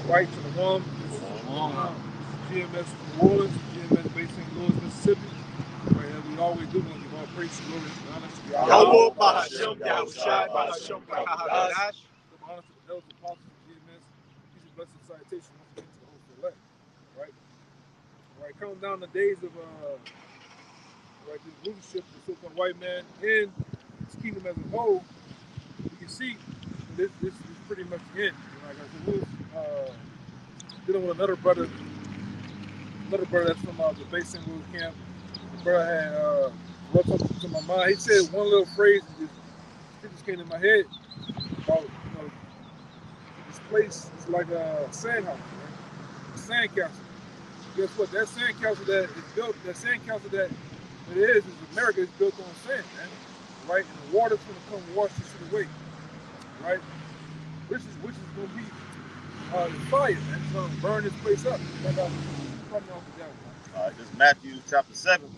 right to the one. GMS New Orleans, GMS based in Louis, Mississippi. Right, as we always do, we're going to give all praise, glory, and honor to the Yahweh Bahashem Yahushai Bahashem Kahadash. Give honor to the elders, apostles of GMS. Peace and blessed salutation once again to the host elect. Right? Right, counting down the days of right, this rulership of the so-called white man and his kingdom as a whole, you can see this is pretty much the end. Like I said, we was dealing with another brother that's from the base St. Louis camp. The brother had brought something to my mind. He said one little phrase and it just came to my head about this place is like a sand house, right? A sand castle. Guess what? That sand castle that is built, that sand castle that it is America is built on sand, man. Right? And the water's gonna come wash this shit away. Right? Which is gonna be the fire, man. It's gonna burn this place up. Like I'm coming off the devil. This is Matthew chapter 7,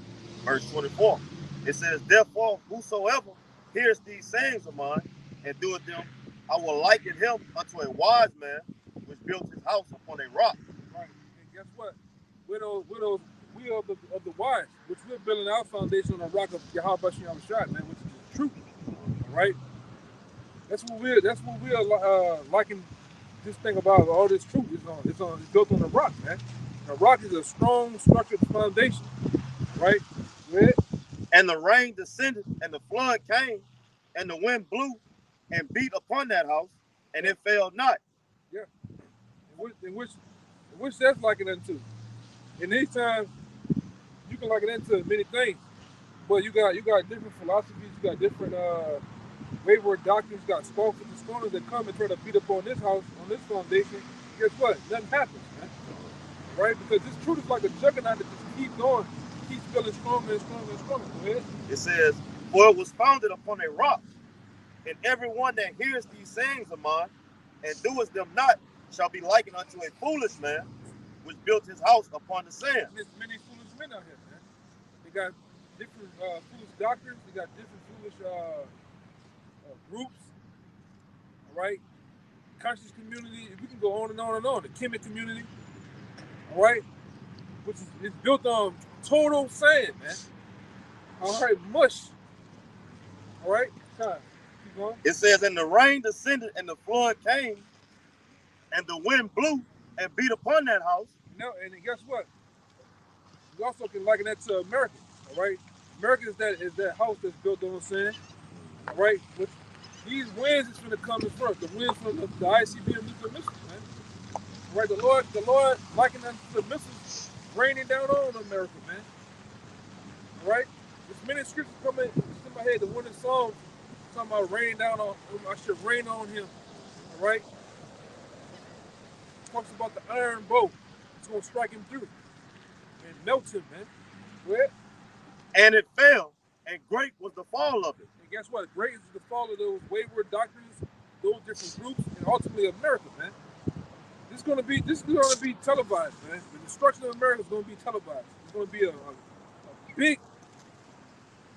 verse 24. It says, therefore, whosoever hears these sayings of mine and doeth them, I will liken him unto a wise man which built his house upon a rock. Right. And guess what? We are the wise, which we're building our foundation on the rock of Yahweh Yahushua, man, which is the truth. Right? That's what we're liking this thing about all this truth. It's built on the rock, man. The rock is a strong structured foundation. Right? Right? And the rain descended, and the flood came, and the wind blew and beat upon that house, and it fell not. Yeah. In which that's likened unto. And these times you can liken it into many things. But you got different philosophies, you got different wayward doctrines, you got scoffers and scorners that come and try to beat up on this house, on this foundation. Guess what? Nothing happens, man. Right? Because this truth is like a juggernaut that just keeps going, keeps feeling stronger and stronger and stronger. Go ahead. It says, for it was founded upon a rock, and everyone that hears these sayings of mine and doeth them not shall be likened unto a foolish man which built his house upon the sand. There's many foolish men out here, man. They got different foolish doctrines. They got different foolish groups. All right, conscious community. We can go on and on and on. The Kemet community. All right, which is built on total sand, man. All right, mush. All right, keep going. It says, and the rain descended, and the flood came, and the wind blew and beat upon that house. No, and guess what? You also can liken that to America. All right, America is that house that's built on sand. All right, with these winds is going to come in first. The winds from the ICBM nuclear missiles, man. All right, the Lord likened them to the missiles raining down on America, man. All right, there's many scriptures coming in my head. The one in Psalms talking about raining down on. I should rain on him. All right. Talks about the iron bow. It's going to strike him through and melt him, man. Where? And it fell, and great was the fall of it. And guess what? Great is the fall of those wayward doctrines, those different groups, and ultimately America, man. This is going to be televised, man. The destruction of America is going to be televised. It's going to be a big.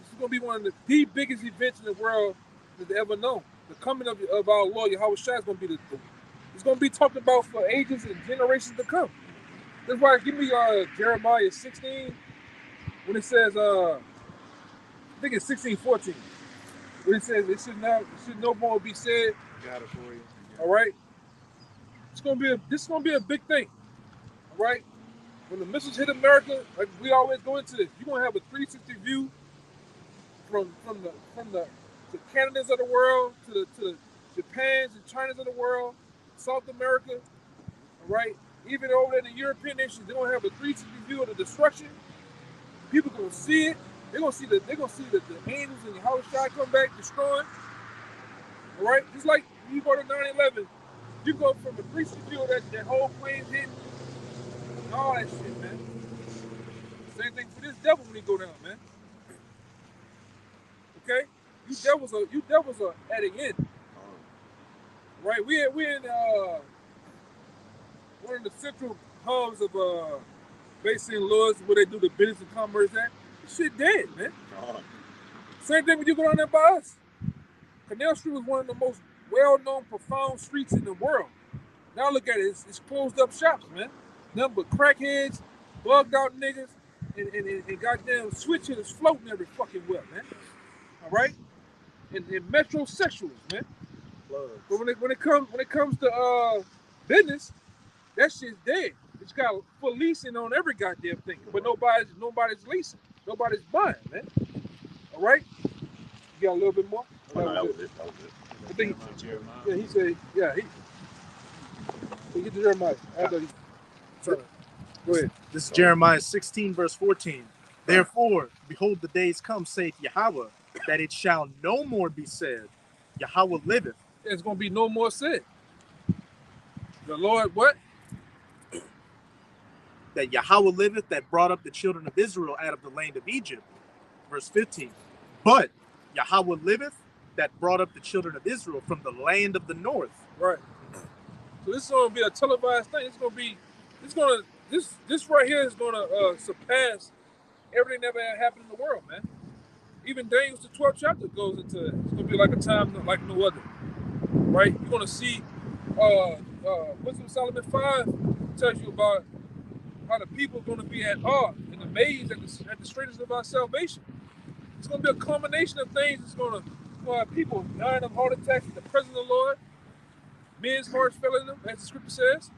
This is going to be one of the biggest events in the world that's ever known. The coming of our Lord Yahweh Shai is going to be it's going to be talked about for ages and generations to come. That's why give me Jeremiah 16 when it says I think it's 16:14 when it says it should no more be said. Got it for you. All right, this is going to be a big thing. All right, when the missiles hit America, like we always go into this, you're going to have a 360 view from the Canadas of the world to the Japans and Chinas of the world. South America, all right, even over there in the European nations, they're gonna have a 360 view of the destruction. People gonna see it. They're gonna see that the angels and Yahweh Shai come back destroying. All right, just like you go to 9/11, you go from the 360 view of that whole plane hitting and all that shit, man. Same thing for this devil when he go down, man. Okay, you devils are at the end. Right, we're in one of the central hubs of Bay St. Louis where they do the business and commerce act. Shit dead, man. Same thing when you go down there by us. Canal Street was one of the most well-known, profound streets in the world. Now look at it. It's closed up shops, man. Nothing but crackheads, bugged out niggas, and goddamn switch hitters floating every fucking well, man. All right, and metrosexuals, man. But when it comes to business, that shit's dead. It's got full leasing on every goddamn thing, but nobody's leasing, nobody's buying, man. All right, you got a little bit more. That was it. I think he said, he get to Jeremiah. Go ahead. This is Jeremiah 16, verse 14. Therefore, behold, the days come, saith Yahweh, that it shall no more be said, Yahweh liveth. There's going to be no more said. The Lord, what? That Yahweh liveth, that brought up the children of Israel out of the land of Egypt. Verse 15. But Yahweh liveth, that brought up the children of Israel from the land of the north. Right. So this is going to be a televised thing. This right here is going to surpass everything that ever happened in the world, man. Even Daniel's the 12th chapter goes into it. It's going to be like a time like no other, right? You're going to see Wisdom of Solomon 5 tells you about how the people are going to be at awe and amazed at the straightness of our salvation. It's going to be a combination of things. It's going to have people dying of heart attacks in the presence of the Lord. Men's hearts failing them, as the scripture says.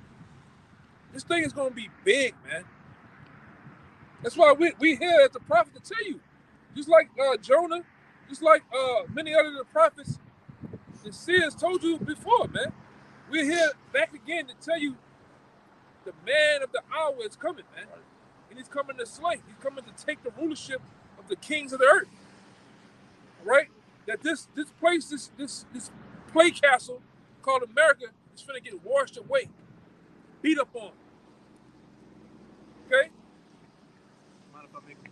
This thing is going to be big, man. That's why we here as the prophet to tell you. Just like Jonah, just like many other of the prophets and seers told you before, man. We're here back again to tell you the man of the hour is coming, man. And he's coming to slay. He's coming to take the rulership of the kings of the earth. All right? That this place, this play castle called America is finna get washed away, beat up on. Okay? Mind if I make a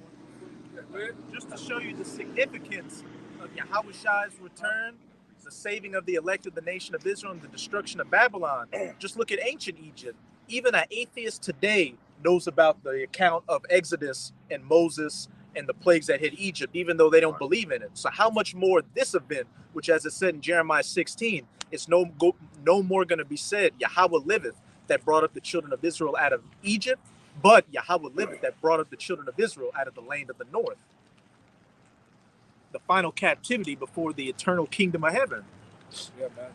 point? Just to show you the significance of Yahweh's return, the saving of the elect of the nation of Israel, and the destruction of Babylon. Just look at ancient Egypt. Even an atheist today knows about the account of Exodus and Moses and the plagues that hit Egypt, even though they don't believe in it. So how much more this event, which as it said in Jeremiah 16, it's no more going to be said, Yahweh liveth, that brought up the children of Israel out of Egypt, but Yahweh liveth, that brought up the children of Israel out of the land of the north. The final captivity before the eternal kingdom of heaven. Yeah, man.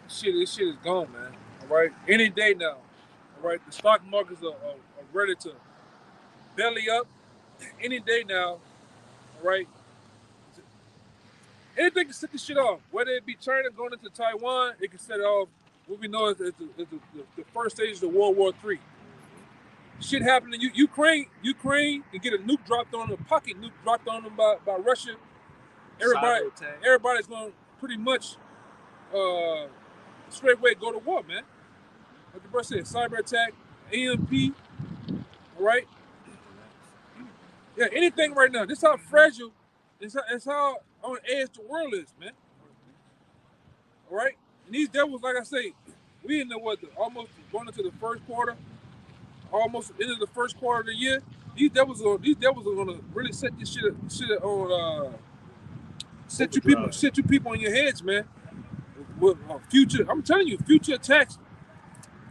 This shit is gone, man. All right? Any day now. All right? The stock markets are ready to belly up. Any day now. All right? Anything can set this shit off. Whether it be China going into Taiwan, it can set it off. What we know is the first stage of World War III. Shit happening in Ukraine can get a nuke dropped on them, a pocket nuke dropped on them by Russia. Everybody's going to pretty much straight away go to war, man. Like the brother said, cyber attack, EMP, all right? Yeah, anything right now. This is how fragile, it's how on edge the world is, man. All right? And these devils, like I say, we in the almost going into the first quarter, almost into the first quarter of the year. These devils are gonna really set this shit on set you people on your heads, man. With future, I'm telling you, future attacks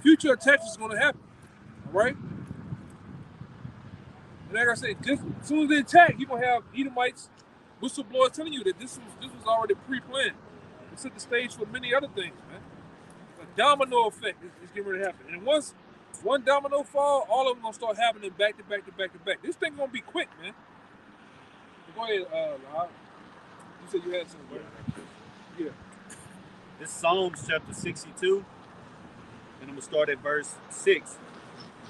is gonna happen. All right. And like I said, just as soon as they attack, you're gonna have Edomites, whistleblowers telling you that this was already pre-planned. It set the stage for many other things, man. A domino effect is getting ready to happen. And once one domino fall, all of them gonna start happening back to back to back to back. This thing gonna be quick, man. Go ahead, you said you had something. Yeah. This is Psalms chapter 62, and I'm gonna start at verse 6.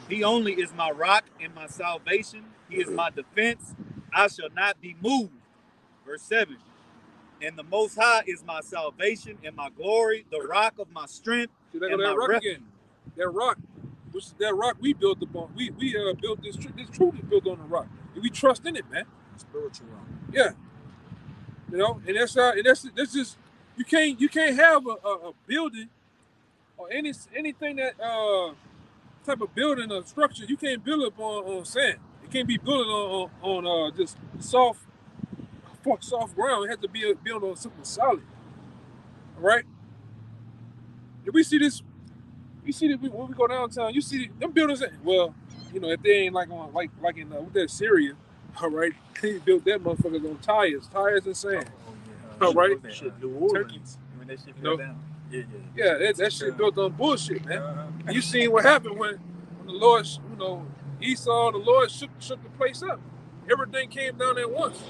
He only is my rock and my salvation. He is my defense. I shall not be moved. Verse 7. And the Most High is my salvation and my glory, the rock of my strength. So and my rock refuge. Again. That rock, which is that rock we built upon. We built this truth is built on the rock. And we trust in it, man. Spiritual rock. Yeah. You know, and that's just you can't have a building or anything that type of building or structure. You can't build it on sand. It can't be built on just soft ground. It has to be built on something solid. All right. If we see this You see that when we go downtown, you see them buildings. Well, you know, if they ain't like on like in what that Syria, all right, they built that motherfuckers on tires and sand. All right, Shit, New Orleans. When that shit fell down. Yeah, that shit built on bullshit, man. You seen what happened when the Lord, you know, Esau, the Lord shook the place up. Everything came down at once.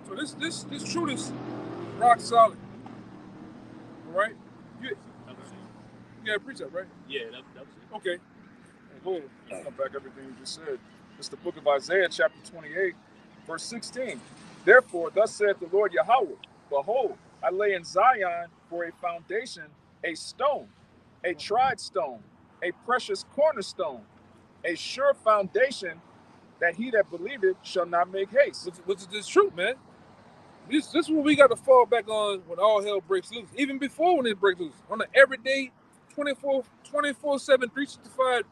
So this truth is rock solid. All right? You got a precept, right? Yeah, that was it. Okay. Go ahead. Come back everything you just said. It's the book of Isaiah, chapter 28, verse 16. Therefore, thus saith the Lord Yahweh, behold, I lay in Zion for a foundation, a stone, a tried stone, a precious cornerstone, a sure foundation, that he that believeth shall not make haste. Which is this truth, man. This is what we got to fall back on when all hell breaks loose. Even before when it breaks loose. On an everyday 24/7, 365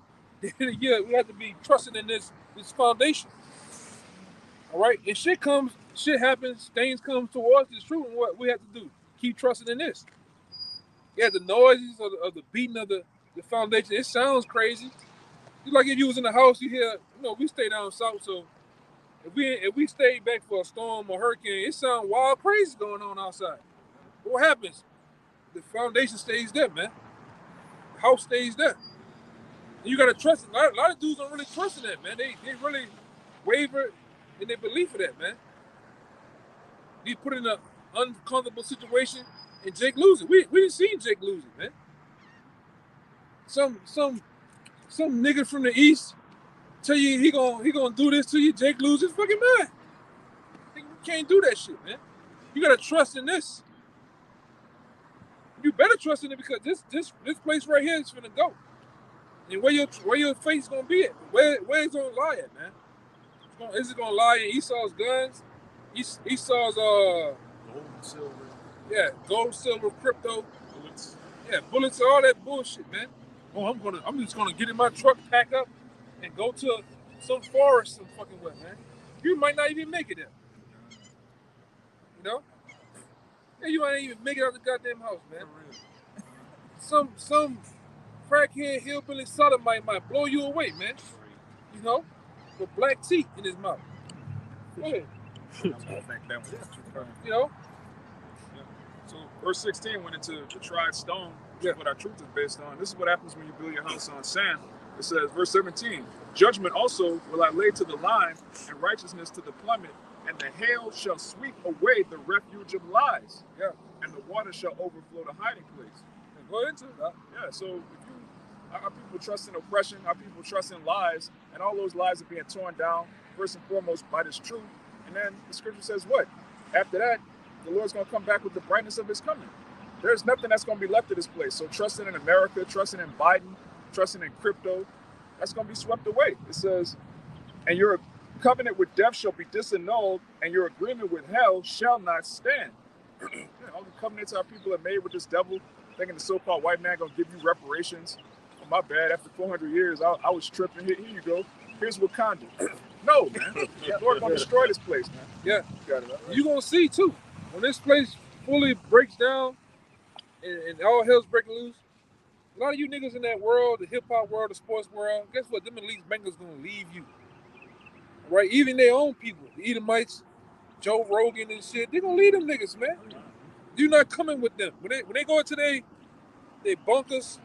day of the year, we have to be trusting in this foundation. All right? And shit happens, things come towards this truth, and what we have to do, keep trusting in this. Yeah, the noises of the beating of the foundation, it sounds crazy. It's like if you was in the house, you hear, you know, we stay down south, so if we stay back for a storm or hurricane, it sounds wild crazy going on outside. But what happens? The foundation stays there, man. The house stays there. And you gotta trust it. A lot of dudes don't really trust in that, man. They really waver in their belief of that, man. He put in an uncomfortable situation and Jake lose it. We didn't see Jake lose it, man. Some nigga from the east tell you he gonna do this to you, Jake lose his fucking mind. You can't do that shit, man. You gotta trust in this. You better trust in it because this place right here is finna go. And where your face gonna be at? Where it's gonna lie at, man? Is it gonna lie in Esau's guns? Esau's Gold, silver. Yeah, gold, silver, crypto. Bullets. Yeah, bullets, all that bullshit, man. Oh, I'm just gonna get in my truck, pack up, and go to some forest some fucking way, man. You might not even make it there. You know? Yeah, you might not even make it out of the goddamn house, man. Some crackhead hillbilly sodomite might blow you away, man. You know? With black teeth in his mouth. Go ahead. You know? So verse 16 went into the tried stone, which is what our truth is based on. This is what happens when you build your house on sand. It says, verse 17, judgment also will I lay to the line, and righteousness to the plummet, and the hail shall sweep away the refuge of lies. Yeah. And the water shall overflow the hiding place. And go into it. Yeah, so our people trust in oppression, our people trust in lies, and all those lies are being torn down, first and foremost, by this truth. And then the scripture says what? After that, the Lord's going to come back with the brightness of his coming. There's nothing that's going to be left of this place. So trusting in America, trusting in Biden, trusting in crypto, that's going to be swept away. It says, and your covenant with death shall be disannulled, and your agreement with hell shall not stand. All the covenants our people have made with this devil, thinking the so-called white man going to give you reparations. Oh, my bad, after 400 years, I was tripping. Here you go. Here's Wakanda. No, man. The Lord going to destroy this place, man. Yeah. You got it, right? You're going to see, too, when this place fully breaks down and all hell's breaking loose, a lot of you niggas in that world, the hip-hop world, the sports world, guess what? Them elite bankers going to leave you. Right? Even their own people, the Edomites, Joe Rogan and shit, they going to leave them niggas, man. You're not coming with them. When they go into their bunkers,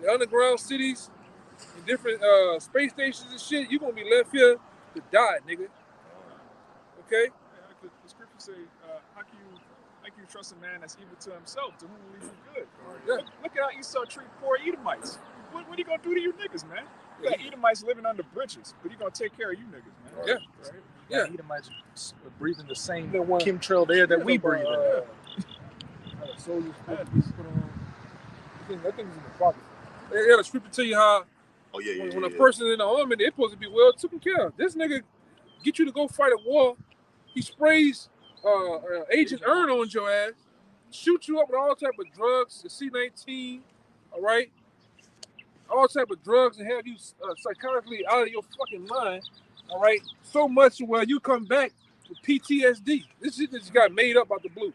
the underground cities, and different space stations and shit, you're going to be left here to die, nigga. Okay? The scripture say, how can you trust a man that's evil to himself, to whom will he do good? Yeah. Look at how Esau treat poor Edomites. What are you going to do to you niggas, man? You got Edomites living under bridges, but he going to take care of you niggas, man. Yeah. Right? Yeah. Edomites breathing the same chemtrail air that we breathe. Soldiers supposed to be put on. I think it's in the Bible. They got a scripture tell you how when a person in the army, they're supposed to be well taken care of. This nigga get you to go fight a war. He sprays Agent Earn on your ass, shoot you up with all type of drugs, the C-19, all right? All type of drugs and have you psychotically out of your fucking mind, all right? So much where you come back with PTSD. This shit just got made up out the blue.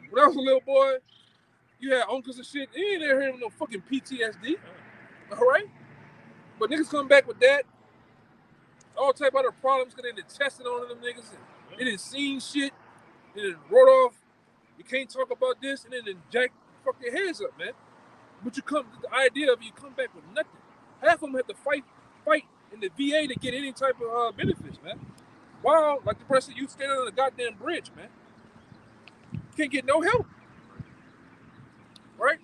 When I was a little boy, You had uncles and shit. You ain't never heard of no fucking PTSD. All right? But niggas come back with that. All type of other problems because they done tested on them niggas. And they done seen shit. They done wrote off. You can't talk about this. And then fuck your heads up, man. But the idea of you come back with nothing. Half of them have to fight in the VA to get any type of benefits, man. While, like the person, you standing on the goddamn bridge, man. You can't get no help. Right?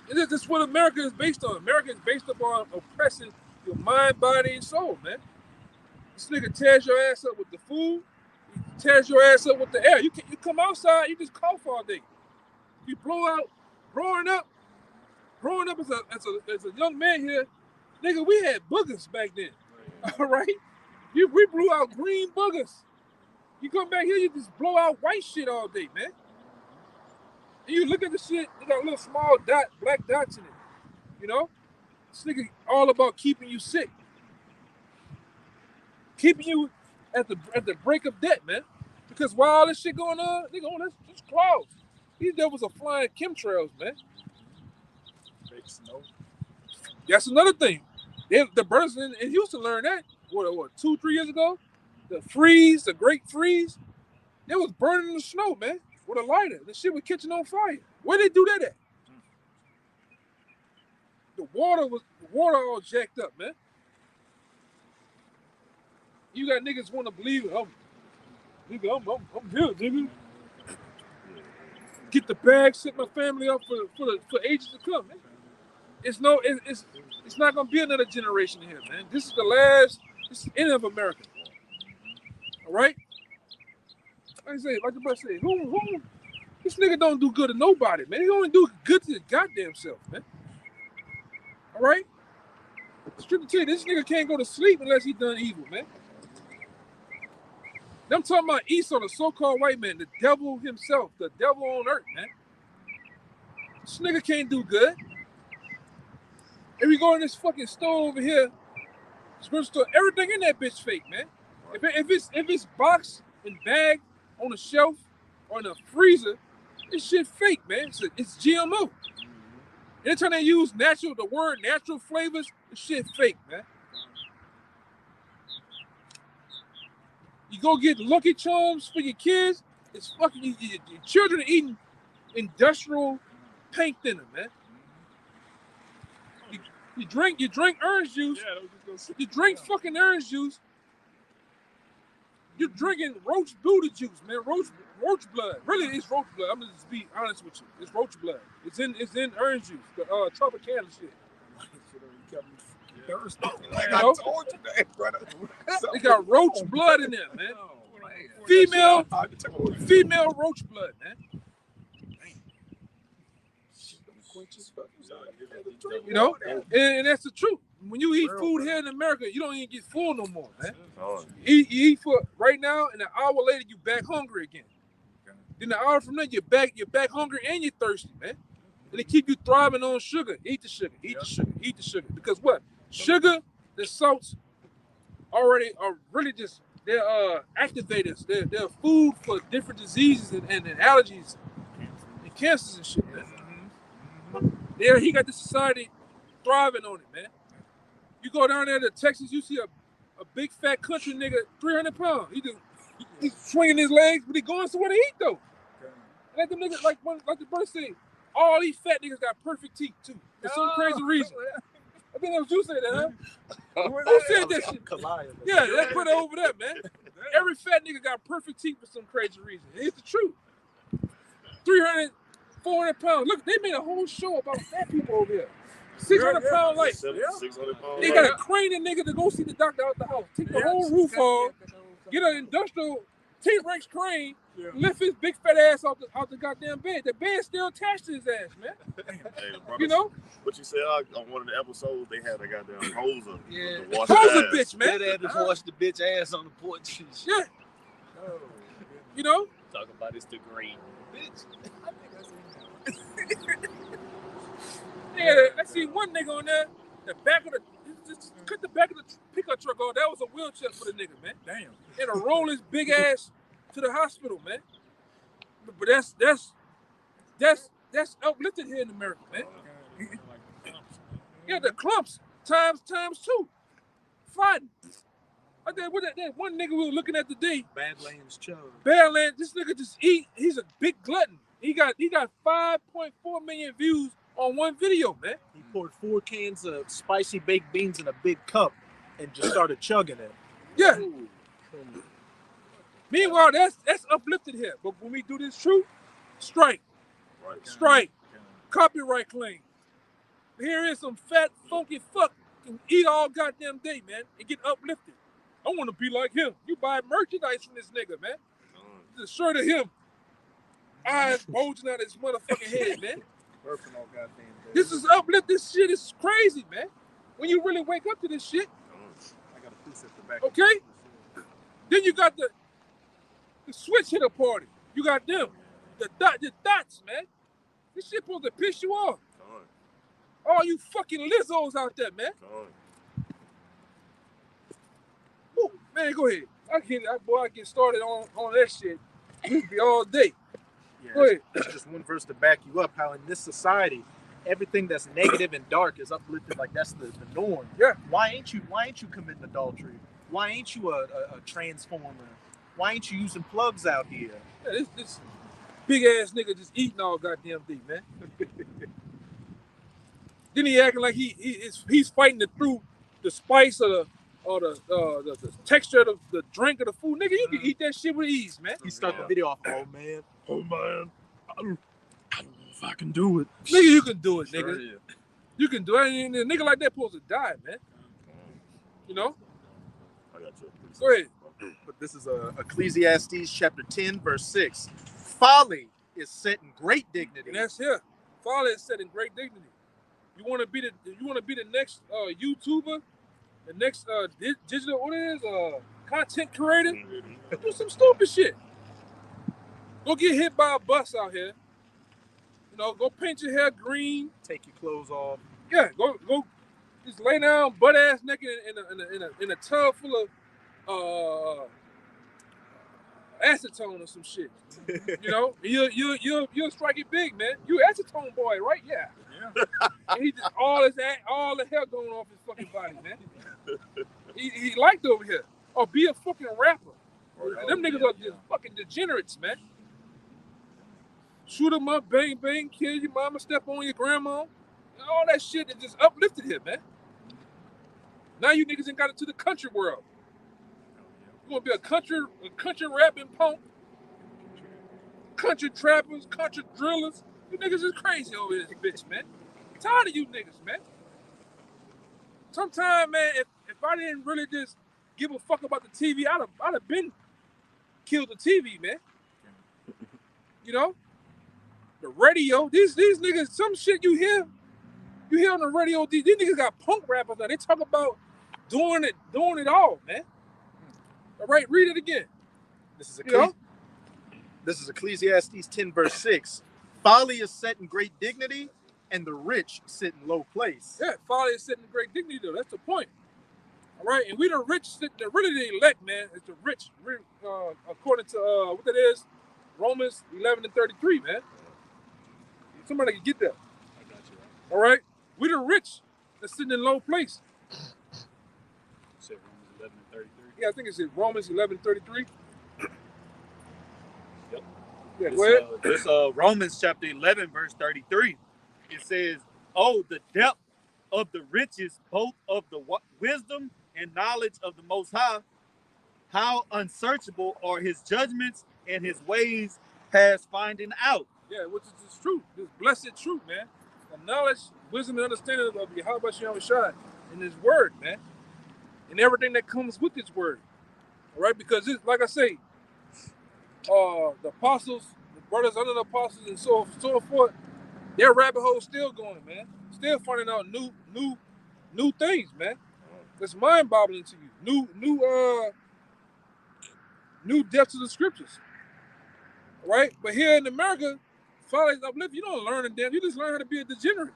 And this is what America is based on. America is based upon oppressing your mind, body, and soul, man. This nigga tears your ass up with the food. He tears your ass up with the air. You come outside, you just cough all day. You blow out. Growing up as a young man here, nigga, we had boogers back then. All right? We blew out green boogers. You come back here, you just blow out white shit all day, man. And you look at the shit, you got little small black dots in it. You know? This nigga all about keeping you sick. Keeping you at the break of death, man. Because while all this shit going on, nigga, that's clouds. These devils are flying chemtrails, man. Fake snow. That's another thing. The brothers in Houston learned that, what, 2-3 years ago? The great freeze, they was burning the snow, man, with a lighter. The shit was catching on fire. Where they do that at? The water all jacked up, man. You got niggas want to believe, I'm here, nigga. Get the bag, set my family up for ages to come, man. It's not gonna be another generation here, man. This is the end of America. All right? Like I say, like the brother said, who this nigga don't do good to nobody, man. He only do good to his goddamn self, man. All right? Straight to tell you, this nigga can't go to sleep unless he done evil, man. I'm talking about Esau, the so-called white man, the devil himself, the devil on earth, man. This nigga can't do good. If we go in this fucking store over here, grocery store, everything in that bitch fake, man. If it's boxed and bagged on a shelf or in a freezer, this shit fake, man. It's GMO. Anytime they use the word natural flavors, this shit fake, man. You go get Lucky Charms for your kids, it's fucking your children are eating industrial paint thinner, man. You drink orange juice. Yeah, you drink fucking orange juice. You're drinking roach Buddha juice, man. Roach blood. Really, it's roach blood. I'm gonna just be honest with you. It's roach blood. It's in orange juice. The Tropicana shit. Like I told you that, brother. They got roach blood in there, man. Female roach blood, man. You know, and that's the truth. When you eat food here in America, you don't even get full no more, man. You eat for right now, and an hour later you back hungry again. Then an hour from there you're back hungry and you're thirsty, man. And they keep you thriving on sugar. Eat the sugar, eat the sugar, eat the sugar. Because what? Sugar, the salts already are really just they're activators. They're food for different diseases and allergies and cancers and shit, man. There, he got the society thriving on it, man. You go down there to Texas, you see a big fat country nigga, 300 pounds. He's swinging his legs, but he going somewhere to eat though. And let them niggas, like the bird said, all these fat niggas got perfect teeth too, for some crazy reason. I think that was you said that, huh? Who said that shit? Yeah, let's put it over there, man. Every fat nigga got perfect teeth for some crazy reason. It's the truth. 300, 400 pounds. Look, they made a whole show about fat people over here. 600 pound life. 600 pounds. They got to crane a nigga to go see the doctor out the house. Take the whole roof off. Get an industrial T-Rex crane. Lift his big fat ass out the goddamn bed. The bed's still attached to his ass, man. Hey, brother, you know? What you said on one of the episodes, they had a goddamn hoser. Yeah. Hoser bitch, man. They had to wash the bitch ass on the porch. Yeah. You know? Talk about it's the green. Bitch. Yeah, I see one nigga on there. Just cut the back of the pickup truck off. That was a wheelchair for the nigga, man. Damn. And to roll his big ass to the hospital, man. But that's that's uplifted here in America, man. Yeah, the clumps times 2. Fighting. I think that one nigga we were looking at today. Badlands Chug. Badlands, this nigga just eat. He's a big glutton. He got 5.4 million views on one video, man. He poured 4 cans of spicy baked beans in a big cup and just started chugging it. Yeah. Meanwhile, that's uplifted here. But when we do this truth, strike, copyright claim. Here is some fat, funky fuck can eat all goddamn day, man, and get uplifted. I want to be like him. You buy merchandise from this nigga, man. The shirt of him, eyes bulging out of his motherfucking head, man. This is uplift. This shit is crazy, man. When you really wake up to this shit. I got a piece at the back. Okay? Then you got the switch hitter party. You got them. The dots, man. This shit supposed to piss you off. All you fucking Lizzos out there, man. Ooh, man, go ahead. I get started on that shit. We'll be all day. Yeah, Go ahead. It's just one verse to back you up. How in this society, everything that's negative and dark is uplifted like that's the norm. Yeah. Why ain't you committing adultery? Why ain't you a transformer? Why ain't you using plugs out here? Yeah, this big ass nigga just eating all goddamn day, man. Then he acting like he's fighting through the spice of the texture of the drink of the food. Nigga, you can eat that shit with ease, man. He start the video off, oh man, I don't know if I can do it. Nigga, you can do it, nigga. Sure, yeah. You can do it. And a nigga like that supposed to die, man. You know? I got you. Go ahead. But this is Ecclesiastes chapter 10, verse 6. Folly is set in great dignity. And that's here. Folly is set in great dignity. You want to be the next YouTuber, the next digital content creator? Do some stupid shit. Go get hit by a bus out here. You know, go paint your hair green. Take your clothes off. Yeah, go just lay down butt ass naked in a tub full of acetone or some shit. You know, you'll strike it big, man. You acetone boy, right? Yeah. And he just all the hair going off his fucking body, man. He liked over here. Or be a fucking rapper. Them niggas are just fucking degenerates, man. Shoot them up, bang, bang, kill your mama, step on your grandma. All that shit is just uplifted here, man. Now you niggas ain't got into the country world. You gonna be a country rapping punk, country trappers, country drillers. You niggas is crazy over this bitch, man. I'm tired of you niggas, man. Sometimes, man, if I didn't really just give a fuck about the TV, I'd have been killed the TV, man. You know? The radio, these niggas, some shit you hear on the radio, these niggas got punk rappers now. They talk about doing it all, man. All right, read it again. This is Ecclesiastes 10, verse 6. Folly is set in great dignity, and the rich sit in low place. Yeah, folly is set in great dignity, though. That's the point. All right, and we the rich, really the elect, man. It's the rich, according to what that is, Romans 11:33, man. Somebody can get that. I got you. All right, we the rich that's sitting in low place. You said Romans 11:33. Yeah, I think it's in Romans 11:33. Yep. Yeah, go ahead. This Romans chapter 11, verse 33. It says, "Oh, the depth of the riches, both of the wisdom and knowledge of the Most High. How unsearchable are His judgments and His ways past finding out." Yeah, which is this truth, this blessed truth, man. The knowledge, wisdom, and understanding of Yahweh Shem Shai in His Word, man, and everything that comes with His Word. All right, because it's like I say, the apostles, the brothers under the apostles, and so forth, their rabbit hole still going, man. Still finding out new things, man. That's mind-boggling to you. New depths of the scriptures. All right, but here in America, folly is uplift. You don't learn a damn. You just learn how to be a degenerate.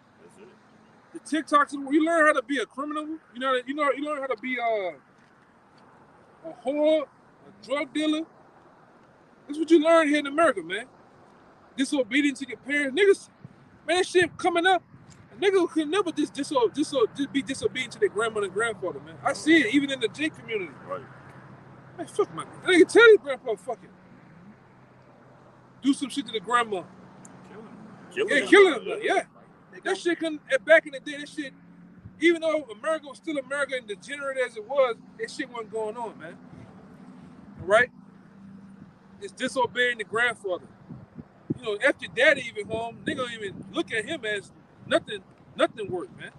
The TikToks, you learn how to be a criminal. You learn how to be a whore, a drug dealer. That's what you learn here in America, man. Disobedient to your parents. Man, that shit coming up. A nigga could never just be disobedient to their grandmother and grandfather, man. I see it even in the J community. Right. Man, fuck my nigga. Nigga tell his grandpa fucking do some shit to the grandma. Killing him. Yeah. That shit couldn't, back in the day, that shit, even though America was still America and degenerate as it was, that shit wasn't going on, man. All right? It's disobeying the grandfather. You know, after daddy even home, they don't even look at him as nothing worth, man.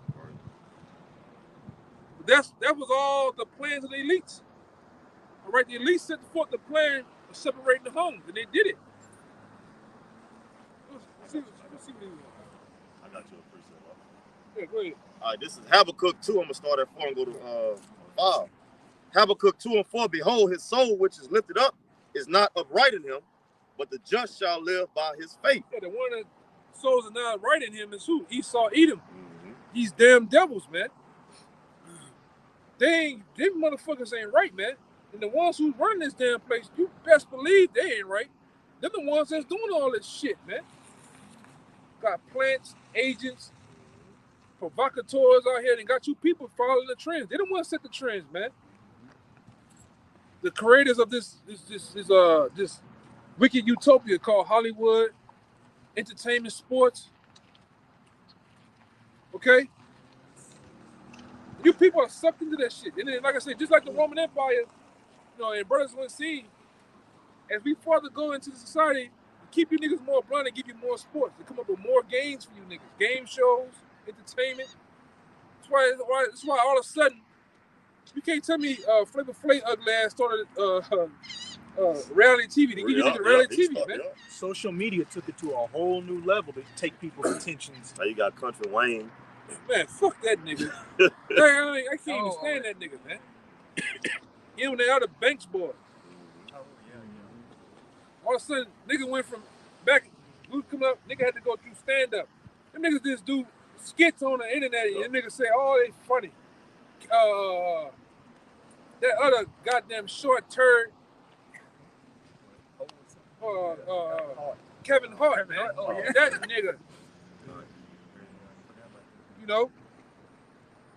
But that was all the plans of the elites. All right, the elites set forth the plan of separating the homes, and they did it. Let's see what he was. I got you a precept. Yeah, go ahead. All right, this is Habakkuk 2. I'm going to start at 4 and go to 5. Habakkuk 2 and 4. Behold, his soul which is lifted up is not upright in him, but the just shall live by his faith. Yeah, the one that souls are not right in him is who? Esau, Edom. Mm-hmm. These damn devils, man. Them motherfuckers ain't right, man. And the ones who run this damn place, you best believe they ain't right. They're the ones that's doing all this shit, man. Got plants, agents, provocateurs out here, and got you people following the trends. They don't want to set the trends, man. The creators of this wicked utopia called Hollywood, entertainment, sports. Okay? You people are sucked into that shit. And then, like I said, just like the Roman Empire, you know, and brothers will see, as we further go into the society, keep you niggas more blunt and give you more sports. They come up with more games for you niggas. Game shows, entertainment. That's why all of a sudden, you can't tell me Flavor Flav ugly ass started reality TV. They give you niggas reality TV, man. Social media took it to a whole new level to take people's attentions. Now you got Country Wayne. Man, fuck that nigga. I can't even stand that nigga, man. Even when they are the Banks boys. All of a sudden, nigga went from back, we come up, nigga had to go through stand up. Them niggas just do skits on the internet, and them niggas say, oh, they funny. That other goddamn short turd, Kevin Hart, man. Oh, yeah. That nigga. You know?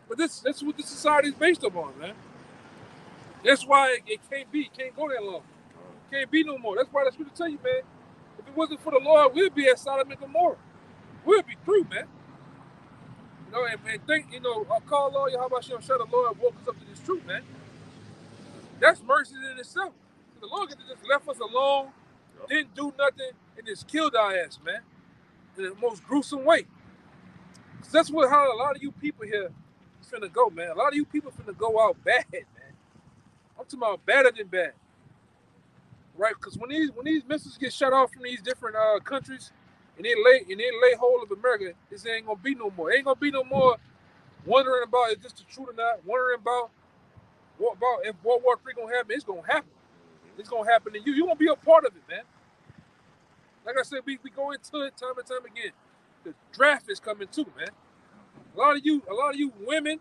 But that's what the society is based upon, man. That's why it can't go that long. Can't be no more. That's why the scripture tell you, man, if it wasn't for the Lord, we'd be at Sodom and Gomorrah. We'll be through, man. You know, and think, you know, I'll call Lord, how about you shut the Lord woke us up to this truth, man. That's mercy in itself. The Lord could have just left us alone, didn't do nothing, and just killed our ass, man. In the most gruesome way. So that's how a lot of you people here is finna go, man. A lot of you people finna go out bad, man. I'm talking about better than bad. Right, because when these missiles get shut off from these different countries, and they lay hold of America, this ain't gonna be no more. It ain't gonna be no more wondering about is this the truth or not. Wondering about if World War III gonna happen. It's gonna happen. It's gonna happen to you. You gonna be a part of it, man. Like I said, we go into it time and time again. The draft is coming too, man. A lot of you women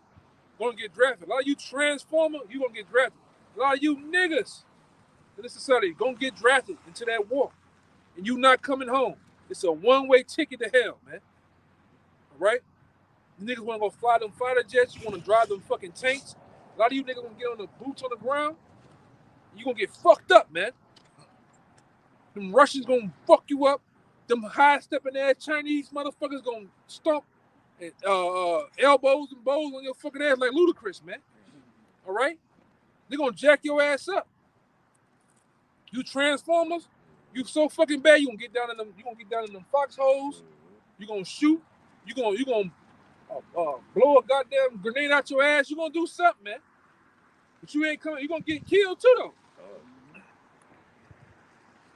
gonna get drafted. A lot of you transformer, you gonna get drafted. A lot of you niggas in this society gonna get drafted into that war, and you not coming home. It's a one-way ticket to hell, man. All right? You niggas wanna go fly them fighter jets, you wanna drive them fucking tanks. A lot of you niggas gonna get on the boots on the ground. You gonna get fucked up, man. Them Russians gonna fuck you up. Them high-stepping ass Chinese motherfuckers gonna stomp elbows and bows on your fucking ass like Ludacris, man. All right? They gonna jack your ass up. You transformers, you so fucking bad. You gonna get down in them foxholes. You gonna shoot. You gonna blow a goddamn grenade out your ass. You gonna do something, man. But you ain't coming. You gonna get killed too, though.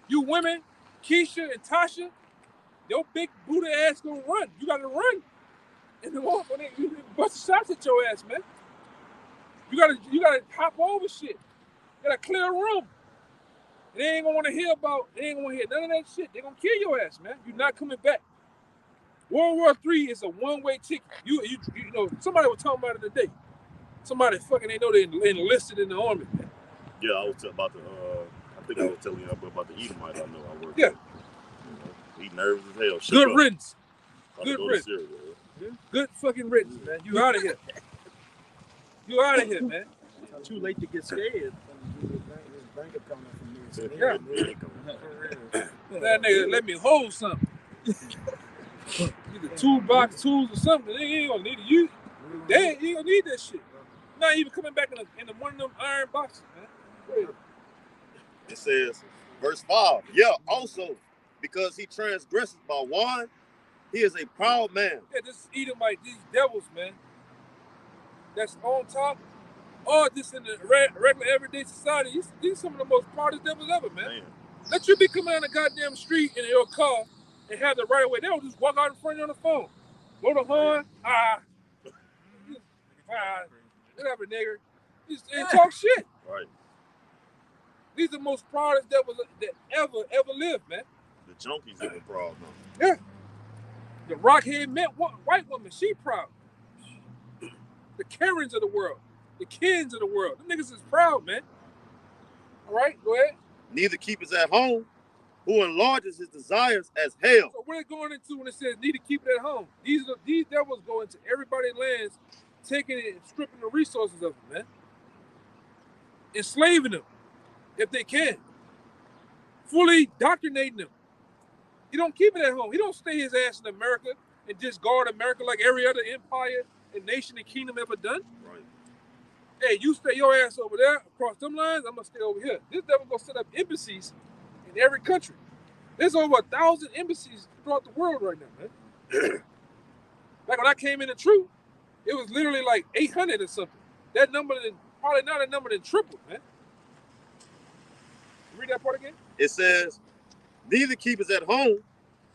You women, Keisha and Tasha, your big booty ass gonna run. You gotta run. And you bust shots at your ass, man. You gotta hop over shit. You gotta clear a room. They ain't gonna want to hear none of that shit. They gonna kill your ass, man. You're not coming back. World War III is a one-way ticket. You know, somebody was talking about it today. Somebody fucking they know they enlisted in the army, man. Yeah, I was about the I think I was telling you about the Edomites I know I work with. Yeah. He nervous as hell. Good riddance. Good Go to riddance. Syria, Good fucking riddance, man. You out of here. You out of here, man. Too late to get scared. Yeah. That nigga let me hold something. Either toolbox tools or something. They ain't gonna need to use. They ain't gonna need that shit. Not even coming back in one of them iron boxes, man. Go ahead. It says, verse 5, yeah, also, because he transgresses by one, he is a proud man. Yeah, this Edomite, these devils, man. That's on top. Or just in the regular everyday society. These some of the most proudest devils ever, man. Man. Let you be coming down the goddamn street in your car and have the right of way. They don't just walk out in front of you on the phone. Blow the horn, whatever, nigger. And talk shit. Right. These are the most proudest devils that ever lived, man. The junkies are proud now. Yeah. The rockhead met white woman, she proud. The Karens of the world, the Kens of the world, them niggas is proud, man. All right, go ahead. Neither keepers at home, who enlarges his desires as hell. So what it going into when it says need to keep it at home? These devils go into everybody's lands, taking it and stripping the resources of them, man. Enslaving them, if they can. Fully indoctrinating them. He don't keep it at home. He don't stay his ass in America and just guard America like every other empire and nation and kingdom ever done. Right. Hey, you stay your ass over there across them lines, I'm gonna stay over here. This devil gonna set up embassies in every country. There's over 1,000 embassies throughout the world right now, man. Like when I came in the truth, it was literally like 800 or something. That number probably not a number that tripled, man. Read that part again. It says, neither keepers at home,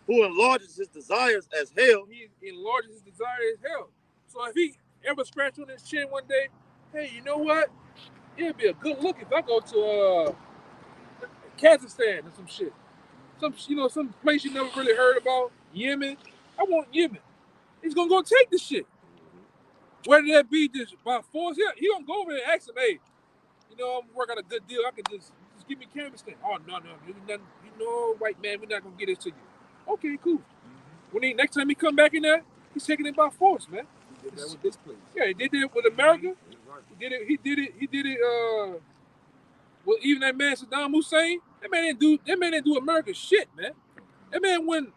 who enlarges his desires as hell. He enlarges his desire as hell. So if he ever scratch on his chin one day, hey, you know what? It'd be a good look if I go to Kazakhstan or some shit. Some place you never really heard about. Yemen. I want Yemen. He's gonna go take the shit. Whether that be just by force, he gonna go over there and ask him, hey, I'm working a good deal. I can just give me Kazakhstan. Oh no, white man, we're not gonna get it to you. Okay, cool. When next time he come back in there, he's taking it by force, man. He did that with this place. Yeah, he did it with America. Right. He did it. Well, even that man Saddam Hussein, that man didn't do America shit, man. That man went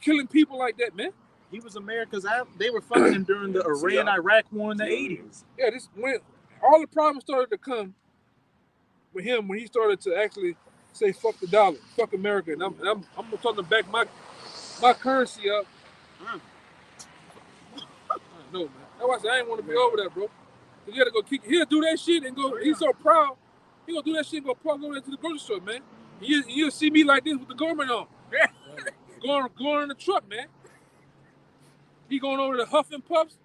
killing people like that, man. He was America's they were fighting him during the Iran-Iraq war in the 80s. Yeah, this when all the problems started to come with him when he started to actually say fuck the dollar, fuck America, and I'm talking back my currency up. No, man. That's why I said I ain't want to be over there, bro. You gotta go kick. He'll do that shit and go. He's so proud. He gonna do that shit and go park over there to the grocery store, man. You'll see me like this with the government on. going in the truck, man. He going over to Huff and Puffs,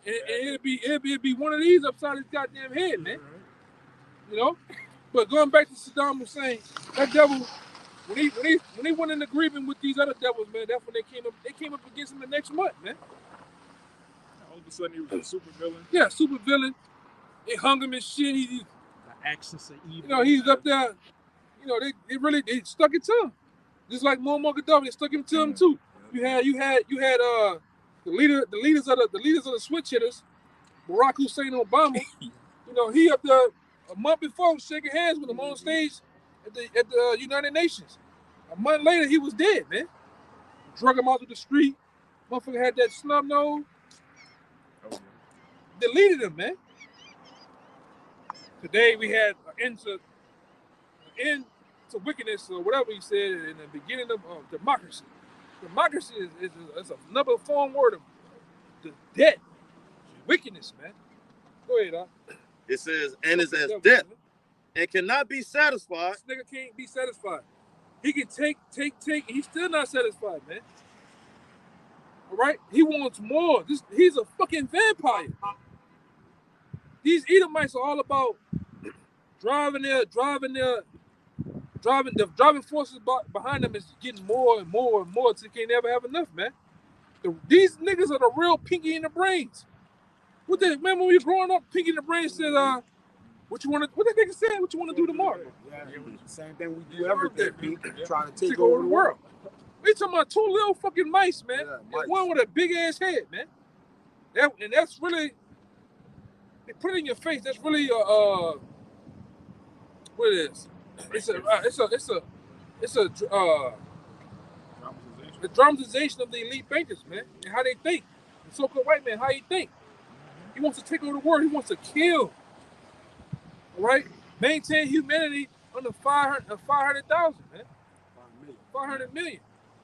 and it'll be one of these upside his goddamn head, man. But going back to Saddam Hussein, that devil, when he went in agreement with these other devils, man, that's when they came up against him the next month, man. All of a sudden he was a super villain. Yeah, super villain. They hung him and shit. The axis of evil. He's up there. They stuck it to him. Just like Muammar Gaddafi, they stuck him to him too. You had the leaders of the switch hitters, Barack Hussein Obama. He up there a month before shaking hands with him on stage at the United Nations. A month later, he was dead, man. Drug him out to the street. Motherfucker had that snub nose. Deleted him, man. Today we had an end to wickedness, or whatever he said, in the beginning of democracy. Democracy is another form word of the debt, wickedness, man. Go ahead, Doc. It says, and is as death, and cannot be satisfied. This nigga can't be satisfied. He can take, and he's still not satisfied, man. All right? He wants more. He's a fucking vampire. These Edomites are all about driving forces behind them is getting more and more and more until you can't never have enough, man. These niggas are the real pinky in the brains. Remember when we were growing up, pinky in the brains said, what that nigga said? What you want to do tomorrow? Yeah, same thing we do everything, Pete. Trying to take over the world. We talking about 2 little fucking mice, man. Yeah, And mice. one with a big ass head, man. And that's really, they put it in your face. That's really what it is. It's a the dramatization of the elite bankers, man, and how they think. The so-called white man, how he think. He wants to take over the world. He wants to kill. All right, maintain humanity under 500,000, man. 500 million.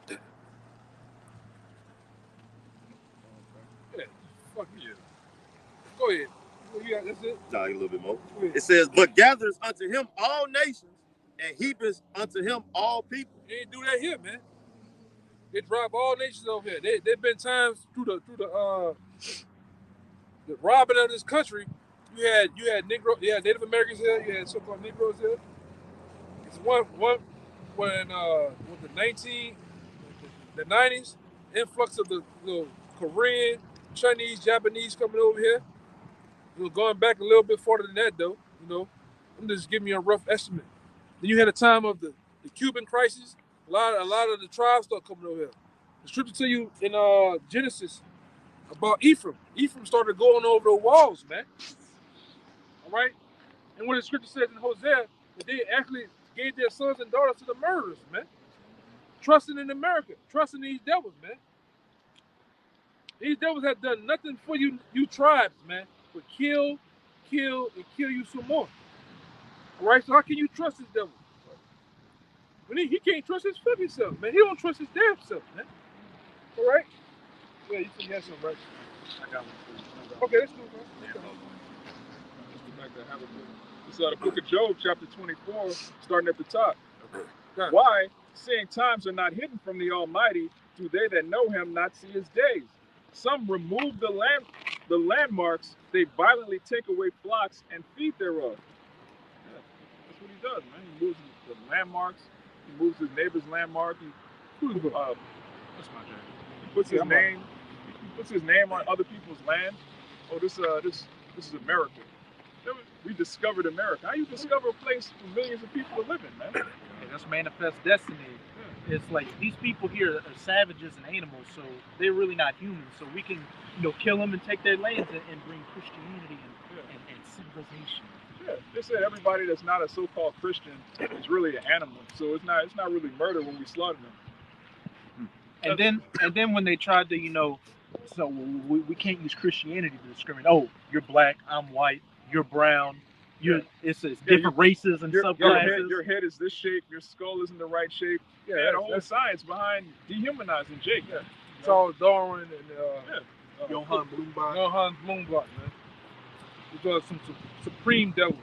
Yeah, fuck you. Go ahead. That's it. Nah, a little bit more. It says, but gathers unto him all nations, and heapeth unto him all people. They ain't do that here, man. They drive all nations over here. There've been times through the robbing of this country. You had Native Americans here. You had so-called Negroes here. It's one when the 90s influx of the Korean, Chinese, Japanese coming over here. You know, going back a little bit further than that, though. You know, I'm just giving you a rough estimate. Then you had a time of the Cuban crisis. A lot of the tribes start coming over here. The scripture tell you in Genesis about Ephraim. Ephraim started going over the walls, man. All right? And what the scripture says in Hosea, that they actually gave their sons and daughters to the murderers, man. Trusting in America, trusting these devils, man. These devils have done nothing for you tribes, man, but kill, and kill you some more. All right? So how can you trust this devil? When he can't trust his fucking self, man. He don't trust his damn self, man. All right? Yeah, you think you have something, right? I got one. Okay, let's do it, man. Let's go back to have a good. This is the book of Job, chapter 24, starting at the top. Okay. Why, seeing times are not hidden from the Almighty, do they that know him not see his days? Some remove the landmarks, they violently take away flocks and feed thereof. Yeah, that's what he does, man. He moves the landmarks, he moves his neighbor's landmark, Who's good? that's my name. He puts his name on other people's land. Oh, this is America. We discovered America. How you discover a place where millions of people are living, man? And that's manifest destiny. It's like these people here are savages and animals, so they're really not human. So we can, kill them and take their lands and bring Christianity and civilization. Yeah, they said everybody that's not a so-called Christian is really an animal. So it's not really murder when we slaughter them. And then when they tried to, so we can't use Christianity to discriminate. Oh, you're black, I'm white, you're brown. It's different races and subclasses. Your head is this shape. Your skull isn't the right shape. Yeah, they had a whole science behind dehumanizing Jake. Yeah. Charles Darwin and Johann Blumenbach. Johann Blumenbach, man. These are some supreme devils,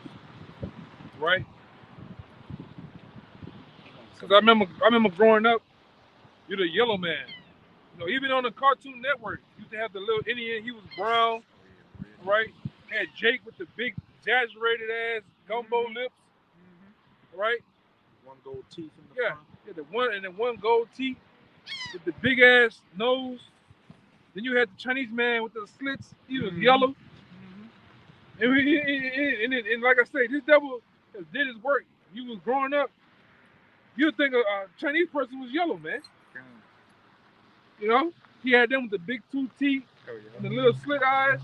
right? Because I remember growing up, you're the yellow man. Even on the Cartoon Network, used to have the little Indian. He was brown, right? Had Jake with the big exaggerated ass gumbo lips, right? One gold teeth in the front. Yeah, the one gold teeth with the big ass nose. Then you had the Chinese man with the slits. He was yellow. And like I say, this devil has did his work. You was growing up, you'd think a Chinese person was yellow, man. He had them with the big 2 teeth and the little slit eyes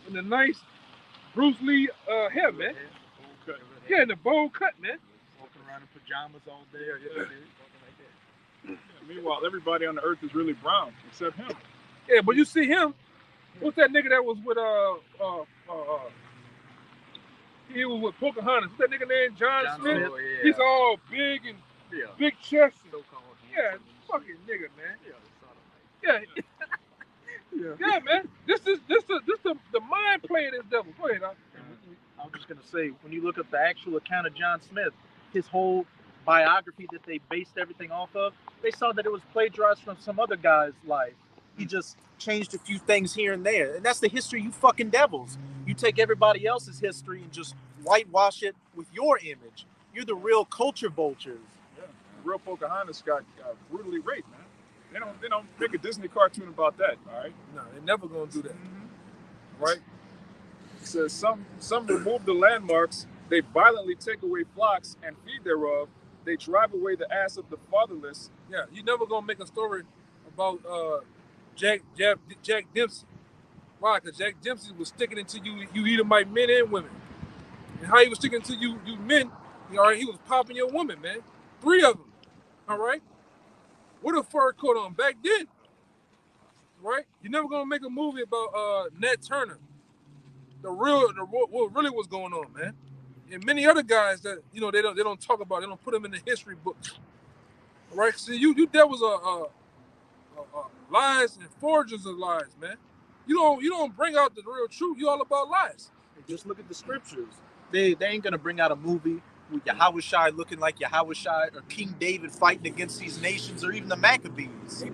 and the nice Bruce Lee hair, man. Yeah, and the bowl cut, man. Walking around in pajamas all day. Yeah, meanwhile, everybody on the earth is really brown except him. Yeah, but you see him. What's that nigga that was with he was with Pocahontas? What's that nigga named John Smith? Oh, yeah. He's all big and big chest. Yeah, fucking nigga, man. Yeah, man. This the mind play of this devil. Go ahead. I was just gonna say, when you look at the actual account of John Smith, his whole biography that they based everything off of, they saw that it was plagiarized from some other guy's life. He just changed a few things here and there, and that's the history, you fucking devils. You take everybody else's history and just whitewash it with your image. You're the real culture vultures. Yeah, the real Pocahontas got brutally raped, man. They don't make a Disney cartoon about that, all right? No, they're never gonna do that. Right? It says some remove the landmarks, they violently take away flocks and feed thereof. they drive away the ass of the fatherless. Yeah, you never gonna make a story about Jack Dempsey. Why? Because Jack Dempsey was sticking into you Edomite men and women. And how he was sticking to you men, you know, he was popping your woman, man. 3 of them. All right? With a fur coat on back then. Right? You're never gonna make a movie about Nat Turner. What really was going on, man. And many other guys that, you know, they don't talk about, they don't put them in the history books. All right? See, you that was lies and forgers of lies, man. You don't bring out the real truth. You all about lies. Just look at the scriptures. They ain't gonna bring out a movie with Yahushua looking like Yahushua or King David fighting against these nations or even the Maccabees.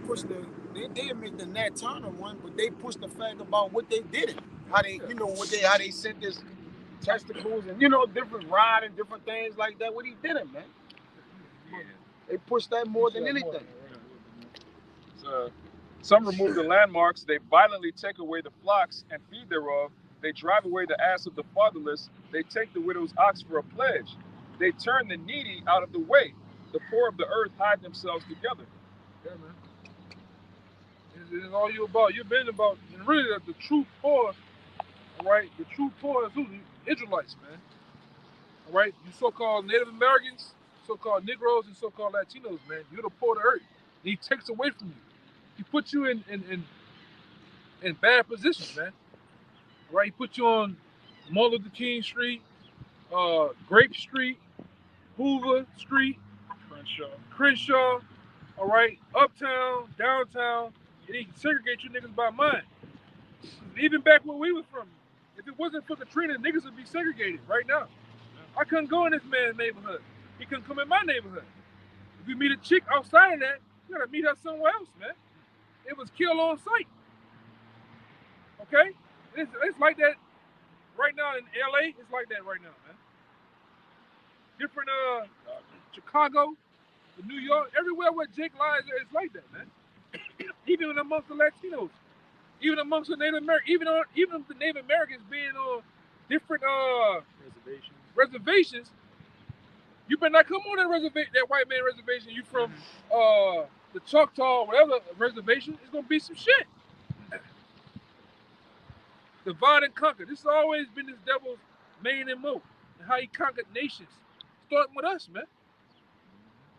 They did make the Nat Turner one, but they pushed the fact about what they did it. How they, you know, how they sent this testicles and, you know, different rod and different things like that. What he did it, man. They pushed that more than anything. Some remove the landmarks. They violently take away the flocks and feed thereof. They drive away the ass of the fatherless. They take the widow's ox for a pledge. They turn the needy out of the way. The poor of the earth hide themselves together. Yeah, man. It's all you about. You've been about, and really the true poor, all right? The true poor is who? The Israelites, man. All right? You so-called Native Americans, so-called Negroes, and so-called Latinos, man. You're the poor of the earth. And he takes away from you. He puts you in bad positions, man. All right? He put you on Martin Luther King Street, Grape Street, Hoover Street, Crenshaw, all right? Uptown, downtown. And he can segregate you niggas by mind. Even back where we was from, if it wasn't for Katrina, niggas would be segregated right now. I couldn't go in this man's neighborhood. He couldn't come in my neighborhood. If you meet a chick outside of that, you gotta meet her somewhere else, man. It was kill on sight. Okay? It's like that right now in LA. It's like that right now, man. Different Chicago, New York, everywhere where Jake lies, it's like that, man. Even amongst the Latinos, even amongst the Native Americans, even the Native Americans being on different reservations, you better not come on that white man reservation. You from the Choctaw, whatever reservation, it's gonna be some shit. Divide and conquer. This has always been this devil's main MO, and how he conquered nations, starting with us, man.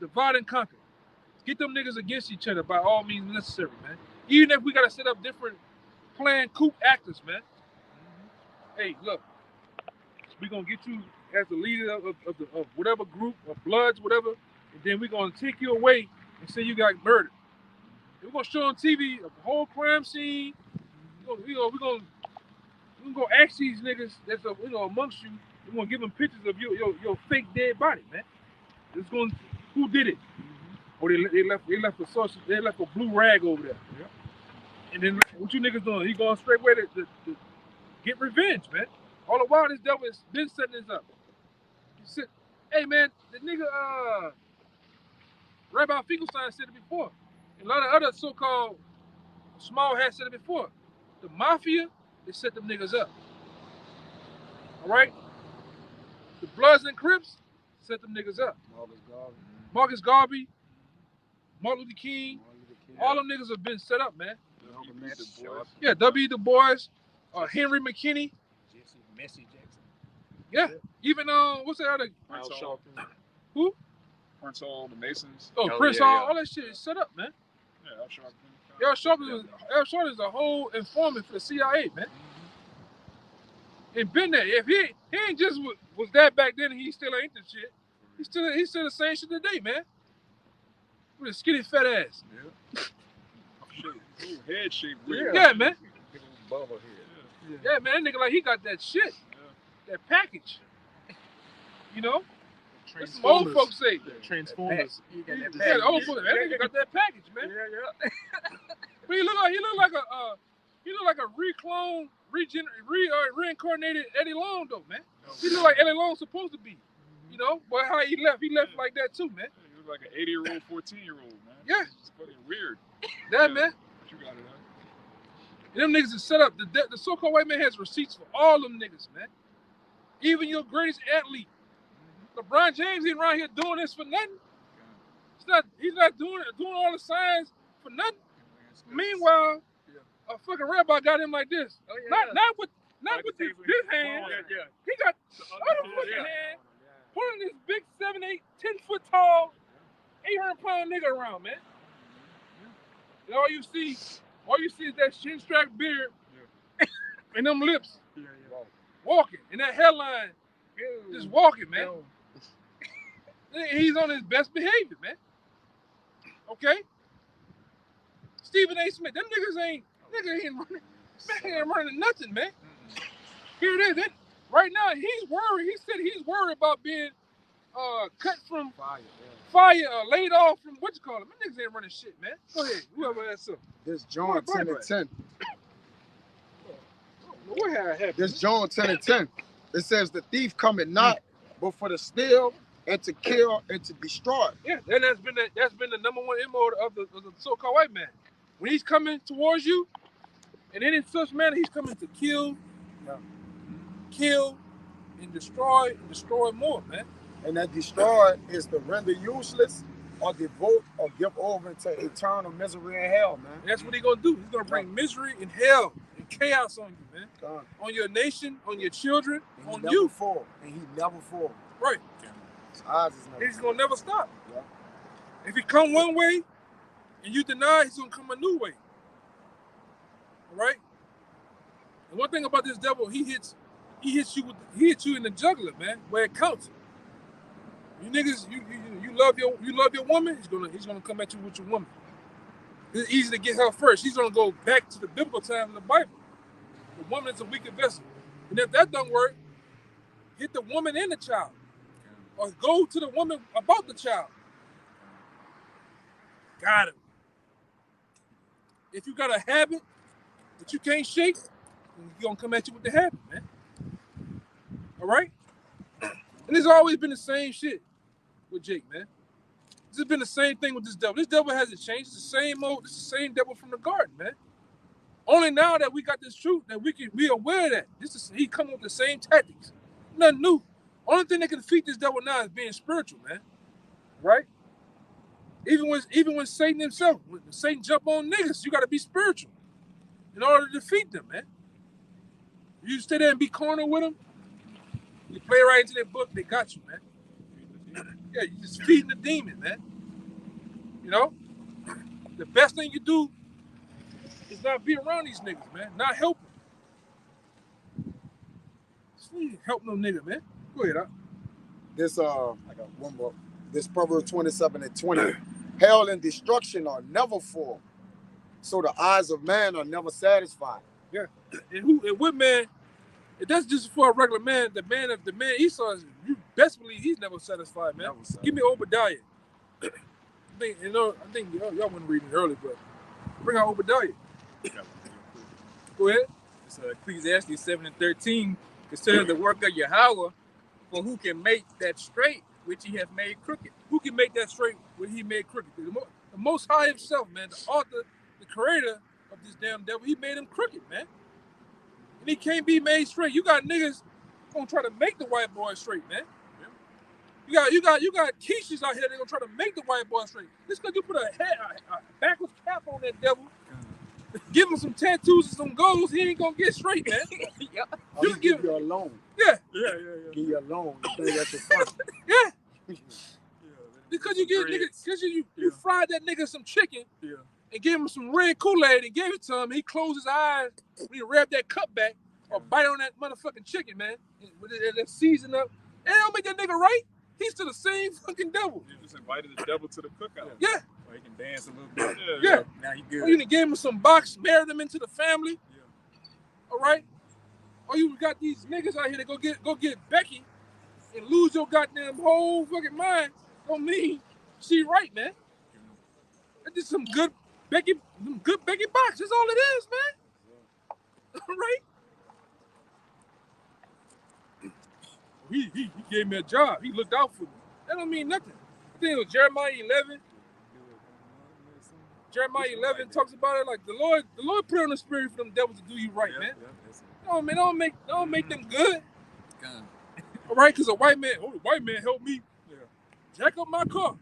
Divide and conquer. Get them niggas against each other by all means necessary, man. Even if we gotta set up different planned coup actors, man. Hey, look, we gonna get you as the leader of whatever group or Bloods, whatever, and then we gonna take you away and say you got murdered. We're gonna show on TV a whole crime scene. We're gonna ask these niggas that's amongst you. We're gonna give them pictures of your fake dead body, man. It's going, who did it? Or they left a blue rag over there. Yeah. And then what you niggas doing? He going straight away to get revenge, man. All the while this devil has been setting this up. He said, hey man, the nigga Rabbi Finkelstein said it before. And a lot of other so-called small hats said it before. The mafia, they set them niggas up. All right? The Bloods and Crips set them niggas up. Marcus Garvey, Martin Luther King, all them niggas have been set up, man. Yeah, W. Du Bois, Henry McKinney. Jesse Jackson. Yeah. Even what's that other? Prince Hall. Who? Prince Hall, the Masons. Oh, Prince Hall, all that shit is set up, man. Yeah, Al Sharpton. Al Sharpton is a whole informant for the CIA, man. And been there. If he ain't just was that back then, and he still ain't the shit. He's still the same shit today, man. With a skinny fat ass. Yeah. Head shape. Yeah, man. Yeah, man. That nigga like he got that shit. Yeah. That package. You know? That's some old folks say. Transformers. Yeah, the old folks. That nigga got that package, man. Yeah. But he look like a reclone, reincarnated Eddie Long though, man. He look like Eddie Long's supposed to be. You know, but how he left like that too, man. He look like an 80-year-old, 14-year-old, man. Yeah. It's fucking weird. Yeah, man. But you got it, huh? And them niggas is set up. The so-called white man has receipts for all them niggas, man. Even your greatest athlete. LeBron James ain't around here doing this for nothing. He's not doing all the signs for nothing. Meanwhile, a fucking rabbi got him like this. Oh, yeah, Not with the this hand. Yeah. He got other fucking hand pulling this big 7, 8, 10 foot tall, 800-pound nigga around, man. And all you see is that chin strap beard and them lips walking, and that hairline just walking, man. He's on his best behavior, man. Okay? Stephen A. Smith, them niggas ain't running nothing, man. Here it is. Right now, he's worried. He said he's worried about being cut from fire, laid off from what you call it. My niggas ain't running shit, man. Go ahead, whoever that's up. This John 10 and 10. What happened? This John 10 and 10. It says the thief cometh not, but for to steal and to kill and to destroy. Yeah, and that's been the number one MO of the so-called white man. When he's coming towards you, and in such manner, he's coming to kill, and destroy more, man. And that destroy is to render useless or devote or give over to eternal misery and hell, man. And that's what he's gonna do. He's gonna bring misery and hell and chaos on you, man. God. On your nation, on your children, And on he you. never fall. And he never fall. Right. His eyes is never He's gonna never stop. Yeah. If he come one way and you deny, he's gonna come a new way. All right. And one thing about this devil, he hits you in the jugular, man, where it counts. You niggas, you love your woman, he's gonna come at you with your woman. It's easy to get her first. He's gonna go back to the biblical times in the Bible. The woman is a weaker vessel. And if that don't work, hit the woman and the child. Or go to the woman about the child. Got him. If you got a habit that you can't shake, he's gonna come at you with the habit, man. All right? And it's always been the same shit with Jake, man. This has been the same thing with this devil. This devil hasn't changed. It's the same devil from the garden, man. Only now that we got this truth that we can be aware of that. He come with the same tactics. Nothing new. Only thing that can defeat this devil now is being spiritual, man. Right? Even when Satan himself, when Satan jump on niggas, you gotta be spiritual in order to defeat them, man. You stay there and be cornered with them, you play right into their book, they got you, man. Yeah, you just feeding the demon, man. You know? The best thing you do is not be around these niggas, man. Not help them. Just need help no nigga, man. Go ahead, This I got one more. This Proverbs 27 and 20. Hell and destruction are never full, so the eyes of man are never satisfied. Yeah. And what man, if that's just for a regular man, the man Esau, you best believe he's never satisfied, man. Never satisfied. Give me Obadiah. I think y'all wasn't reading it early, but bring out Obadiah. Go ahead. It's Ecclesiastes 7 and 13. Consider the work of Yahweh, for who can make that straight which he has made crooked. Who can make that straight when he made crooked? The Most High himself, man, the author, the creator of this damn devil, he made him crooked, man. And he can't be made straight. You got niggas gonna try to make the white boy straight, man. You got Keishas out here that gonna try to make the white boy straight. Just because you put a backwards cap on that devil, give him some tattoos and some goals, he ain't gonna get straight, man. You give you a loan. Yeah. Give you a loan. You think that's your front. Yeah. Because you give niggas, because you fried that nigga some chicken and gave him some red Kool-Aid and gave it to him, he closed his eyes when he wrapped that cup back or bite on that motherfucking chicken, man. With that season up. And don't make that nigga right. He's still the same fucking devil. You just invited the devil to the cookout. Yeah. Or he can dance a little bit. Yeah. Now he good. Or you done gave him some box, married him into the family. All right? Or you got these niggas out here that go get Becky and lose your goddamn whole fucking mind. Don't mean she right, man. That's just some good Becky box. That's all it is, man. All right? He gave me a job. He looked out for me. That don't mean nothing. I think it was Jeremiah 11. Jeremiah 11 talks about it like the Lord put on the spirit for them devils to do you right, man. Don't make them good. All right, because a white man helped me jack up my car.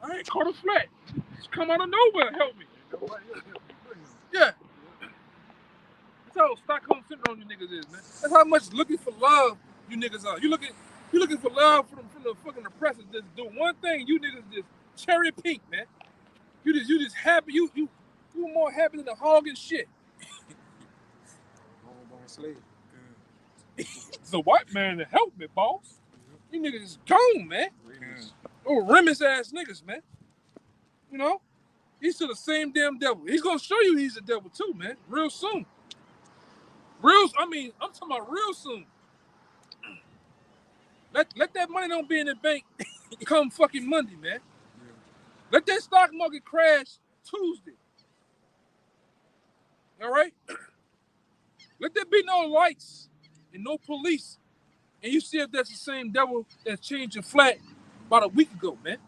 I ain't caught a flat. Just come out of nowhere, help me. Yeah. That's how Stockholm Syndrome you niggas is, man. That's how much looking for love you niggas are. You looking for love from the fucking oppressors. Just do one thing, you niggas just cherry pink, man. You just happy. You more happy than a hog and shit. Slave. It's a white man to help me, boss. You niggas is gone, man. Oh, Remus ass niggas, man. You know? He's to the same damn devil. He's gonna show you he's a devil too, man. Real soon. I'm talking about real soon. Let that money don't be in the bank come fucking Monday, man. Let that stock market crash Tuesday. All right? Let there be no lights and no police. And you see if that's the same devil that changed your flat about a week ago, man.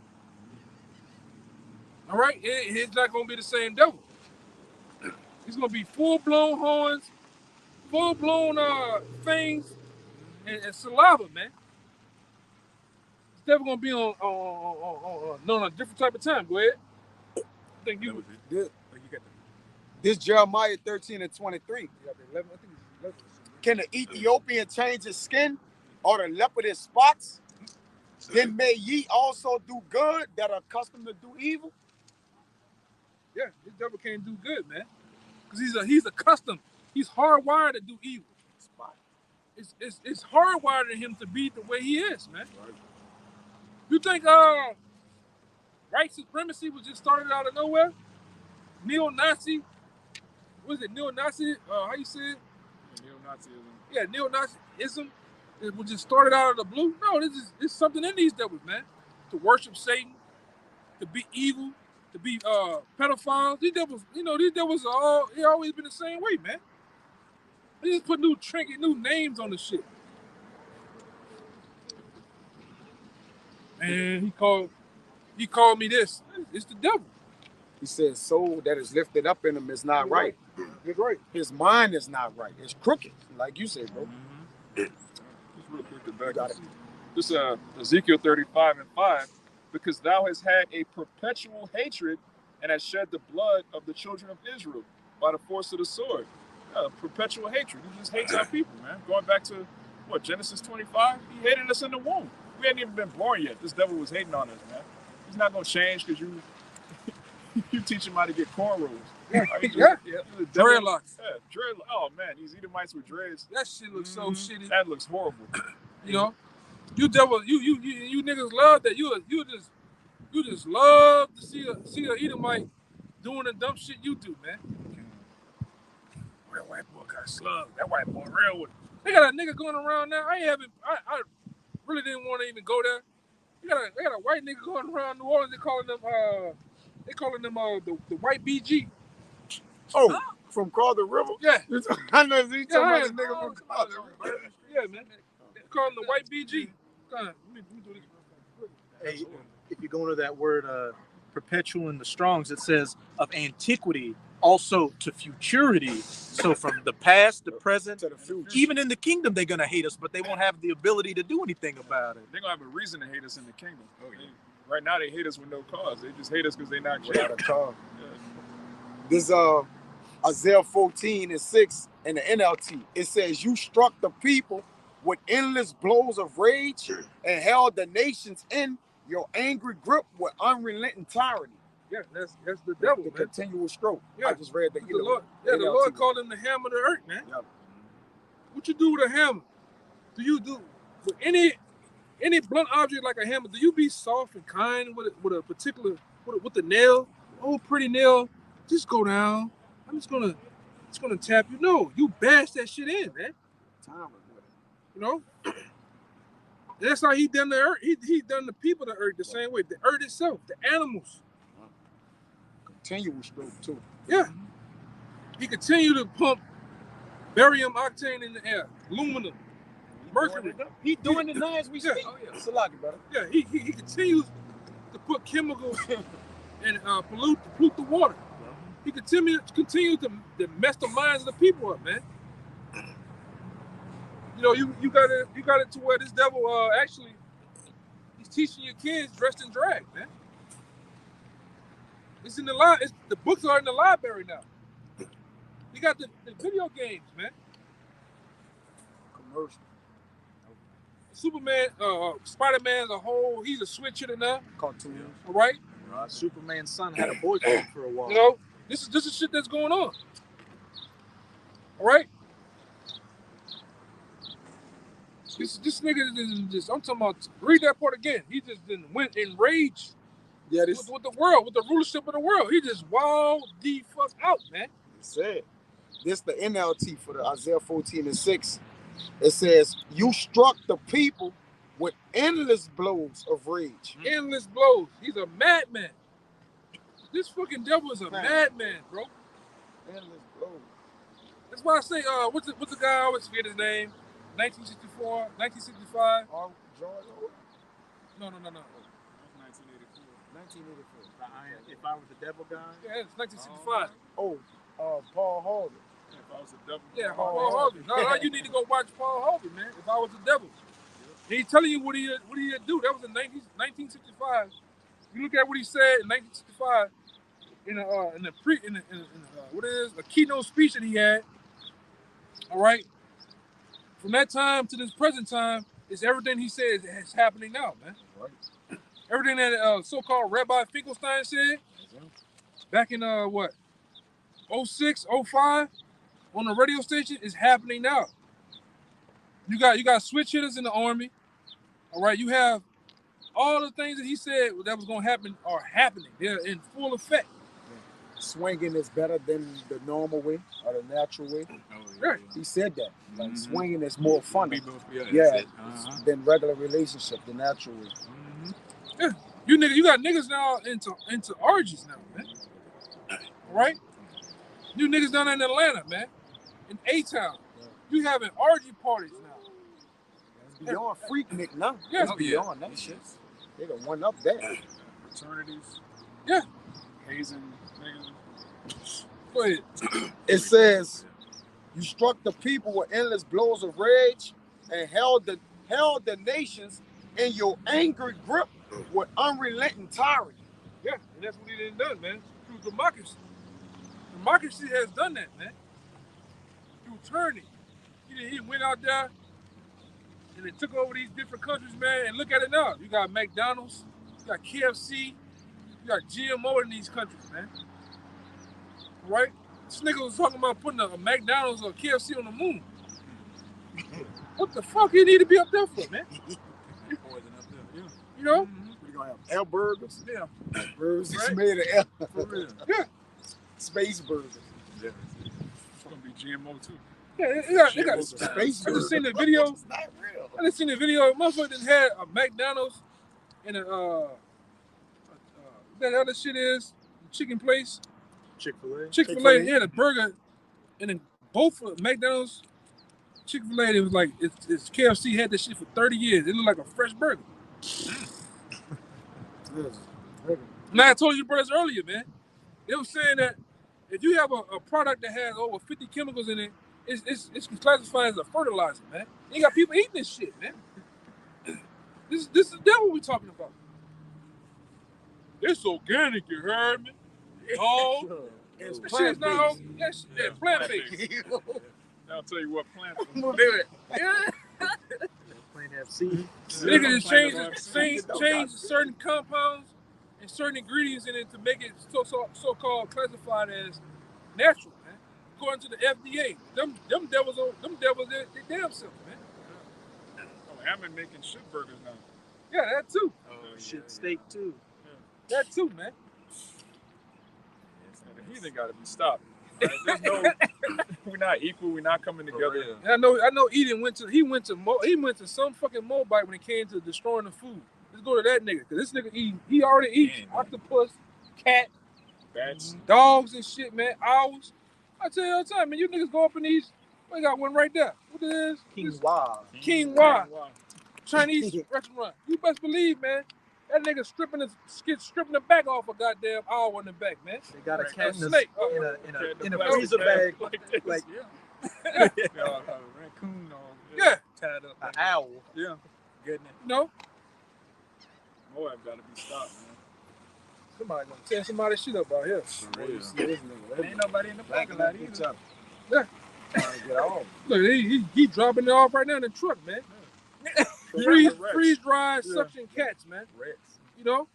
All right? It's not going to be the same devil. It's going to be full-blown horns, full-blown fangs, and saliva, man. It's never going to be on a different type of time. Go ahead. I think you would. This Jeremiah 13:23. Can the Ethiopian change his skin or the leopard his spots? Then may ye also do good that are accustomed to do evil. Yeah, this devil can't do good, man. Because he's accustomed. He's hardwired to do evil. It's hardwired in him to be the way he is, man. Right. You think white supremacy was just started out of nowhere? Neo-Nazi? What is it? Neo-Nazi? How you say it? Neo-Nazism. Yeah, neo-Nazism. It was just started out of the blue. No, it's something in these devils, man. To worship Satan, to be evil, to be pedophiles. These devils are always been the same way, man. They just put new names on the shit. And he called me this. It's the devil. He says, soul that is lifted up in him is not right. That's right. His mind is not right. It's crooked, like you said, bro. Just real quick to back up. This Ezekiel 35:5, because thou hast had a perpetual hatred and hast shed the blood of the children of Israel by the force of the sword. Perpetual hatred. He just hates our people, man. Going back to Genesis 25? He hated us in the womb. We hadn't even been born yet. This devil was hating on us, man. He's not gonna change because you teach him how to get cornrows. Yeah. Dreadlocks. Yeah, dreadlocks. Oh man, these Edomites with dreads. That shit looks so shitty. That looks horrible. You know, you devil, you niggas love that. You just love to see a Edomite doing the dumb shit you do, man. That white boy got slugged. That white boy real with it. They got a nigga going around now. I really didn't want to even go there. They got a white nigga going around New Orleans. They calling them the white BG. Oh, from Carter River? Yeah. I know he's talking about the nigga from Carter River. Yeah, man. They call him the white BG. Let me do this real quick. Hey, if you go into that word perpetual in the Strongs, it says of antiquity, also to futurity. So from the past, the present, to the future. Even in the kingdom, they're going to hate us, but they won't have the ability to do anything about it. They're going to have a reason to hate us in the kingdom. Oh, yeah. Right now, they hate us with no cause. They just hate us because they're not without a cause. Yeah. This Isaiah 14:6 in the NLT, it says, you struck the people with endless blows of rage and held the nations in your angry grip with unrelenting tyranny. Yeah, that's the devil, the man. Continual stroke. Yeah. I just read the Lord. Yeah, the Lord called him the hammer of the earth, man. Yeah. What you do with a hammer? Do you do with any blunt object like a hammer? Do you be soft and kind with a particular with the nail? Oh, pretty nail. Just go down. I'm just gonna tap you. No, you bash that shit in, man. You know. That's how he done the earth. He done the people of the earth the same way. The earth itself, the animals. Continual stroke too. Yeah. He continued to pump barium octane in the air, aluminum, mercury. He doing it now as we speak. Oh yeah, it's a lot, brother. Yeah, he continues to put chemicals and pollute the water. He continues to mess the minds of the people up, man. You know, you got it to where this devil actually he's teaching your kids dressed in drag, man. It's in the the books are in the library now. You got the video games, man. Commercial. Superman, Spider-Man's a whole. He's a switch hitter now. Cartoon. All right. Superman's son had a boy band for a while. You know, this is shit that's going on. All right. This nigga is just. I'm talking about. Read that part again. He just went enraged. Yeah, with the world, with the rulership of the world. He just wild the fuck out, man. It said. This the NLT for the Isaiah 14:6. It says, "You struck the people with endless blows of rage." Endless blows. He's a madman. This fucking devil is a madman, bro. Endless blows. That's why I say, what's the guy? I always forget his name. 1964, 1965. George Orwell? No. 1984. If I was the devil guy. Yeah, it's 1965. Paul Harvey. If I was the devil. Yeah, Paul Harvey. No, you need to go watch Paul Harvey, man. If I was the devil. He's telling you what he do. That was in 1965. You look at what he said in 1965 a keynote speech that he had. All right. From that time to this present time, is everything he said is happening now, man. Right. Everything that so-called Rabbi Finkelstein said back in 06, 05 on the radio station is happening now. You got switch hitters in the army. All right, you have all the things that he said that was going to happen are happening. They're in full effect. Swinging is better than the normal way or the natural way. Right. He said that. Like swinging is more fun. Yeah. Than regular relationship, the natural way. Yeah. You got niggas now into orgies now, man. Right? You niggas down in Atlanta, man. In A-Town. You having orgy parties now. It's beyond freaknik now. Yeah. It's beyond that shit. They done one up there. Fraternities. Yeah. Hazing niggas. Go ahead. It says, "You struck the people with endless blows of rage and held the nations in your angry grip with unrelenting tyranny." Yeah, and that's what he done done, man. Through democracy. Democracy has done that, man. Through tyranny. He went out there and they took over these different countries, man, and look at it now. You got McDonald's, you got KFC, you got GMO in these countries, man. Right? This nigga was talking about putting a McDonald's or KFC on the moon. What the fuck you need to be up there for, man? You know? We're gonna have air burgers. Yeah. Burgers Right? made of air. For real. Yeah. Space burgers. Yeah. It's gonna be GMO too. Yeah, they got Space I burgers. just seen the video. It's not real. I just seen the video. Motherfucker just had a McDonald's and that other shit is chicken place. Chick-fil-A. Chick-fil-A had a burger, and then both of McDonald's, Chick-fil-A, it was like it's KFC had this shit for 30 years. It looked like a fresh burger. Now I told you brothers earlier, man. They were saying that if you have a product that has over 50 chemicals in it, it's classified as a fertilizer, man. You got people eating this shit, man. This is the devil we talking about. It's organic, you heard me? Oh, It's the shit's not plant-based. I'll tell you what plant. Do it. Plant have seeds. Niggas just change certain compounds and certain ingredients in it to make it so-called classified as natural, man. According to the FDA, them devils, they damn self, man. Oh, Hammond making shit burgers now. Yeah, that too. Shit steak too. That too, man. The heathen got to be stopped. Right? There's no, we're not equal. We're not coming together. And I know Eden went to some fucking Moabite when it came to destroying the food. Let's go to that nigga, cause this nigga he already eats octopus, cat, Bats. dogs and shit, man. Owls. I tell you all the time, man. You niggas go up in these. We got one right there. What it is? King Wa Chinese restaurant. You best believe, man. That nigga stripping the back off a goddamn owl in the back, man. They got a cat in snake. a freezer bag. Like this. Like Raccoon dog. Yeah, tied up. An owl. Yeah. Goodness. No. Moab gotta be stopped, man. Somebody gonna tear somebody's shit up out here. For real. See this nigga. And ain't nobody in the parking lot either. Yeah. Trying to get off. Look, he dropping it off right now in the truck, man. Freeze dried suction cats, man. Rats. You know?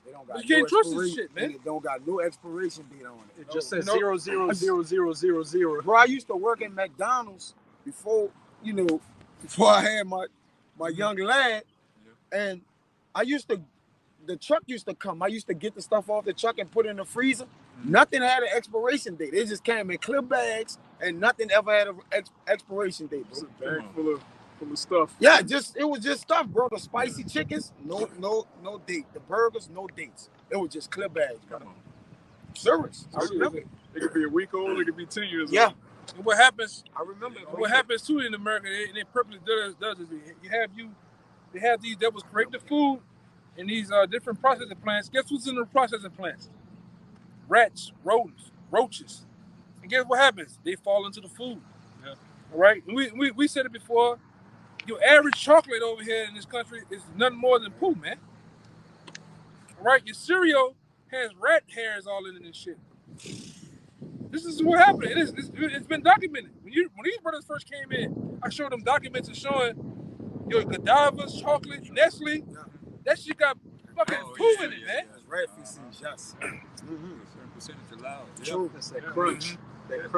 They don't got You can't trust this expiration- shit, man. It don't got no expiration date on it. It just says No. 00000. Bro, I used to work at McDonald's before I had my young lad, and the truck used to come. I used to get the stuff off the truck and put it in the freezer. Nothing had an expiration date. It just came in clear bags, and nothing ever had an expiration date, It's bro. a bag full of stuff. Yeah, it was just stuff, bro. The spicy chickens, no date. The burgers, no dates. It was just clear bags, bro. Serious. I remember. It could be a week old, it could be 10 years Yeah, old. And what happens? I remember. What happens too in America? They purposely does is they have these that was create the food in these different processing plants. Guess what's in the processing plants? Rats, rodents, roaches. And guess what happens? They fall into the food. Yeah. All right. And we said it before. Your average chocolate over here in this country is nothing more than poo, man. All right. Your cereal has rat hairs all in this shit. This is what happened. It's been documented. When these brothers first came in, I showed them documents showing your Godiva's chocolate, Nestle. That shit got fucking poo in it, man. Rat feces, yes. Certain percentage allowed. True. That's that crunch.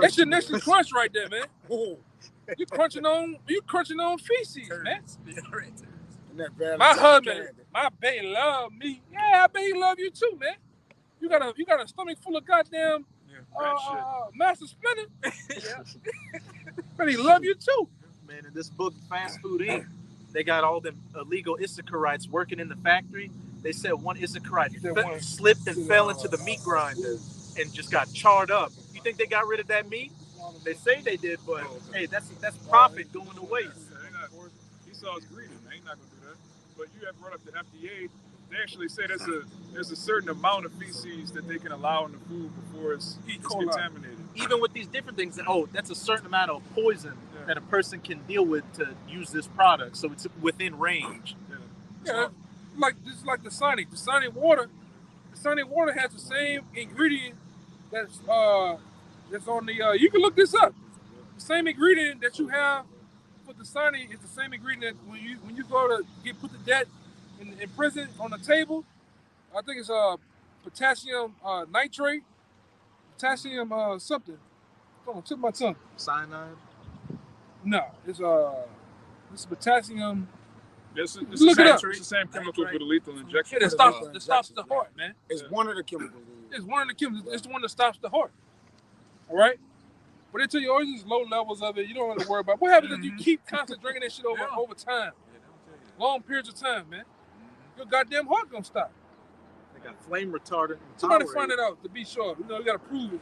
That's your Nestle Crunch right there, man. You crunching on feces, man. And that Valentine My husband, candy. my baby love me. Yeah, I bet he love you too, man. You got a stomach full of goddamn Master Splinter. But he love you too. Man, in this book, Fast Food Inc., they got all them illegal Issacharites working in the factory. They said one Issacharite slipped and fell into the meat grinder and just got charred up. You think they got rid of that meat? They say they did, but hey, that's profit going to waste. Esau's greedy, man. He's not gonna do that. But you have brought up the FDA. They actually say there's a certain amount of feces that they can allow in the food before it's contaminated. Even with these different things, that's a certain amount of poison that a person can deal with to use this product, so it's within range. Yeah, like the Sonic water. The Sonic water has the same ingredient that's on the. You can look this up. The same ingredient that you have with the Sonic is the same ingredient that when you go to put the debt in prison on the table. I think it's potassium nitrate, potassium something. Hold on, tip of my tongue. Cyanide. No, it's potassium. It's Look the it up. It's the same chemical for the lethal injection. Yeah, that stops the heart, man. It's one of the chemicals. It's one of the chemicals. It's the one that stops the heart. All right? But they tell you always these low levels of it. You don't have to worry about. What happens if you keep constantly drinking that shit over time? Long periods of time, man. Your goddamn heart gonna stop. They got flame retardant. Somebody find it out to be sure. You gotta prove it.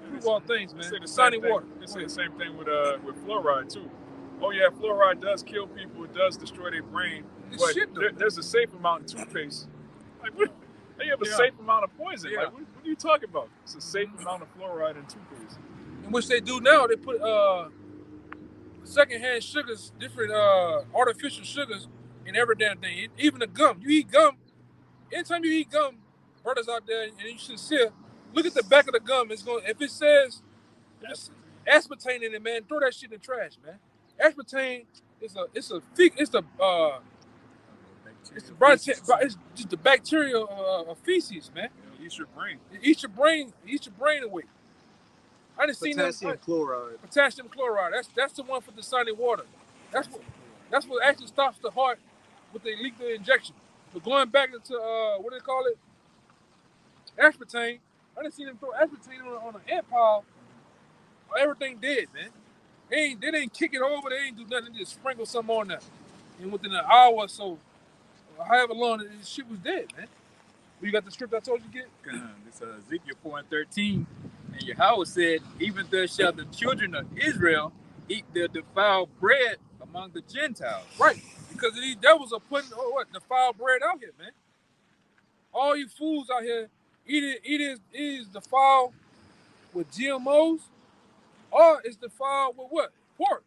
Prove all things, man. They say the Sonic same water. thing. They say the same thing with fluoride too. Oh yeah, fluoride does kill people. It does destroy their brain. It's But shit, though. there's a safe amount in toothpaste. Like, they have a safe amount of poison. Yeah. Like, what are you talking about? It's a safe amount of fluoride in toothpaste. In which they do now, they put secondhand sugars, different artificial sugars in every damn thing. Even the gum. You eat gum. Anytime you eat gum, brothers out there, and you should see it, look at the back of the gum. It's going. If it says aspartame in it, man, throw that shit in the trash, man. Aspartame it's just the bacteria of feces, man. It eats your brain. It eats your brain away. I didn't see Potassium chloride. Potassium chloride. That's the one for the Sonic water. That's what actually stops the heart with the lethal injection. But going back into what do they call it? Aspartame. I didn't see them throw aspartame on an ant pile. Everything dead, man. They didn't kick it over. They ain't do nothing. They just sprinkle something on there. And within an hour or so, however long, this shit was dead, man. You got the script I told you to get? It's Ezekiel 4:13. And Yahweh said, even thus shall the children of Israel eat their defiled bread among the Gentiles. Right. Because these devils are putting defiled bread out here, man. All you fools out here is defiled with GMOs, or it's defiled with what? Pork.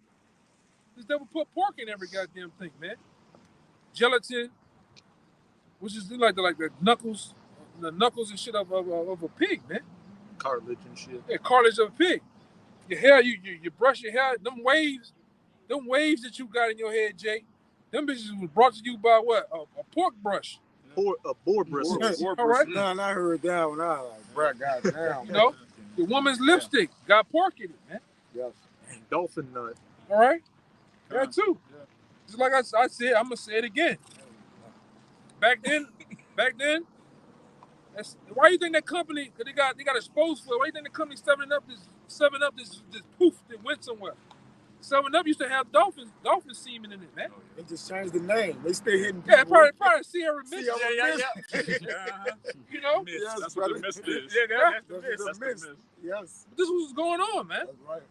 It's devil put pork in every goddamn thing, man. Gelatin, which is like the knuckles and shit of a pig, man. Cartilage and shit. Yeah, cartilage of a pig. Your hair, you brush your hair. Them waves that you got in your head, Jake. Them bitches was brought to you by what? A pork brush. A boar bristle. All right. Man, I heard that one. I was like, bro, goddamn. You know, the woman's lipstick got pork in it, man. Yes. And dolphin nut. All right. That too. Just like I said, I'm gonna say it again. Back then, that's why you think that company? Cause they got exposed for it. Why you think the company 7-Up this poof that went somewhere? 7-Up used to have dolphin semen in it, man. They just changed the name. They still hitting Yeah, people. probably Sierra Mist. Yeah. You know, Mist. Yes, That's brother. what the mist is. Yeah. That's the mist. That's the mist. Yes. But this was going on, man. That's right.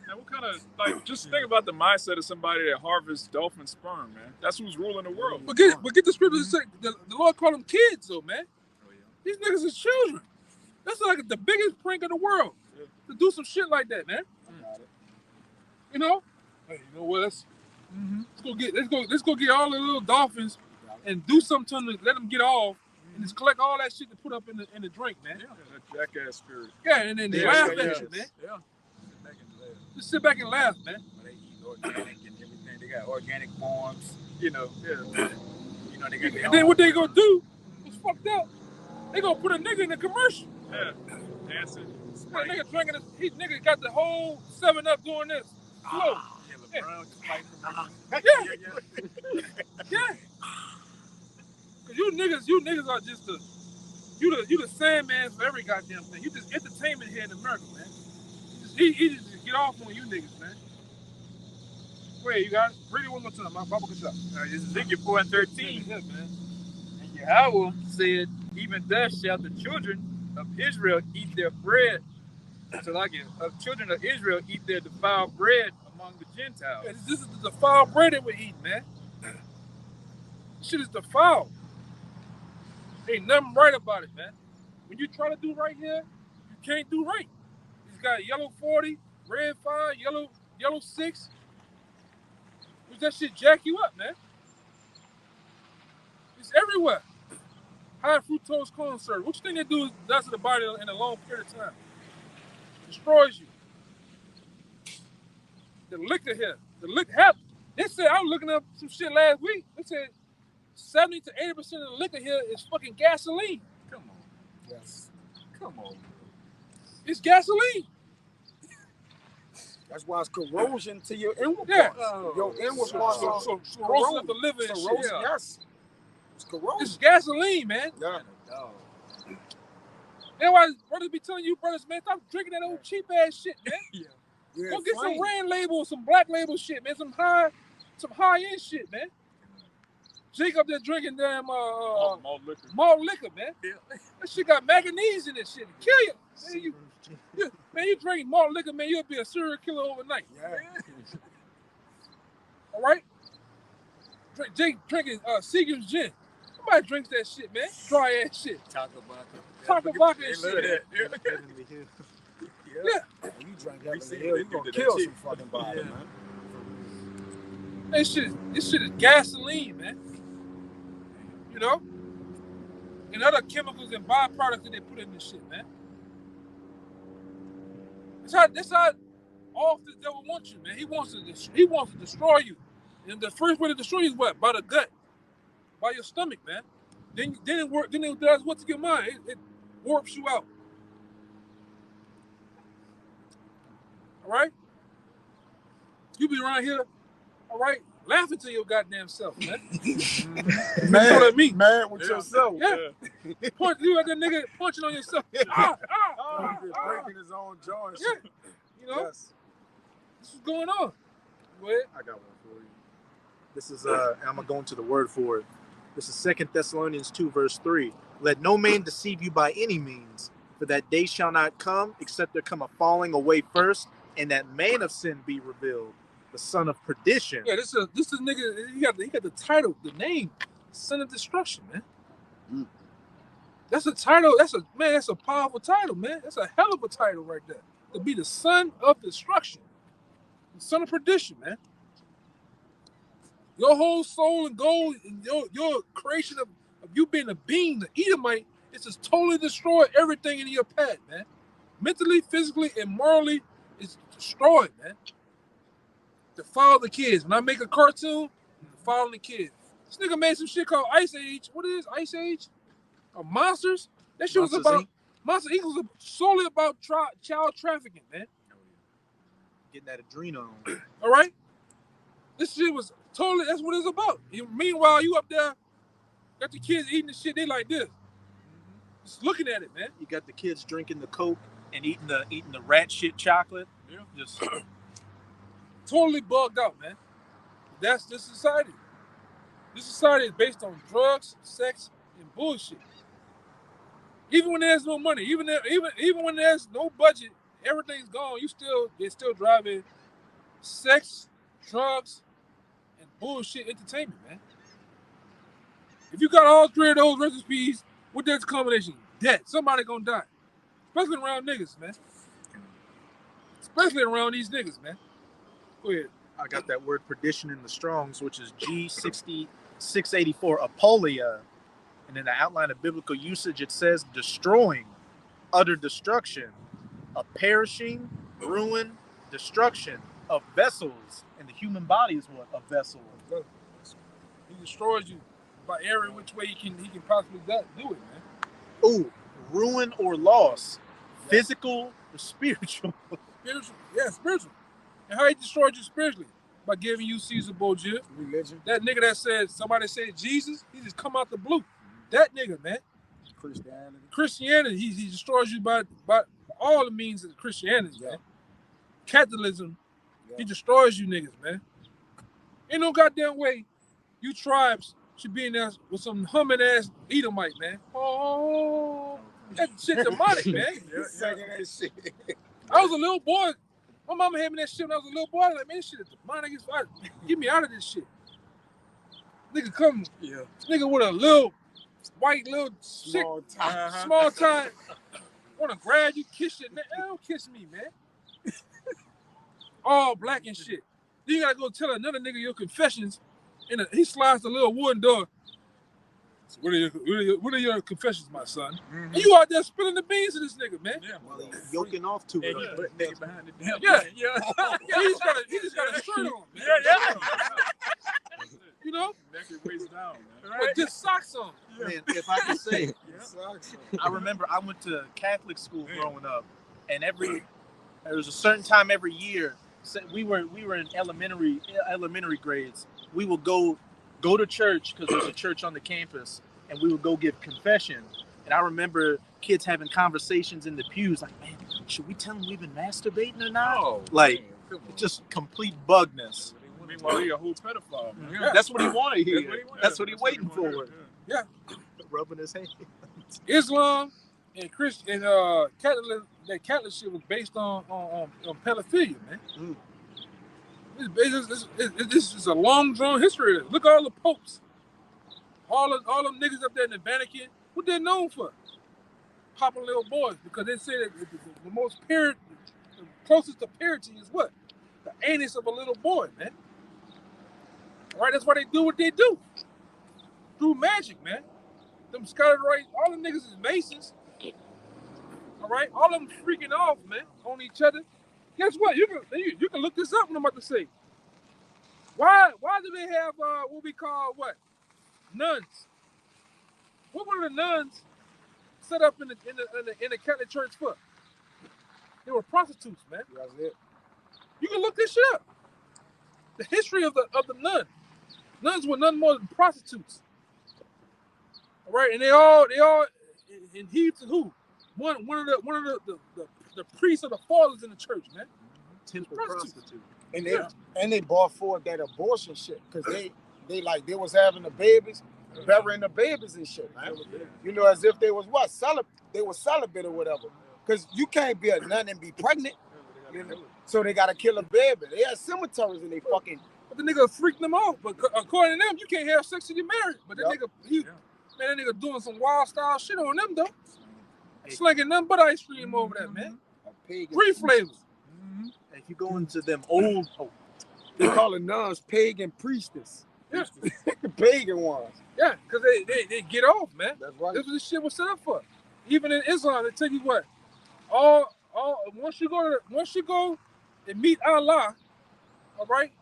And what kind of just think about the mindset of somebody that harvests dolphin sperm, man. That's who's ruling the world. But get the scripture to say the Lord called them kids, though, man. These niggas is children. That's like the biggest prank in the world to do some shit like that, man. You know? Hey, you know what? Let's go get all the little dolphins and do something to them to let them get off and just collect all that shit to put up in the drink, man. Yeah, that jackass spirit. Yeah, and then they laugh at yeah. you, man. Yeah. Just sit back and laugh, man. They eat organic and everything. They got organic farms. You know, yeah. You know, they got their And then own- what they gonna do? It's fucked up. They gonna put a nigga in the commercial. Yeah. Dancing. That nigga drinking this. He nigga got the whole 7-Up doing this. Slow. Yeah, LeBron just fighting for me. Yeah. Cause you niggas are just you the Sandman for every goddamn thing. You just entertainment here in America, man. He just get off on you niggas, man. Wait, you got it? Read it one more time. My Bible can shop. This is Ezekiel 4:13. Yeah, man. And Yahweh said, even thus shall the children of Israel eat their bread. So like it, of children of Israel eat their defiled bread among the Gentiles. Yeah, this is the defiled bread that we're eating, man. This shit is defiled. Ain't nothing right about it, man. When you try to do right here, you can't do right. He's got yellow 40, red 5, yellow 6. Which that shit jack you up, man. It's everywhere. High fructose corn syrup. What you think that does to the body in a long period of time? Destroys you. The liquor here. The liquor happened. They said, I was looking up some shit last week. They said 70 to 80% of the liquor here is fucking gasoline. Come on. Yes. Come on. It's gasoline. That's why it's corrosion to your inward Yeah. parts. Your inward parts are So corrosive of the liver and shit. corrosion. yeah. Yes. It's corrosion. It's gasoline, man. Yeah. That's why brothers be telling you, brothers, man, stop drinking that old cheap ass shit, man. Yeah, Go get flame. some brand label, some black label shit, man. Some high end shit, man. Jake up there drinking damn Malt liquor. malt liquor, man. That shit got manganese in this shit. To kill you. Man, you drink malt liquor, man, you'll be a serial killer overnight. Yeah. All right? Jake drinking Seagram's gin. Nobody drinks that shit, man. Dry ass shit. Taco Taco vodka and shit. Yeah. When you drink that, see you're they do gonna that kill cheap. some fucking body, Yeah. man. This shit is gasoline, man. You know? And other chemicals and byproducts that they put in this shit, man. That's how off the devil wants you, man. He wants to destroy you. And the first way to destroy you is what? By the gut. By your stomach, man. Then it does what to your mind. It warps you out. All right? You be around here, all right, laughing to your goddamn self, man. That's what I mean. Man with yourself. Yeah. Punch, you like that nigga punching on yourself. Breaking his own jaw and Yeah. shit. You know, Yes. this is going on. Go ahead. I got one for you. This is I'm gonna go into the word for it. This is 2 Thessalonians 2, verse 3. Let no man deceive you by any means, for that day shall not come, except there come a falling away first, and that man of sin be revealed, the son of perdition. Yeah, this is nigga. He got the title, the name, Son of Destruction, man. That's a title. That's a powerful title, man. That's a hell of a title right there. To be the son of destruction. son of perdition, man. Your whole soul and goal, and your creation of you being a being, the Edomite, is just totally destroy everything in your path, man. Mentally, physically, and morally, it's destroyed, man. To follow the kids. When I make a cartoon, follow the kids. This nigga made some shit called Ice Age. What is Ice Age? Or Monsters? That shit was about Monster Inc. was solely about child trafficking, man. Getting that adrenal. All right? This shit was totally, that's what it's about. Meanwhile, you up there, got the kids eating the shit, they like this. Just looking at it, man. You got the kids drinking the Coke and eating the rat shit chocolate. Yeah. Just totally bugged out, man. That's this society. This society is based on drugs, sex, and bullshit. Even when there's no money, even when there's no budget, everything's gone. They're still driving sex, drugs, and bullshit entertainment, man. If you got all three of those recipes, what that's a combination? Death. Somebody gonna die. Especially around niggas, man. Especially around these niggas, man. Go ahead. I got that word perdition in the Strongs, which is G6684, apolia. And in the outline of biblical usage, it says destroying, utter destruction, a perishing, ruin, destruction of vessels. And the human body is what? A vessel. He destroys you by every which way he can possibly do it, man. Ooh, ruin or loss, physical or spiritual. Spiritual, yeah, spiritual. And how he destroyed you spiritually? By giving you Caesar Borgia. Religion. That nigga that said, somebody said Jesus, he just come out the blue. That nigga, man. Christianity, he destroys you by all the means of Christianity, man. Catholicism, he destroys you niggas, man. Ain't no goddamn way you tribes should be in there with some humming ass Edomite, man. Oh, that shit demonic, man. That shit. I was a little boy. My mama had me that shit when I was a little boy. I was like, man, this shit is demonic as fuck. Get me out of this shit. Nigga come, nigga with a little white little shit, small time. Wanna grab you, kiss your neck. Don't kiss me, man. All black and shit. Then you gotta go tell another nigga your confessions. And he slides the little wooden door. So what are your confessions, my son? Mm-hmm. And you out there spilling the beans to this nigga, man. Yeah, well, yoking off to it. Nigga behind the damn. Yeah. He just got a shirt on, man. Yeah. You know? Neck and waist down, man. Right? With just socks on. Man, if I can say, I remember I went to Catholic school growing up, and there was a certain time every year. We were in elementary grades. We would go to church because there's a church on the campus, and we would go give confession. And I remember kids having conversations in the pews, like, man, should we tell them we've been masturbating or not? Oh, like, just complete bugness. Meanwhile, he a whole pedophile, man. Yeah. That's what he wanted here. That's what he waiting for. Yeah. Rubbing his hand. Islam and Christian Catholic shit was based on pedophilia, man. Mm. This is a long drawn history of this. Look at all the popes. All them niggas up there in the Vatican, what they're known for? Popping little boys, because they say that the most pure, the closest to purity is what? The anus of a little boy, man. All right, that's why they do what they do. Through magic, man. Them scattered right, all them niggas is Masons. All right, all them freaking off, man, on each other. Guess what? You can look this up. What I'm about to say. Why do they have what we call what? Nuns. What were the nuns set up in the Catholic Church for? They were prostitutes, man. That's it. You can look this shit up. The history of the nun. Nuns were none more than prostitutes. All right, and they all in heed to who? One of the priests of the fathers in the church, man. Temple prostitute. And they brought forward that abortion shit because they was having the babies, burying the babies and shit, man. You know, as if they was what? They were celibate or whatever. Because you can't be a nun and be pregnant. You know? So they gotta kill a baby. They had cemeteries and they fucking. But the nigga freaked them off. But according to them, you can't have sex till you're married. But that that nigga doing some wild style shit on them though. Slinging nothing but ice cream over that, man. 3 flavors. If you go into them old, They call it nuns pagan priestess. Yeah. The pagan ones. Yeah, because they get off, man. That's right. That's what this shit was set up for. Even in Islam, they tell you what, all once you go and meet Allah, all right,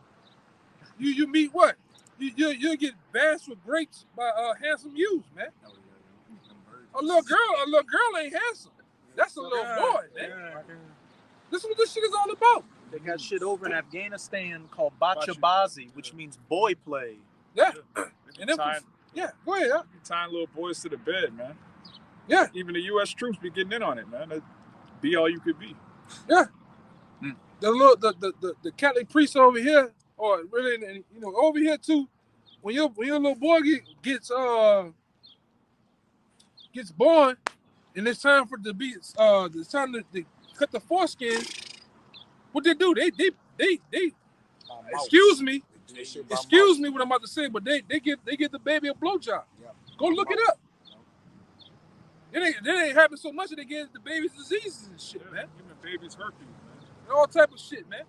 you meet what? You'll get bashed with grapes by handsome youths, man. A little girl ain't handsome. That's a little boy, man. This is what this shit is all about. they got shit over in Afghanistan called bachabazi, which means boy play. Yeah. And And then, yeah, go ahead. Huh? be tying little boys to the bed, man. Yeah. Even the U.S. troops be getting in on it, man. That'd be all you could be. The Catholic priest over here, or really, and, you know, over here too. When your little boy gets born, and it's time for it to be it's time to cut the foreskin. What they do? They excuse me what I'm about to say, but they give the baby a blowjob. Yeah. Go look it up. It ain't happen so much that they give the babies diseases and shit, man. Even babies herpes, man. All type of shit, man.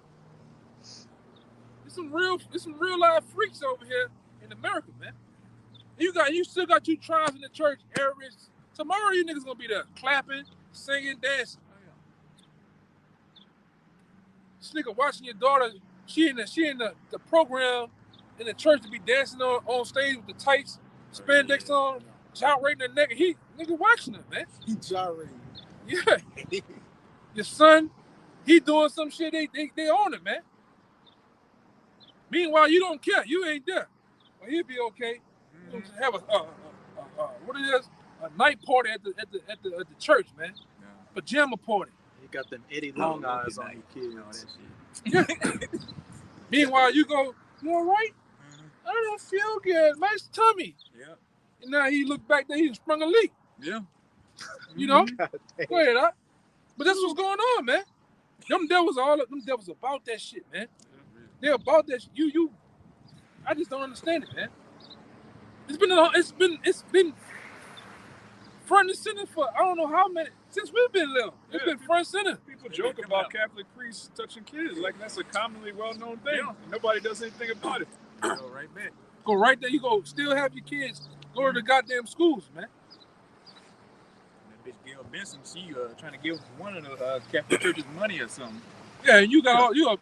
There's some real live freaks over here in America, man. You still got you tribes in the church areas. Tomorrow you niggas gonna be there clapping, singing, dancing. This nigga watching your daughter, she in the program in the church to be dancing on stage with the tights, spandex on, gyrating her neck. Nigga watching her, man. He gyrating. Yeah. Your son, he doing some shit, they own it, man. Meanwhile, you don't care. You ain't there. Well, he'll be okay. You have what it is, a night party at the church, man. Yeah. Pajama party. You got them Eddie Long Eyes on your kids. All that shit. Meanwhile, you go, you all right? I don't feel good. My tummy. Yeah. And now he looked back there, he sprung a leak. Yeah. You know? Go ahead, huh? But that's what's going on, man. Them devils about that shit, man. They're about that shit. I just don't understand it, man. It's been front and center for I don't know how many since we've been little. It's been front and center. People joke about Catholic priests touching kids like that's a commonly well-known thing. Yeah. Nobody does anything about it. Go right back. Go right there. You go still have your kids go to the goddamn schools, man. That bitch Gail Benson, she trying to give one of the Catholic churches money or something. Yeah, and you got you're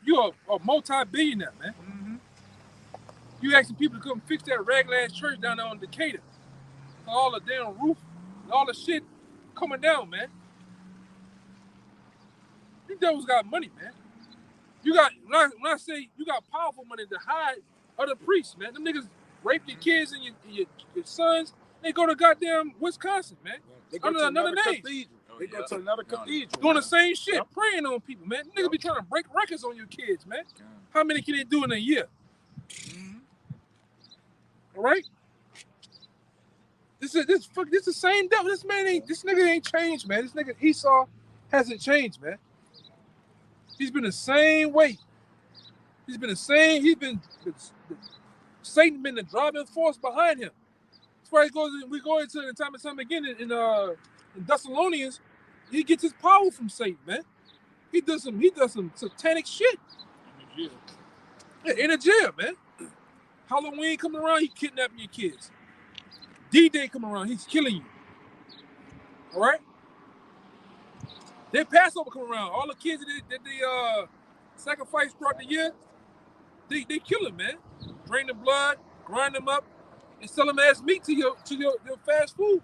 a multi-billionaire, man. Mm-hmm. You asking people to come fix that regular ass church down there on Decatur. All the damn roof, all the shit coming down, man. These devils got money, man. You got when I say you got powerful money to hide other priests, man. Them niggas rape your kids and your sons. They go to goddamn Wisconsin, man. They go Under to another another name. cathedral. Oh, They go yeah. to another No, cathedral. Doing the man. same shit, Yep. preying on people, man. Niggas be trying to break records on your kids, man. God. How many can they do in a year? Mm-hmm. All right. This the same devil. This nigga ain't changed, man. This nigga Esau hasn't changed, man. He's been the same way. He's been the same. Satan been the driving force behind him. That's why we go into it time and time again in Thessalonians. He gets his power from Satan, man. He does some satanic shit. Yeah, in a jail, man. Halloween coming around, he kidnapping your kids. D-Day coming around, he's killing you. All right? Then Passover come around. All the kids that they sacrifice throughout the year, they kill them, man. Drain the blood, grind them up, and sell them as meat to your fast food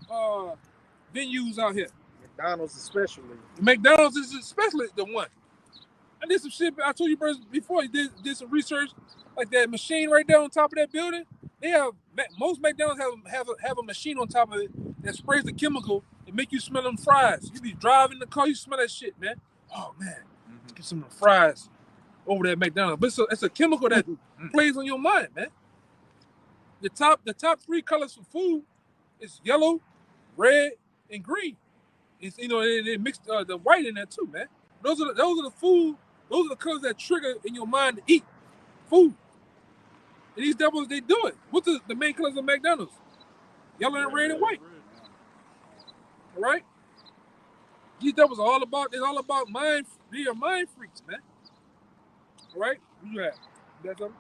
venues out here. McDonald's especially. McDonald's is especially the one. I did some shit. I told you before. You did some research, like that machine right there on top of that building. They have most McDonald's have a machine on top of it that sprays the chemical and make you smell them fries. You be driving the car, you smell that shit, man. Oh man, get some of the fries over there at McDonald's. But it's a chemical that plays on your mind, man. The top three colors for food is yellow, red, and green. It's they mix the white in there too, man. Those are the food. Those are the colors that trigger in your mind to eat food. And these devils, they do it. What's the main colors of McDonald's? Yellow and red and white. All right. These devils are all about. It's all about mind. They are mind freaks, man. All right? What you have? That's something?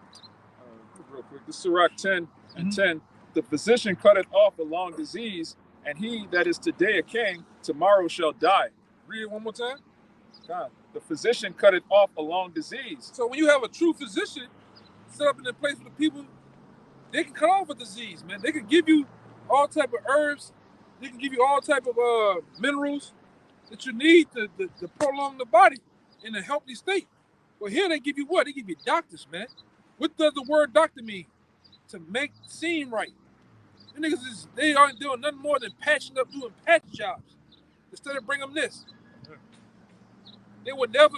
Real quick. This is Sirach 10 and 10. The physician cutteth off a long disease, and he that is today a king, tomorrow shall die. Read it one more time. God. The physician cutteth off a long disease. So when you have a true physician set up in the place for the people, they can cut off a disease, man. They can give you all type of herbs. They can give you all type of minerals that you need to prolong the body in a healthy state. Well, here they give you what? They give you doctors, man. What does the word doctor mean? To make seem right. The niggas they aren't doing nothing more than patching up, doing patch jobs. Instead of bringing them this. They would never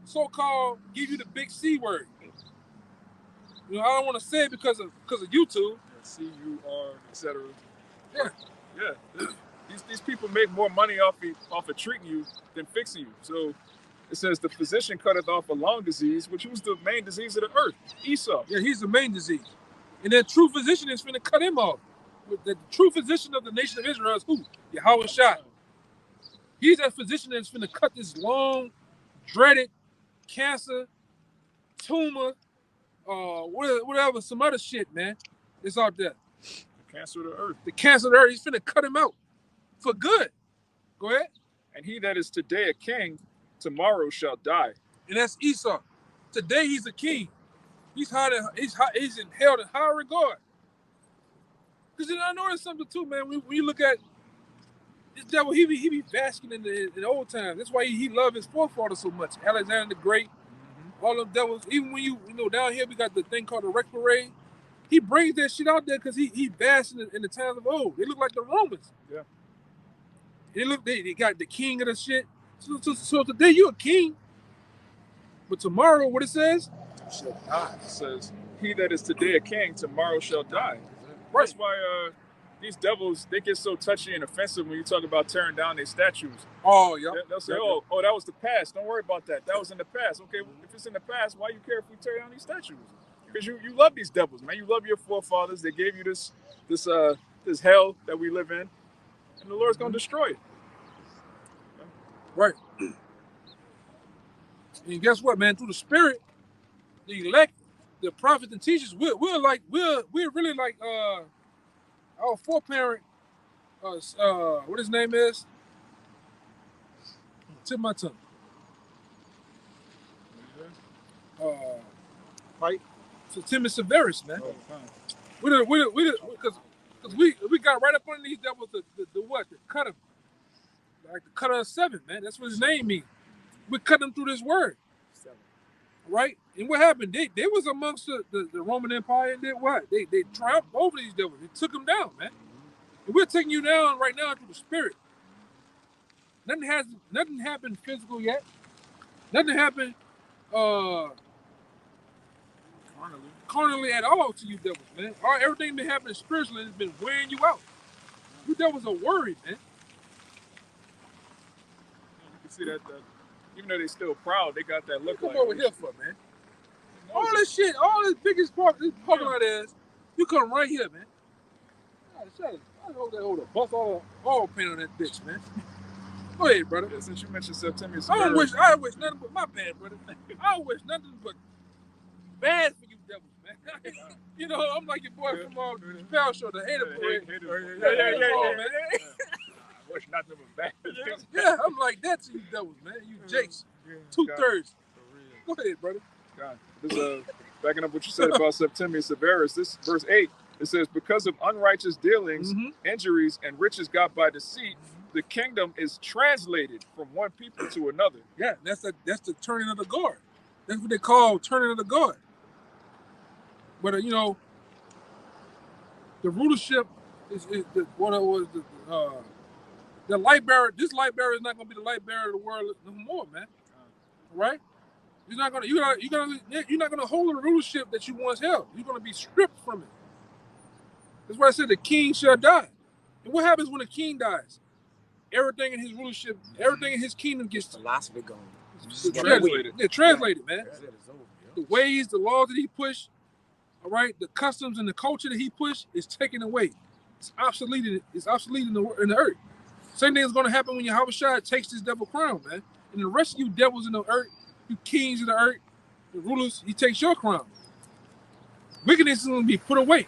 so-called give you the big C word. You know, I don't want to say it because of YouTube. CUR, etc. Yeah. Yeah. These people make more money off of treating you than fixing you. So it says the physician cutteth off a long disease, which was the main disease of the earth, Esau. Yeah, he's the main disease. And that true physician is finna cut him off. The true physician of the nation of Israel is who? Yahweh Shai. He's that physician that's finna cut this long, dreaded cancer, tumor, whatever, some other shit, man. It's out there. The cancer of the earth. The cancer of the earth, he's finna cut him out for good. Go ahead. And he that is today a king, tomorrow shall die. And that's Esau. Today he's a king. He's held in high regard. Because I noticed something too, man. When you look at this devil, he be basking in the old times. That's why he loved his forefathers so much. Alexander the Great, all them devils. Even when you know down here we got the thing called the Rex Parade. He brings that shit out there because he basks in the times of old. They look like the Romans. Yeah. They got the king of the shit. So today you a king, but tomorrow what it says? Shall die. It says, he that is today a king, tomorrow shall die. Right. That's why these devils, they get so touchy and offensive when you talk about tearing down their statues. Oh, yeah. They'll say, oh, that was the past. Don't worry about that. That was in the past. Okay, if it's in the past, why you care if we tear down these statues? Because you love these devils, man. You love your forefathers. They gave you this hell that we live in, and the Lord's going to destroy it. Right. And guess what, man? Through the Spirit, the elect, the prophets and teachers, we're really like our foreparent. What his name is? Tip my tongue. Fight. So Timothy Severus, man. Because we got right up under these devils the what? The cut him. Like the cutter of 7, man. That's what his name means. We cut them through this word. 7. Right? And what happened? They was amongst the Roman Empire and did what? They triumphed over these devils. They took them down, man. And we're taking you down right now through the Spirit. Nothing happened physical yet. Nothing happened carnally at all to you devils, man. Everything been happening spiritually has been wearing you out. You devils are worried, man. See that even though they still proud, they got that look. Come like over here for, man. All this shit, all this biggest part, this parking lot is, you come right here, man. Shut up. I hold up. Bust all the oil paint on that bitch, man. Go ahead, brother. Yeah, since you mentioned September, I wish nothing but my bad, brother. I wish nothing but bad for you devils, man. You know, I'm like your boy from the Spell Show, the Hater Parade. Yeah. I wish nothing but bad. Yeah, I'm like that to you devils, man. You jakes. 2/3. Go ahead, brother. God. This backing up what you said about September Severus, this verse 8, it says, because of unrighteous dealings, injuries, and riches got by deceit, the kingdom is translated from one people to another. Yeah, that's the turning of the guard. That's what they call turning of the guard. But you know, the rulership is the light bearer. This light bearer is not going to be the light bearer of the world no more, man. Right? You're not gonna hold the rulership that you once held. You're gonna be stripped from it. That's why I said the king shall die. And what happens when a king dies? Everything in his rulership, everything in his kingdom gets philosophy gone. Translated. Yeah, translated, man. The ways, the laws that he pushed, all right, the customs and the culture that he pushed is taken away. It's obsolete. It's obsolete in the earth. Same thing is going to happen when Yahweh Shai takes this devil crown, man. And the rest of you devils in the earth, you kings of the earth, The rulers, he takes your crown. Wickedness is going to be put away.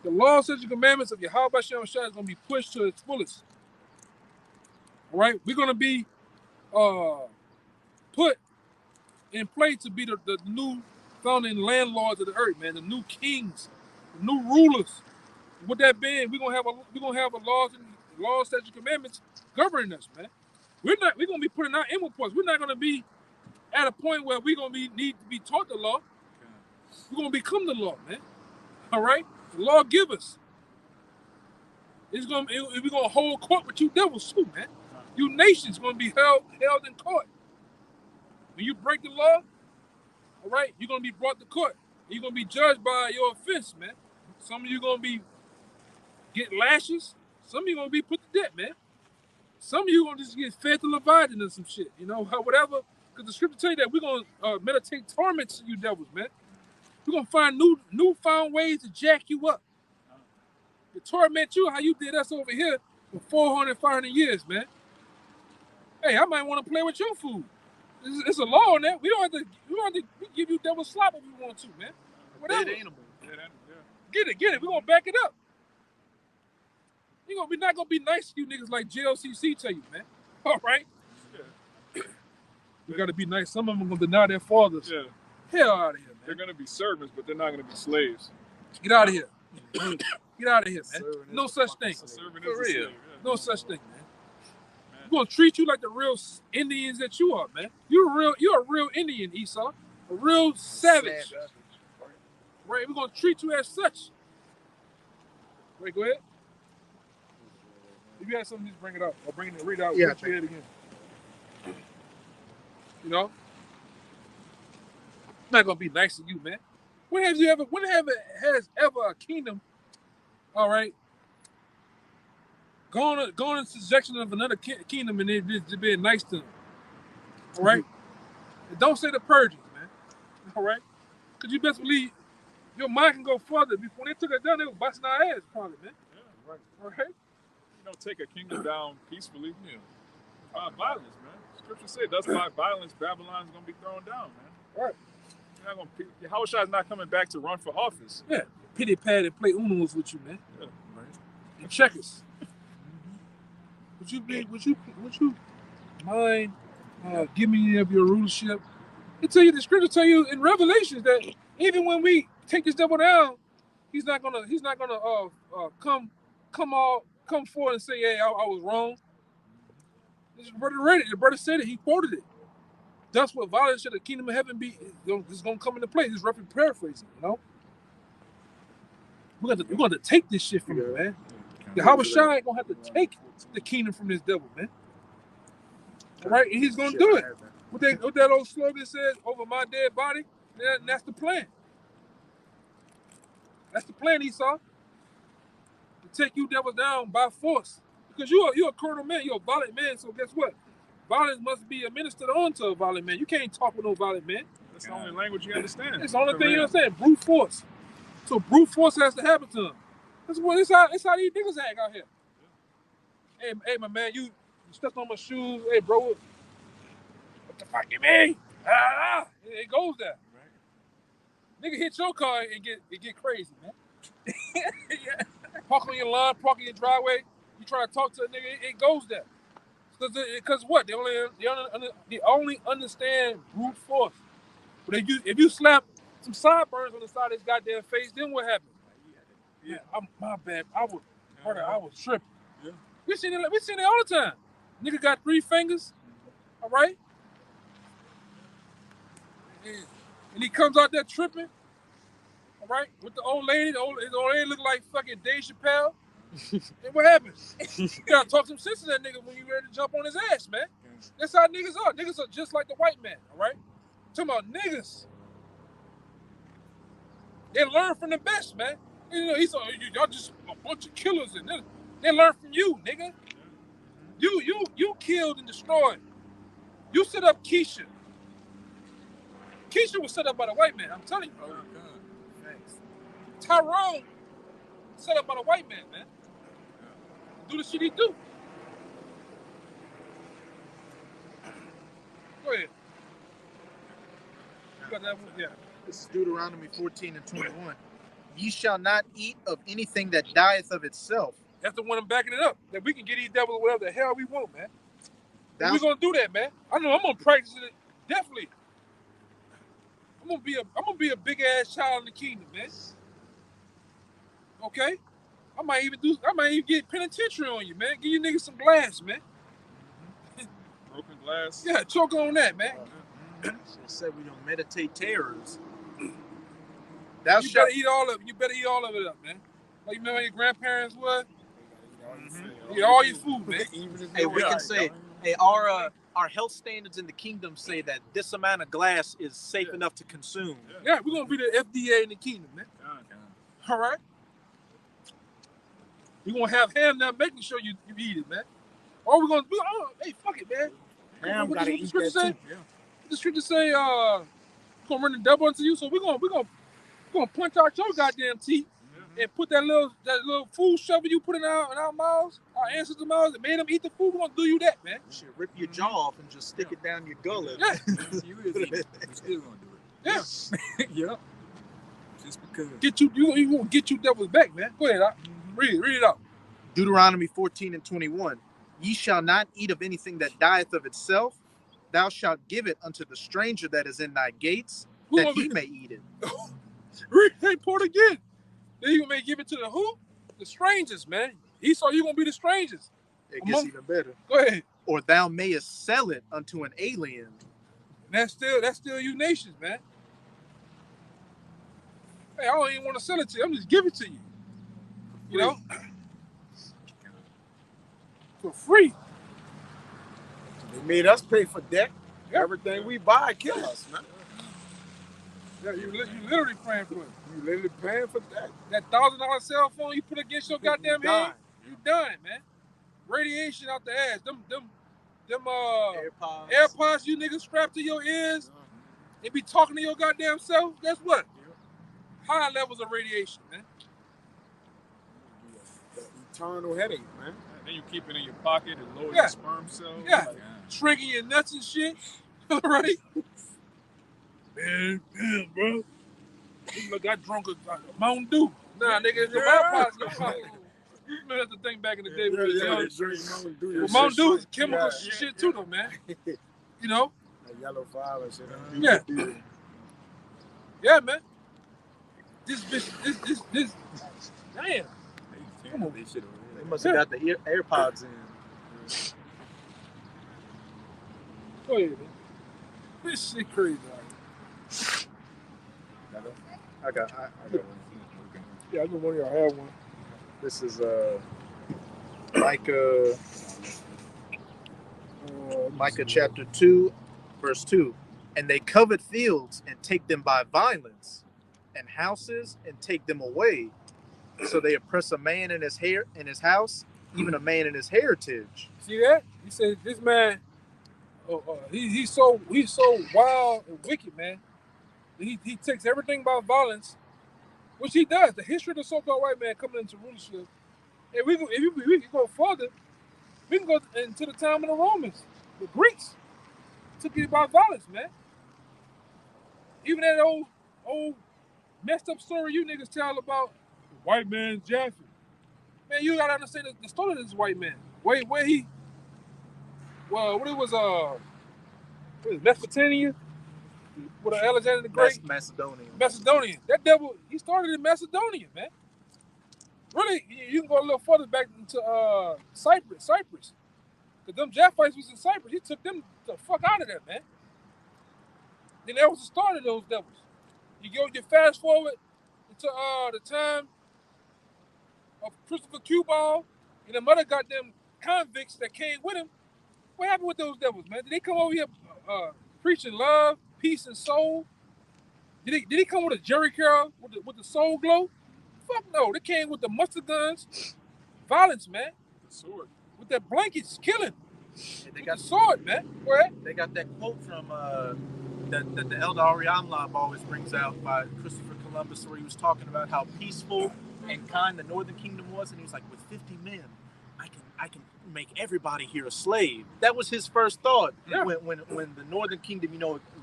The law, statutes, and commandments of Yahweh Hashem is going to be pushed to its fullest. All right? We're going to be put in place to be the new founding landlords of the earth, man. The new kings, the new rulers. With that being, we're gonna have a laws, statutes, commandments governing us, man. We're gonna be putting our inward parts. We're not gonna be at a point where we're gonna need to be taught the law. We're gonna become the law, man. All right? The law give us. We're gonna hold court with you devils too, man. You nations gonna be held in court. When you break the law, all right, you're gonna be brought to court. You're gonna be judged by your offense, man. Some of you gonna be get lashes. Some of you gonna be put to death, man. Some of you gonna just get fed to Leviathan or some shit, you know, whatever. Because the scripture tell you that we're gonna meditate torments to you devils, man. We're gonna find newfound ways to jack you up, to torment you how you did us over here for 400, 500 years, man. Hey, I might want to play with your food. It's a law on that. We don't have to give you devil slop if we want to, man. Whatever. Dead animal. Get it. We're gonna back it up. We're not gonna be nice to you niggas like JLCC tell you, man. All right? Yeah. We gotta be nice. Some of them are gonna deny their fathers. Yeah. Hell out of here, man. They're gonna be servants, but they're not gonna be slaves. Get out of here. Get out of here, man. No such thing. A servant For is a real. slave. Yeah. No such thing, man. We're gonna treat you like the real Indians that you are, man. You're a real Indian, Esau. A real savage. Right? We're gonna treat you as such. Wait, go ahead. If you had something, just bring it up. Or read out. Yeah, What you had again. You know? I'm not gonna be nice to you, man. When has ever a kingdom, all right, gone in subjection of another kingdom and it just being nice to them? All right? And don't say the Persians, man. All right? Because you best believe your mind can go further. Before they took it down, they were busting our ass, probably, man. Yeah, right. All right? You don't take a kingdom down peacefully. Yeah. By violence, man. Scripture said that's by violence Babylon's gonna be thrown down, man. Right. You're not gonna. Yahushua is not coming back to run for office. Yeah. Pity pad and play Unos with you, man. Yeah. Right. And checkers. Would you mind giving me of your rulership? The scripture tell you in Revelations that even when we take this devil down, he's not gonna come forward and say, "Hey, I was wrong." The brother read it. The brother said it. He quoted it. That's what violence should the kingdom of heaven be. It's gonna come into play. He's roughly paraphrasing, you know. We're gonna take this shit from him, man. Yahweh Shai ain't gonna have to take the kingdom from this devil, man. All right, and he's gonna do it. What that old slogan says, "Over my dead body," that's the plan. That's the plan, Esau. To take you devils down by force. Because you're a carnal man, you're a violent man, so guess what? Violence must be administered onto a violent man. You can't talk with no violent man. That's the only language you understand. It's the only thing you understand. Brute force. So brute force has to happen to him. It's how these niggas act out here. Hey, my man, you stepped on my shoes. Hey, bro, what the fuck you mean? It goes there. Right. Nigga hit your car and get crazy, man. Yeah. Park on your lawn, park in your driveway. You try to talk to a nigga, it goes there. Because what? They only understand brute force. But if you slap some sideburns on the side of his goddamn face, then what happens? Yeah, my bad. I was tripping. Yeah. We seen it all the time. Nigga got 3 fingers, all right? And he comes out there tripping, all right, with the old lady. His old lady look like fucking Dave Chappelle. And what happens? You gotta talk some sense to that nigga when you ready to jump on his ass, man. That's how niggas are. Niggas are just like the white man, all right? Talking about niggas. They learn from the best, man. You know, y'all just a bunch of killers, and they learn from you, nigga. You killed and destroyed. You set up Keisha. Keisha was set up by the white man. I'm telling you, bro. Tyrone set up by the white man, man. Do the shit he do. Go ahead. got that one? Yeah. This is Deuteronomy 14 and 21. Ye shall not eat of anything that dieth of itself. That's the one I'm backing it up. That we can get these devils whatever the hell we want, man. Thou- We're gonna do that, man. I know I'm gonna practice it definitely. I'm gonna be a big ass child in the kingdom, man. Okay? I might even get penitentiary on you, man. Give you niggas some glass, man. Broken glass. Yeah, choke on that, man. It said we don't meditate terrors. You better eat all of it. You better eat all of it up, man. Like you remember your grandparents was? Eat all your food, man. Hey, we can say, hey, our health standards in the kingdom say that this amount of glass is safe enough to consume. Yeah, we're gonna be the FDA in the kingdom, man. All right. We're gonna have ham now, making sure you eat it, man. Or we're gonna do, hey, fuck it, man. Ham gotta eat scripture that say? too. Yeah. The scripture say, gonna run the devil into you. So we're gonna punch out your goddamn teeth and put that little food shovel you put in our mouths, our ancestors' mouths, that made them eat the food. We're gonna do you that, man. You should rip your jaw off and just stick it down your gullet. Yeah. You is eating. You still gonna do it. Yeah. Yep. Just because. You gonna get you devils back, man. Go ahead, read it out. Deuteronomy 14 and 21. Ye shall not eat of anything that dieth of itself. Thou shalt give it unto the stranger that is in thy gates, that he may eat it. Read that part again. Then you may give it to the who? The strangers, man. Esau, you gonna be the strangers. It gets even better. Go ahead. Or thou mayest sell it unto an alien. And that's still you nations, man. Hey, I don't even want to sell it to you. I'm just give it to you. You know? For free. They made us pay for debt. Yep. Everything we buy kill us, man. Yeah, you literally praying for it. You literally paying for that. That $1,000 cell phone you put against your goddamn You head, you done, man. Radiation out the ass. Them AirPods you niggas strapped to your ears and be talking to your goddamn self. Guess what? High levels of radiation, man. The eternal headache, man. Then you keep it in your pocket and lower Yeah. your sperm cells. Yeah. Shrinking your nuts and shit. All right? Man, bro. You look, got drunk a Mountain Dew. Nah, nigga, it's your AirPods in your pocket. Remember that's the thing back in the day. Mountain Dew is chemicals and shit too, though, man. You know? That yellow file and shit. Yeah. Yeah, man. This bitch, this. Damn. Come on. They must have got the AirPods in. Go ahead, man. This shit crazy. I got one. Yeah, I know one of y'all have one. This is Micah chapter 2, verse 2. And they covet fields and take them by violence, and houses and take them away. So they oppress a man in his house, even a man in his heritage. See that? He said this man, he's so wild and wicked, man. He takes everything by violence, which he does. The history of the so-called white man coming into rulership. And we can go further. We can go into the time of the Romans, the Greeks. Took it by violence, man. Even that old messed up story you niggas tell about the white man Jaffy. Man, you gotta understand the story of this white man. What it was Mesopotamia? With Alexander the Great? Macedonian. That devil, he started in Macedonia, man. Really, you can go a little further back into Cyprus. Because them Japhites was in Cyprus. He took them the fuck out of there, man. Then that was the start of those devils. You fast forward into the time of Christopher Cuball and them other goddamn convicts that came with him. What happened with those devils, man? Did they come over here preaching love, peace, and soul? Did he come with a Jerry curl with the soul glow? Fuck no. They came with the mustard guns, violence, man. The sword. With their blankets, killing. They got the sword, man. Go ahead. They got that quote from that the Elder Ariamlab always brings out by Christopher Columbus, where he was talking about how peaceful and kind the Northern Kingdom was, and he was like, with 50 men, I can make everybody here a slave. That was his first thought. Yeah. When the Northern Kingdom,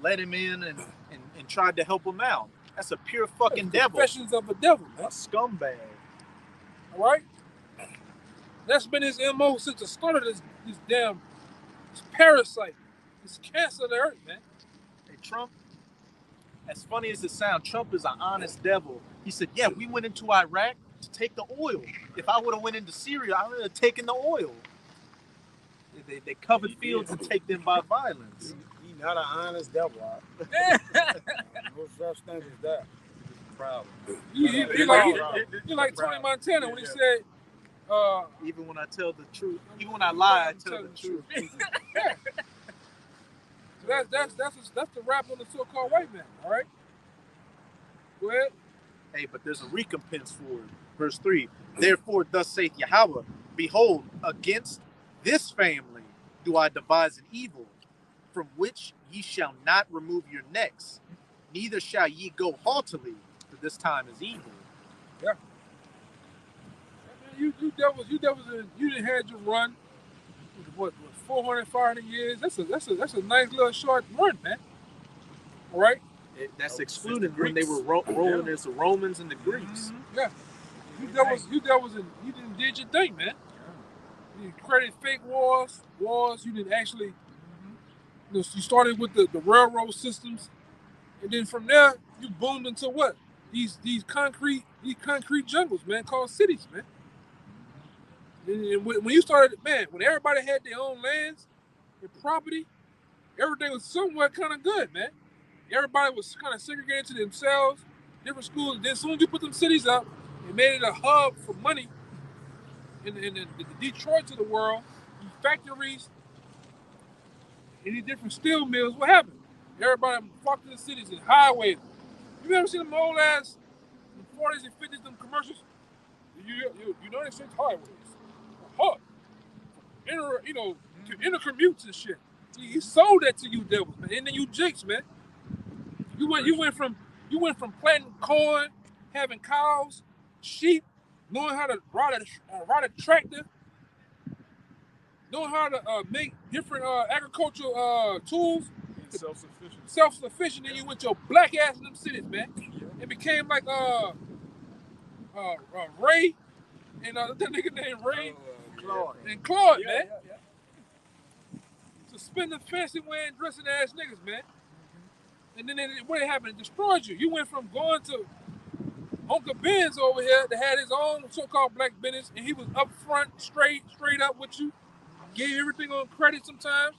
let him in and and tried to help him out. That's a pure fucking devil. Confessions of a devil, A man. scumbag. All right? That's been his MO since the start of this damn parasite, this cancer of the earth, man. Hey, Trump, as funny as it sounds, Trump is an honest devil. He said, yeah, we went into Iraq to take the oil. If I would have went into Syria, I would have taken the oil. They covered fields and take them by violence. He's not an honest devil. No such thing as that. Proud. You like Tony Montana when he said, even when I tell the truth, even when I lie, I tell the truth. Yeah. So that's the rap on the so-called white man. All right. Go ahead. Hey, but there's a recompense for it. Verse 3. Therefore, thus saith Yahweh, behold, against this family do I devise an evil, from which ye shall not remove your necks, neither shall ye go haughtily, for this time is evil. Yeah. You devils, you didn't had your run. What 400, 500 years? That's a nice little short run, man. All right. That's excluding when they were rolling as the Romans and the Greeks. Mm-hmm. Yeah. You devils, you didn't did your thing, man. You created fake wars. You didn't actually. You started with the railroad systems, and then from there you boomed into what? These concrete jungles, man, called cities, man. And when you started, man, when everybody had their own lands and property, everything was somewhat kind of good, man. Everybody was kind of segregated to themselves, different schools. Then as soon as you put them cities up and made it a hub for money in the Detroits of the world, these factories, and these different steel mills, what happened? Everybody flocked to the cities and highways. You ever seen them old ass 40s and 50s, them commercials? United States highways. Hub. Intercommutes and shit. He sold that to you devils, man. And then you jakes, man. You went from planting corn, having cows, sheep, knowing how to ride a tractor, knowing how to make different agricultural tools. Self-sufficient. Then you went your black ass in them cities, man. It became like Ray and that nigga named Ray and Claude, man. Suspended, fancy wearing, dressing ass niggas, man. And then what happened? It destroyed you. You went from going to Uncle Ben's over here that had his own so-called black business, and he was up front, straight up with you. Gave everything on credit sometimes.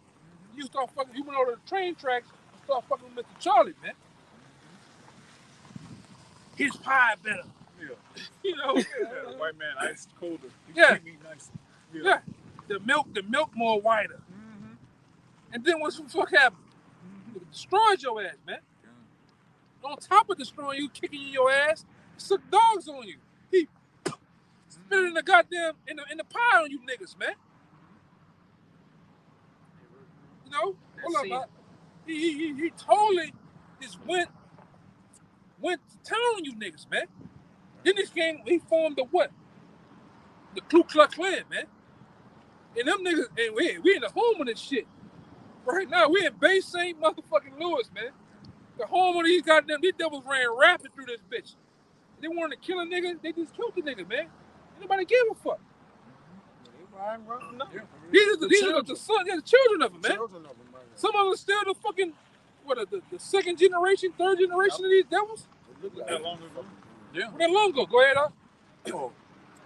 You went over the train tracks and start fucking with Mr. Charlie, man. His pie better. Yeah. The white man iced colder. Yeah. Nice. Yeah. The milk more whiter. Mm-hmm. And then what the fuck happened? It destroyed your ass, man. Yeah. On top of destroying you, kicking you in your ass, suck dogs on you. He spit in the goddamn in the pie on you niggas, man. Hold up, man. He totally just went to town on you niggas, man. Then he formed the what? The Ku Klux Klan, man. And them niggas, and we in the home of this shit. Right now, we in Bay St. motherfucking Louis, man. The home of these devils ran rapid through this bitch. They wanted to kill a nigga, they just killed the nigga, man. Nobody gave a fuck. These are the sons, the children of them, man. Some of them are still the fucking, the second generation, third generation of these devils? That long ago. Yeah. That long ago. Go ahead, Oh,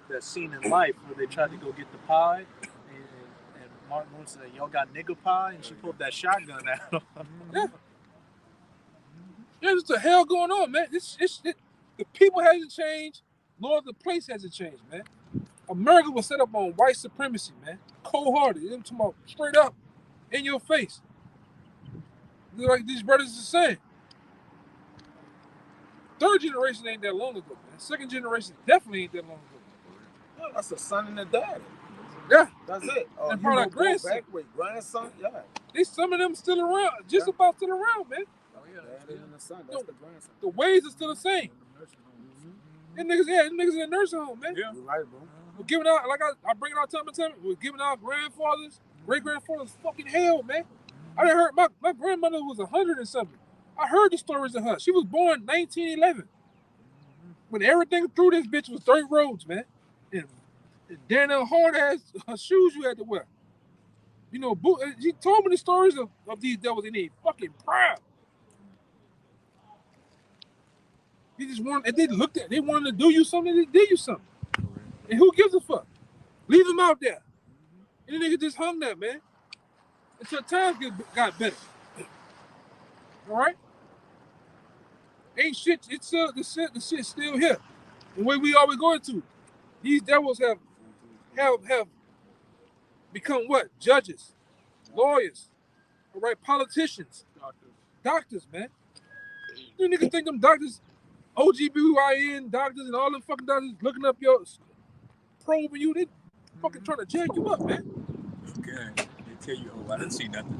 that scene in Life where they tried to go get the pie, and Martin Lawrence said, y'all got nigga pie? And she pulled that shotgun out. Yeah. There's the hell going on, man. The people hasn't changed, nor the place hasn't changed, man. America was set up on white supremacy, man. Cold-hearted. Them talking about straight up, in your face. Like these brothers are saying. Third generation ain't that long ago, man. Second generation definitely ain't that long ago. Yeah, that's a son and a daughter. Yeah. That's it. And probably a grandson. Grandson, yeah. Some of them still around, just about still around, man. Oh, yeah. Daddy and the son, that's the grandson. The ways are still the same. Them niggas in the nursing home, man. Yeah. You're right, bro. We're giving out, like I bring it out time and time, we're giving out grandfathers, great-grandfathers fucking hell, man. I done heard my grandmother was 100 and something. I heard the stories of her. She was born 1911. When everything through this bitch was dirt roads, man. And damn hard ass shoes you had to wear. You know, she told me the stories of these devils and they fucking proud. They just wanted, they wanted to do you something, they did you something. And who gives a fuck? Leave them out there. And the nigga just hung that, man. Until times got better. All right? Ain't shit, the shit's still here. The way we always going to. These devils have become what? Judges, lawyers, all right, politicians, doctors, man. You niggas think them doctors, OGBYN doctors and all them fucking doctors looking up your probing you, they fucking trying to jack you up, man. Okay. They tell you, oh, I didn't see nothing.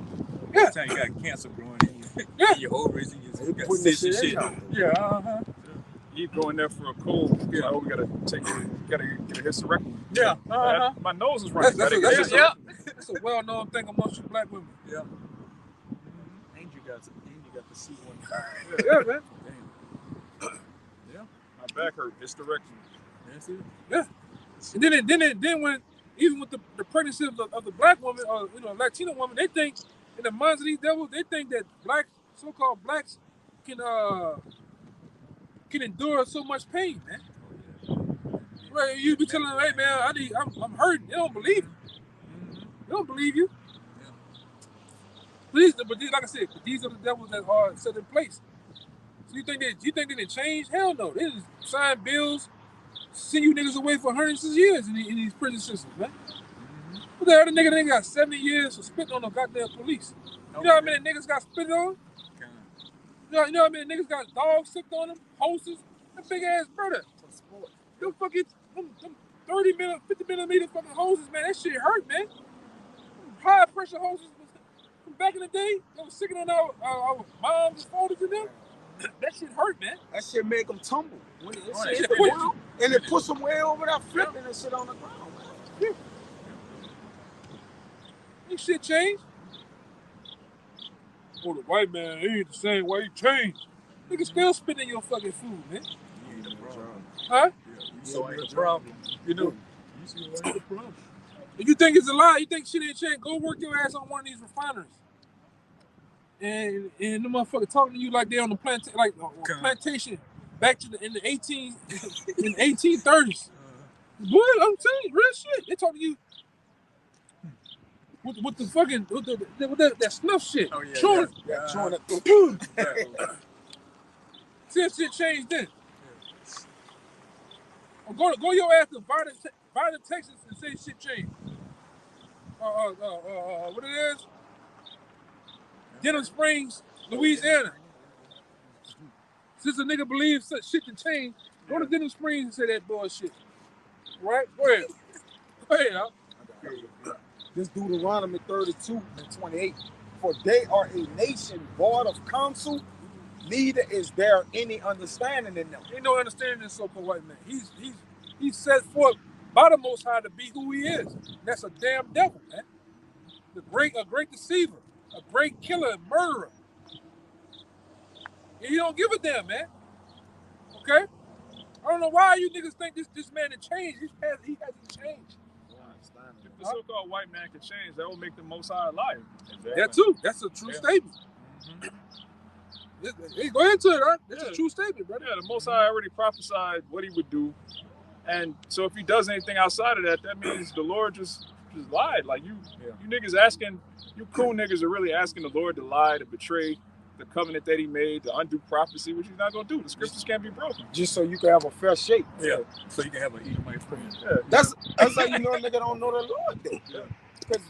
Yeah. Every time you got cancer growing in Yeah. your ovaries and you got Putting cysts and shit shit. out. Yeah, You go in there for a cold. Yeah. Oh, we gotta get a hysterectomy. Yeah. My nose is running. That's That's a well-known thing amongst you black women. Yeah. And you got the C1. Yeah, man. Yeah. My back hurt. Hysterectomy. That's it. Yeah. And then when even with the pregnancy of the black woman or Latino woman, they think in the minds of these devils, they think that so-called blacks can endure so much pain, man. Right? You be telling them, hey man, I'm hurting. They don't believe you. They don't believe you. But these, like I said, these are the devils that are set in place. So you think they didn't change? Hell no. They just sign bills, send you niggas away for 106 years in these prison systems, man. What the hell, the nigga got 70 years for spitting on the goddamn police. You know how many niggas got spitted on? You know how many niggas got dogs sicked on them? Hoses? That big ass brother. Them fucking them 30 millimeter, 50 millimeter fucking hoses, man. That shit hurt, man. Them high pressure hoses from back in the day that was sticking on our moms and fathers and them. That shit hurt, man. That shit make them tumble. When it Right. hit the ground, and it puts them way over that flipping and shit on the ground, man. Ain't shit changed. Oh, the white man, he ain't the same way. He changed. Nigga still spitting your fucking food, man. You ain't the problem. Huh? So ain't the problem. You know. You see what ain't the problem. If you think it's a lie, you think shit ain't changed, go work your ass on one of these refineries. And the motherfucker talking to you like they on the plantation back to in the 1830s. Boy, I'm telling you, real shit. They talking to you with the fucking with that snuff shit. Oh yeah. Chewing. Chewing it. See if shit changed then. Or go your ass to Varda, Texas and say shit changed. What it is? Denham Springs, Louisiana. Since a nigga believes such shit can change, go to Denham Springs and say that bullshit. Right? Go ahead. Go ahead, Al. This Deuteronomy 32 and 28. For they are a nation void of counsel, neither is there any understanding in them. Ain't no understanding this so-called white man. He's set forth by the Most High to be who he is. That's a damn devil, man. A great deceiver, a great killer and murderer. And he don't give a damn, man. Okay? I don't know why you niggas think this man has changed. He hasn't changed. If the so-called white man can change, that will make the Most High a liar. That too. That's a true statement. Hey, go into it, huh? That's a true statement, brother. Yeah, the Most High already prophesied what he would do. And so if he does anything outside of that, that means the Lord just lied. Like you niggas asking, you cool niggas are really asking the Lord to lie, to betray the covenant that he made, to undo prophecy, which he's not going to do. The scriptures can't be broken. Just so you can have a fair shake. Yeah. So you can have an Edomite friend. Yeah. That's how you know a nigga don't know the Lord, though. Because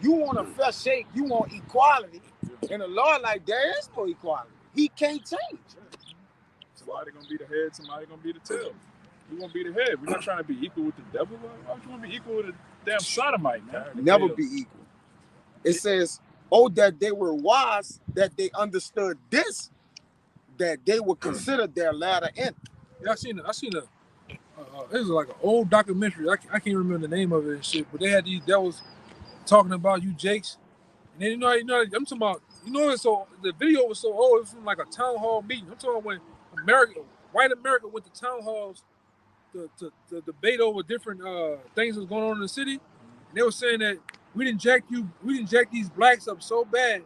you want a fair shake, you want equality. And the Lord like, there is no equality. He can't change. Somebody going to be the head, somebody going to be the tail. We want to be the head. We're not trying to be equal with the devil. Why would you want to be equal with a damn sodomite, man? Never be equal. It says, oh, that they were wise, that they understood this, that they would consider their latter end. Yeah, I seen a it was like an old documentary. I can't remember the name of it and shit, but they had these devils talking about you Jakes. And then you know I'm talking about you know, so the video was so old. It was from like a town hall meeting. I'm talking when white America went to town halls to debate over different things that was going on in the city. And they were saying that we didn't jack these blacks up so bad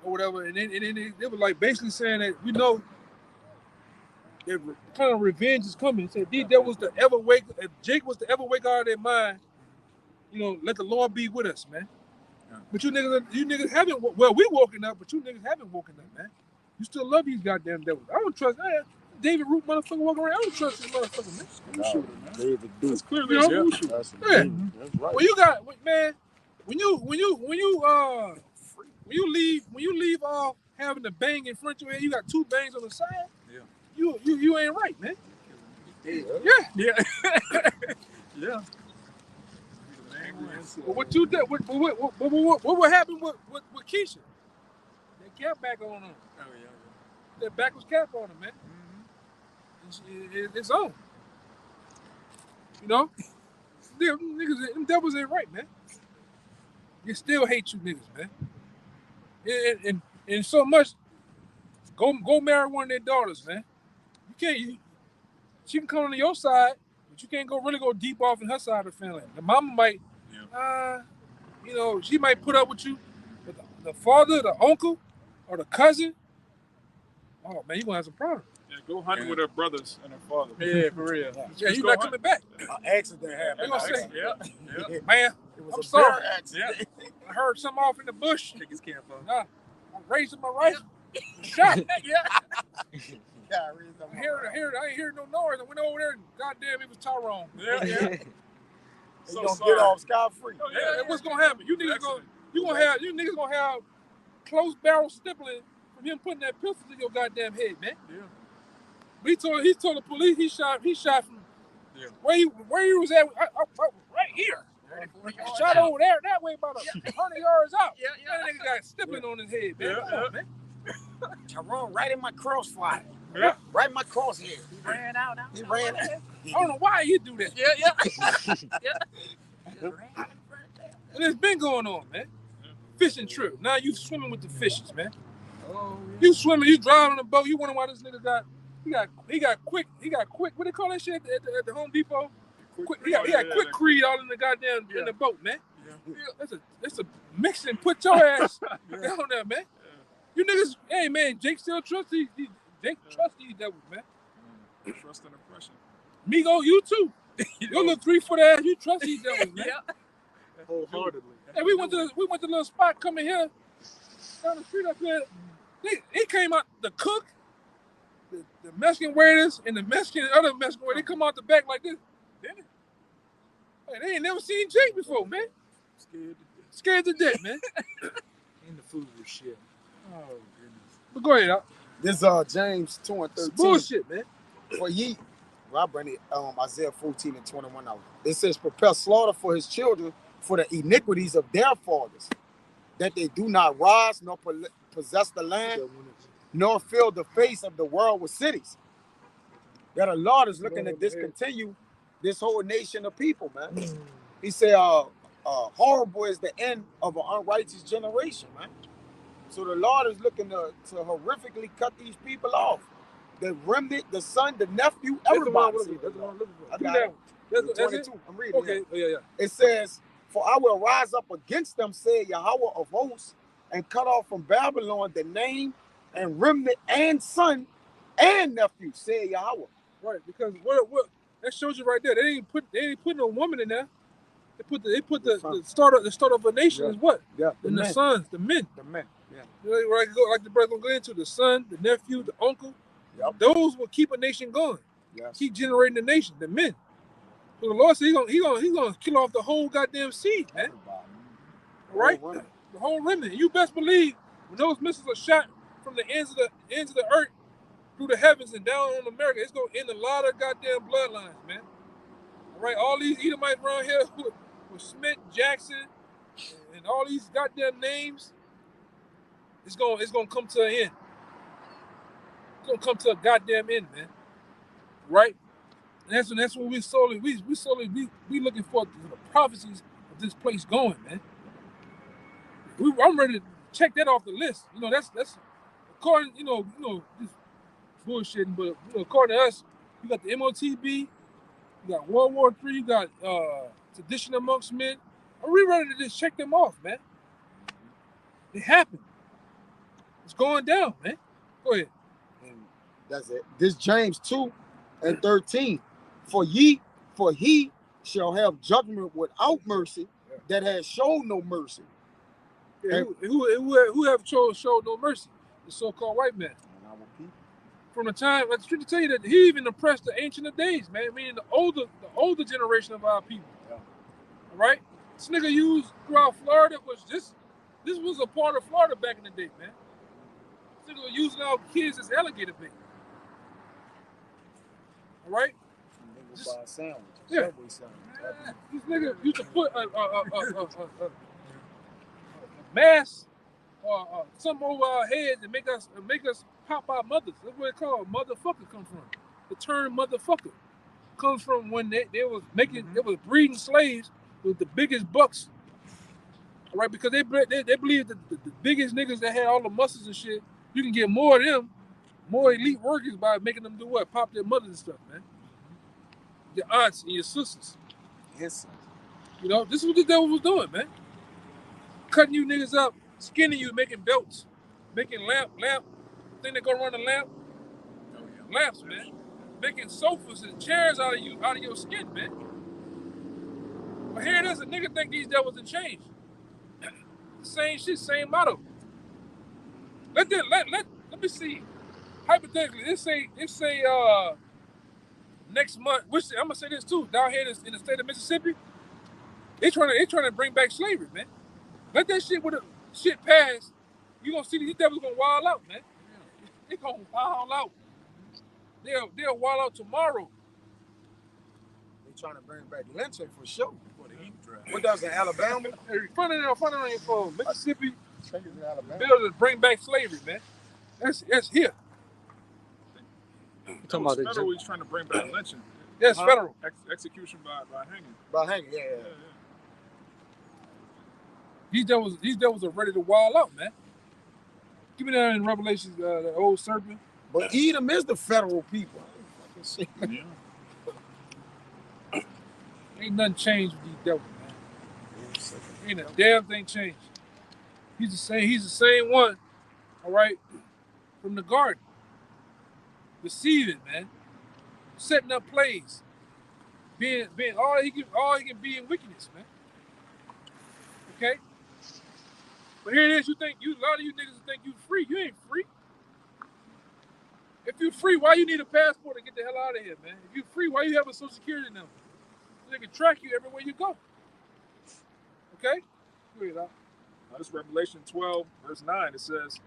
or whatever. And then they were like basically saying that we know that kind of revenge is coming. Said if Jake was to ever wake out of their mind, you know, let the Lord be with us, man. Yeah. But you niggas haven't. Well, we woken up, but you niggas haven't woken up, man. You still love these goddamn devils. I don't trust David Root motherfucker walking around. I don't trust this motherfucker, man. David Duke. That's clearly a school shooter. That's right. When you got, man, when you leave off having the bang in front of your head, you got two bangs on the side. Yeah. You ain't right, man. Yeah. Yeah. But what you did? What would happen with Keisha? That cap back on him. Oh yeah. That backwards cap on him, man. Mm-hmm. It's on. You know, them devils ain't right, man. You still hate you niggas, man. And so much. Go marry one of their daughters, man. You can't. She can come on your side, but you can't really go deep off in her side of the family. The mama might. You know, she might put up with you, but the father, the uncle, or the cousin, oh man, you gonna have some problems. Yeah, go hunting with her brothers and her father. Yeah, for real. Yeah, you're not coming back. Accident happened. They gonna say, yeah. Man, I'm sorry. Yeah. I heard something off in the bush. Take his camp off. I'm raising my rifle. Shot. Yeah. I ain't hearing no noise. I went over there and goddamn, it was Tyrone. Yeah. So you gonna get off scot-free. Oh, yeah. What's gonna happen? You niggas gonna have close barrel stippling from him putting that pistol to your goddamn head, man. Yeah. But he told the police he shot from where he was at right here. Shot over there that way about 100 yards out. Yeah. That nigga got stippling on his head, man. Come on, man. Tyrone right in my crossfire. Yeah. Right in my crosshair. He ran out. He ran out. I don't know why you do that. Yeah. And it's been going on, man. Fishing trip. Now you swimming with the fishes, man. Oh, yeah. You swimming, you driving on the boat. You wondering why this nigga he got quick. What they call that shit at the Home Depot? He got quick Creed all in the goddamn in the boat, man. Yeah. That's a mixing. Put your ass down there, man. You niggas, hey man, Jake still trusts these devils, man. Trust and oppression. Migo, you too. Your little 3-foot ass, you trust these devils, man. Wholeheartedly. Hey, we went to a little spot coming here down the street up here. They came out the cook, the Mexican waiters, and the other Mexican waiters. They come out the back like this. Hey, they ain't never seen Jake before, man. Scared to death, man. And the food was shit. Oh goodness. But go ahead, This James 2:13. It's bullshit, man. For ye, well, I bring it Isaiah 14:21 out. It says, prepare slaughter for his children for the iniquities of their fathers, that they do not rise nor possess the land, nor fill the face of the world with cities. That the Lord is looking to discontinue this whole nation of people, man. He said, horrible is the end of an unrighteous generation, man. So the Lord is looking to horrifically cut these people off. The remnant, the son, the nephew, everybody. That's the one I'm looking for. I got it. That's 22. I'm reading. Okay. Yeah. It says, for I will rise up against them, said Yahweh of hosts, and cut off from Babylon the name and remnant and son and nephew, said Yahweh. Right, because what that shows you right there. They ain't put no woman in there. They put the start of a nation is what? Yeah. And the sons, the men. The men. Yeah. Like the brother gonna go into the son, the nephew, the uncle. Yep. Those will keep a nation going. Yes. Keep generating the nation, the men. So the Lord said he's gonna kill off the whole goddamn seed, man. Right? The whole remnant. You best believe when those missiles are shot from the ends of the earth through the heavens and down on America, it's gonna end a lot of goddamn bloodlines, man. All right, all these Edomites around here with Smith, Jackson, and all these goddamn names, it's gonna come to an end. It's gonna come to a goddamn end, man. Right? And that's what we looking for the prophecies of this place going, man. I'm ready to check that off the list. You know, that's according, just bullshitting, but according to us, you got the MOTB, you got World War III, you got Sedition Amongst Men. Are we ready to just check them off, man? It happened. It's going down, man. Go ahead. And that's it. This James 2:13. For he shall have judgment without mercy that has showed no mercy. Yeah, who have showed no mercy? The so-called white man. From the time, it's true to tell you that he even oppressed the ancient of days, man. Meaning the older generation of our people. Yeah. All right? This nigga used throughout Florida this was a part of Florida back in the day, man. This nigga was using our kids as alligator bait. All right? Buy a sandwich. Yeah. These niggas used to put a mask or something over our heads and make us pop our mothers. That's where it called motherfucker come from. The term motherfucker comes from when they was breeding slaves with the biggest bucks. All right, because they believe that the biggest niggas that had all the muscles and shit, you can get more of them, more elite workers by making them do what? Pop their mothers and stuff, man. Your aunts and your sisters. Yes. You know, this is what the devil was doing, man. Cutting you niggas up, skinning you, making belts, making lamp, thing that go around the lamp. Oh, yeah. Lamps, man. Making sofas and chairs out of your skin, man. But here it is, a nigga think these devils done changed. Same shit, same motto. Let me see. Hypothetically, let's say next month, which I'm gonna say this too, down here in the state of Mississippi, they trying to bring back slavery, man. Let that shit pass. You gonna see these devils gonna wild out, man. They gonna wild out. They'll wild out tomorrow. They trying to bring back lynching for sure. What does in Alabama? Find it on your phone. Mississippi bill to bring back slavery, man. That's here. Talking about federal, he's trying to bring back lynching. Yes, federal. Execution by hanging. By hanging, yeah. These devils are ready to wild out, man. Give me that in Revelation, the old serpent. But Edom is the federal people. Yeah. Ain't nothing changed with these devils, man. Ain't a damn thing changed. He's the same one, all right, from the garden. Deceiving, man. Setting up plays. Being all he can be in wickedness, man. Okay? But here it is, a lot of you niggas think you free. You ain't free. If you free, why you need a passport to get the hell out of here, man? If you free, why you have a social security number? So they can track you everywhere you go. Okay? Go ahead, This is Revelation 12, verse 9. It says,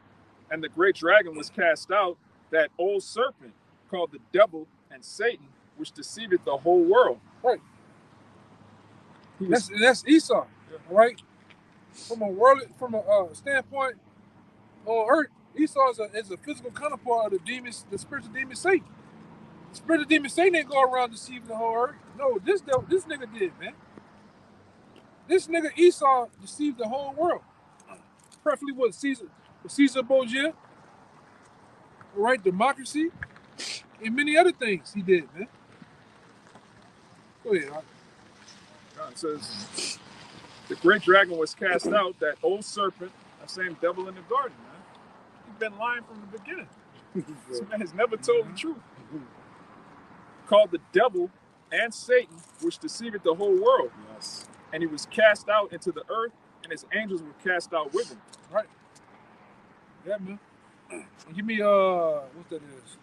and the great dragon was cast out, that old serpent called the devil and Satan, which deceived the whole world. Right. That's Esau, all right? From a standpoint on earth, Esau is a physical counterpart of the spiritual demon Satan. The spiritual demon Satan didn't go around deceiving the whole earth. No, this nigga did, man. This nigga Esau deceived the whole world. Preferably with Caesar Borgia, all right, democracy, and many other things he did, man. Go ahead, It says, the great dragon was cast out, that old serpent, that same devil in the garden, man. He's been lying from the beginning. This man has never told the truth. Called the devil and Satan, which deceived the whole world. Yes. And he was cast out into the earth, and his angels were cast out with him. Right. Yeah, man. Give me what that is.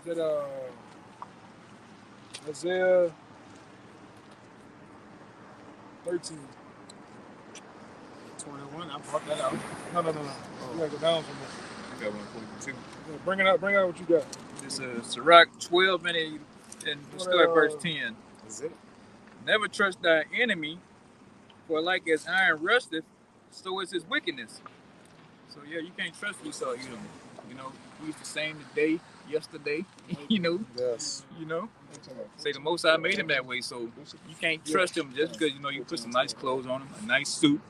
Is that Isaiah 13. 21, I brought that out. No. You gotta go down from there. I got 142. Bring it out what you got. This is Sirach 12 and start verse 10. Is it? Never trust thy enemy, for like as iron rusteth, so is his wickedness. So yeah, you can't trust Esau, You know, he's the same today, yesterday. You know. Yes. You know. Say the Most High made him that way, so you can't trust him just because you know you put some nice clothes on him, a nice suit.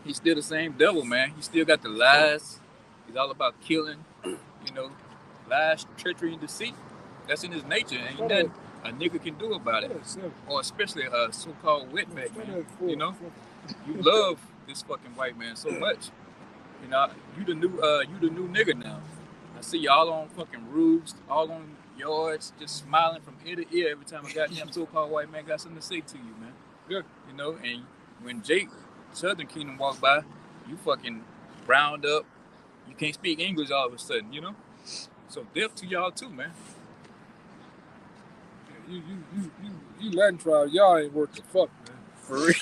He's still the same devil, man. He still got the lies. He's all about killing. You know, lies, treachery, and deceit. That's in his nature, and nothing a nigga can do about it. Or especially a so-called wetback, man. You know, you love this fucking white man so much. You know, you the new nigga now. I see y'all on fucking roofs, all on yards, just smiling from ear to ear every time a goddamn so-called white man got something to say to you, man. Good. You know, and when Jake Southern Kingdom walked by, you fucking browned up. You can't speak English all of a sudden, you know. So death to y'all too, man. You Latin tribes, y'all ain't worth the fuck, man. For real.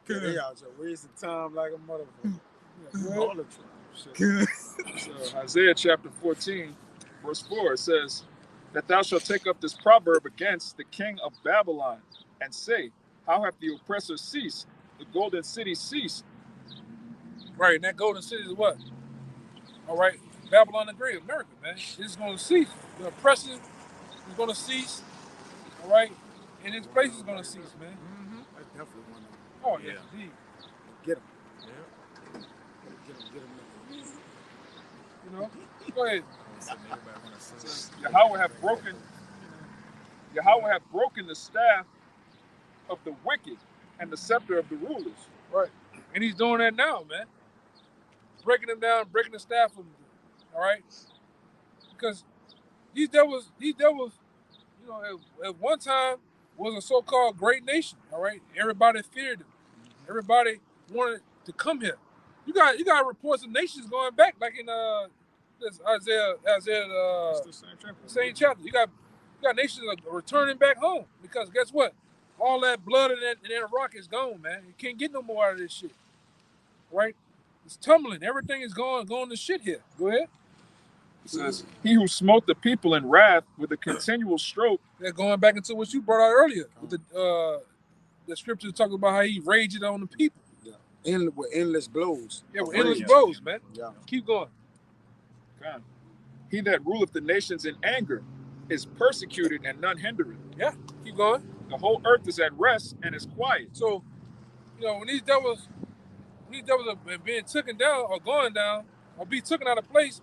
They out here wasting time like a motherfucker. All the So Isaiah chapter 14, verse 4, it says, that thou shalt take up this proverb against the king of Babylon, and say, how hath the oppressor ceased? The golden city ceased. Right, and that golden city is what? All right, Babylon the Great, America, man. It's going to cease. The oppression is going to cease. All right, and its place is going to cease, man. Mm-hmm. That's definitely one of them. Oh, yes, indeed. Get them. Yeah. Get them. You know? Go ahead. Yahweh hath broken the staff of the wicked and the scepter of the rulers. Right. And he's doing that now, man. Breaking them down, breaking the staff of them. All right? Because these devils, you know, at one time was a so-called great nation, all right? Everybody feared them. Everybody wanted to come here. You got reports of nations going back, like in this Isaiah same chapter. You got nations returning back home because guess what? All that blood in that rock is gone, man. You can't get no more out of this shit, right? It's tumbling. Everything is going to shit here. Go ahead. It says, he who smote the people in wrath with a continual stroke. They're going back into what you brought out earlier with the scripture talking about how he raged on the people. Yeah. With endless blows. Yeah, with endless blows, man. Yeah. Keep going. God. He that ruleth the nations in anger is persecuted and none hindereth. Yeah, keep going. The whole earth is at rest and is quiet. So, you know, when these devils are being taken down or going down or be taken out of place,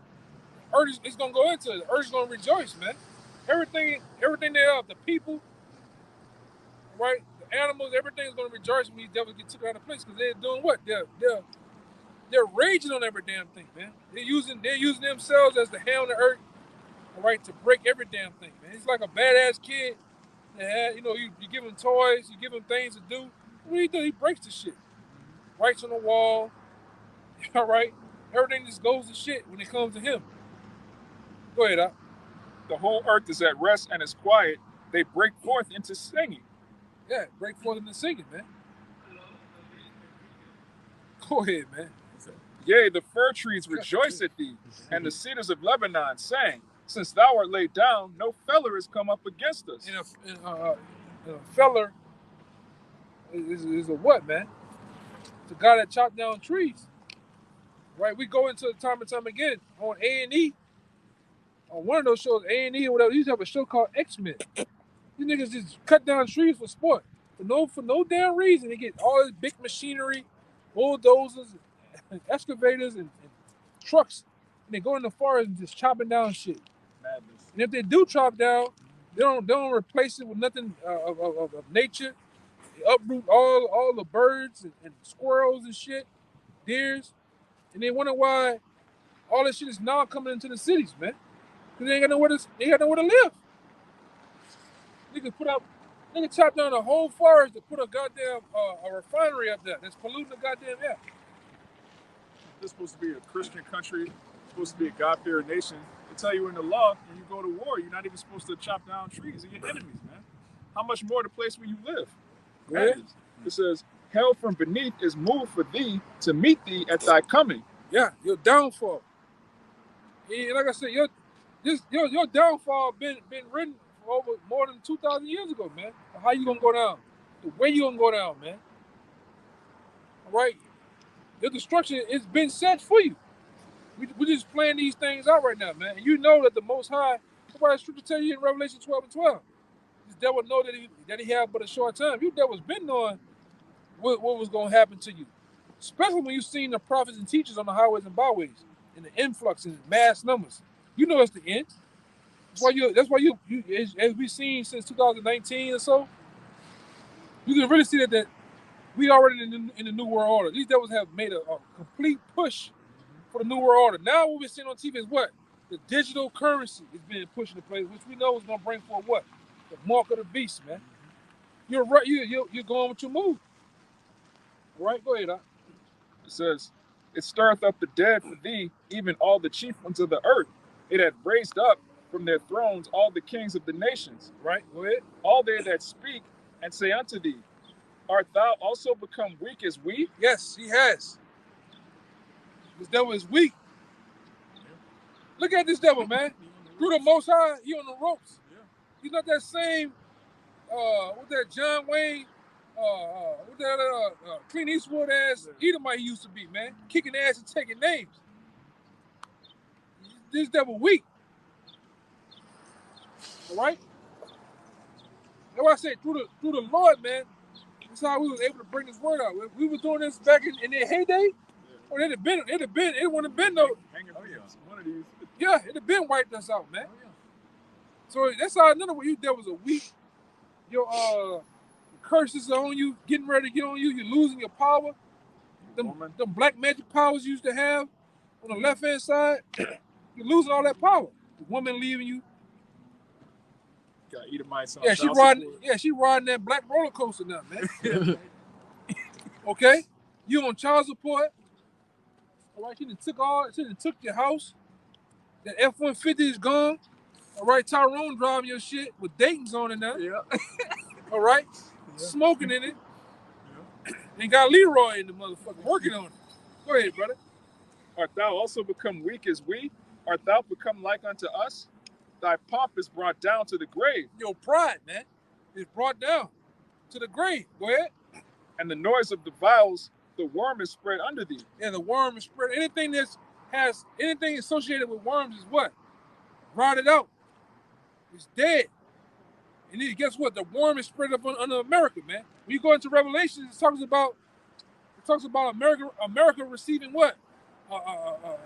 earth is gonna go into it. The earth is gonna rejoice, man. Everything they are, the people, right? The animals, everything is gonna rejoice when these devils get taken out of place because they're doing what? They're raging on every damn thing, man. They're using themselves as the hell on the earth, all right, to break every damn thing, man. It's like a badass kid that had, you know, you give him toys, you give him things to do. What do he do? He breaks the shit. Writes on the wall, all right? Everything just goes to shit when it comes to him. Go ahead, Doc. The whole earth is at rest and is quiet. They break forth into singing. Yeah, break forth into singing, man. Go ahead, man. Yea, the fir trees rejoice at thee, and the cedars of Lebanon sang, since thou art laid down, no feller is come up against us. And a feller is a what, man? It's a guy that chopped down trees. Right? We go into it time and time again on A&E. On one of those shows, A&E or whatever, they used to have a show called X-Men. These niggas just cut down trees for sport. For no damn reason. They get all this big machinery, bulldozers, excavators, and trucks. And they go in the forest and just chopping down shit. Madness. And if they do chop down, they don't replace it with nothing of nature. They uproot all the birds and squirrels and shit, deers. And they wonder why all this shit is now coming into the cities, man. Because they ain't got nowhere to live. Nigga chop down a whole forest to put a goddamn a refinery up there that's polluting the goddamn air. This is supposed to be a Christian country, supposed to be a God-fearing nation. They tell you in the law, when you go to war, you're not even supposed to chop down trees. They're your enemies, man. How much more the place where you live? Yeah. It says, hell from beneath is moved for thee to meet thee at thy coming. Yeah, your downfall. And like I said, your downfall been written for over more than 2,000 years ago, man. How you gonna go down? The way you gonna go down, man. All right. Your destruction has been set for you. We're just playing these things out right now, man. And you know that the Most High, that's why the scripture tell you in Revelation 12:12. This devil know that he had but a short time. You devil's been knowing what was going to happen to you. Especially when you've seen the prophets and teachers on the highways and byways and the influx in mass numbers. You know it's the end. That's why you as we've seen since 2019 or so, you can really see that we already in the New World Order. These devils have made a complete push for the New World Order. Now what we're seeing on TV is what? The digital currency is being pushed into place, which we know is going to bring forth what? The mark of the beast, man. You're right. You're going with your move. All right, go ahead, Doc. It says, it stirreth up the dead for thee, even all the chief ones of the earth. It hath raised up from their thrones all the kings of the nations. Right, go ahead. All they that speak and say unto thee, art thou also become weak as we? Yes, he has. This devil is weak. Look at this devil, man. Through the Most High, he on the ropes. He's not that same, what that John Wayne, what that Clint Eastwood ass Edomite he used to be, man. Kicking ass and taking names. This devil weak. All right? That's why I say through the Lord, man, that's how we was able to bring this word out. If we were doing this back in their heyday, or it wouldn't have been no. One of these. Yeah, it'd have been wiped us out, man. So that's how another way you devils are weak. Your curses are on you, getting ready to get on you. You're losing your power. Them black magic powers you used to have on the left hand side, you're losing all that power. The woman leaving you. Got Edomites on. Yeah, she riding that black roller coaster now, man. Okay, you on child support. All right, she done took your house. That F-150 is gone. All right, Tyrone driving your shit with Dayton's on it now. Yeah. All right, smoking in it. And got Leroy in the motherfucker working on it. Go ahead, brother. Art thou also become weak as we? Art thou become like unto us? Thy pomp is brought down to the grave. Your pride, man, is brought down to the grave. Go ahead. And the noise of the vials, the worm is spread under thee. Yeah, the worm is spread. Anything has anything associated with worms is what? Rotted out. It's dead. And then guess what? The worm is spread up under America, man. When you go into Revelation, it talks about America receiving what? The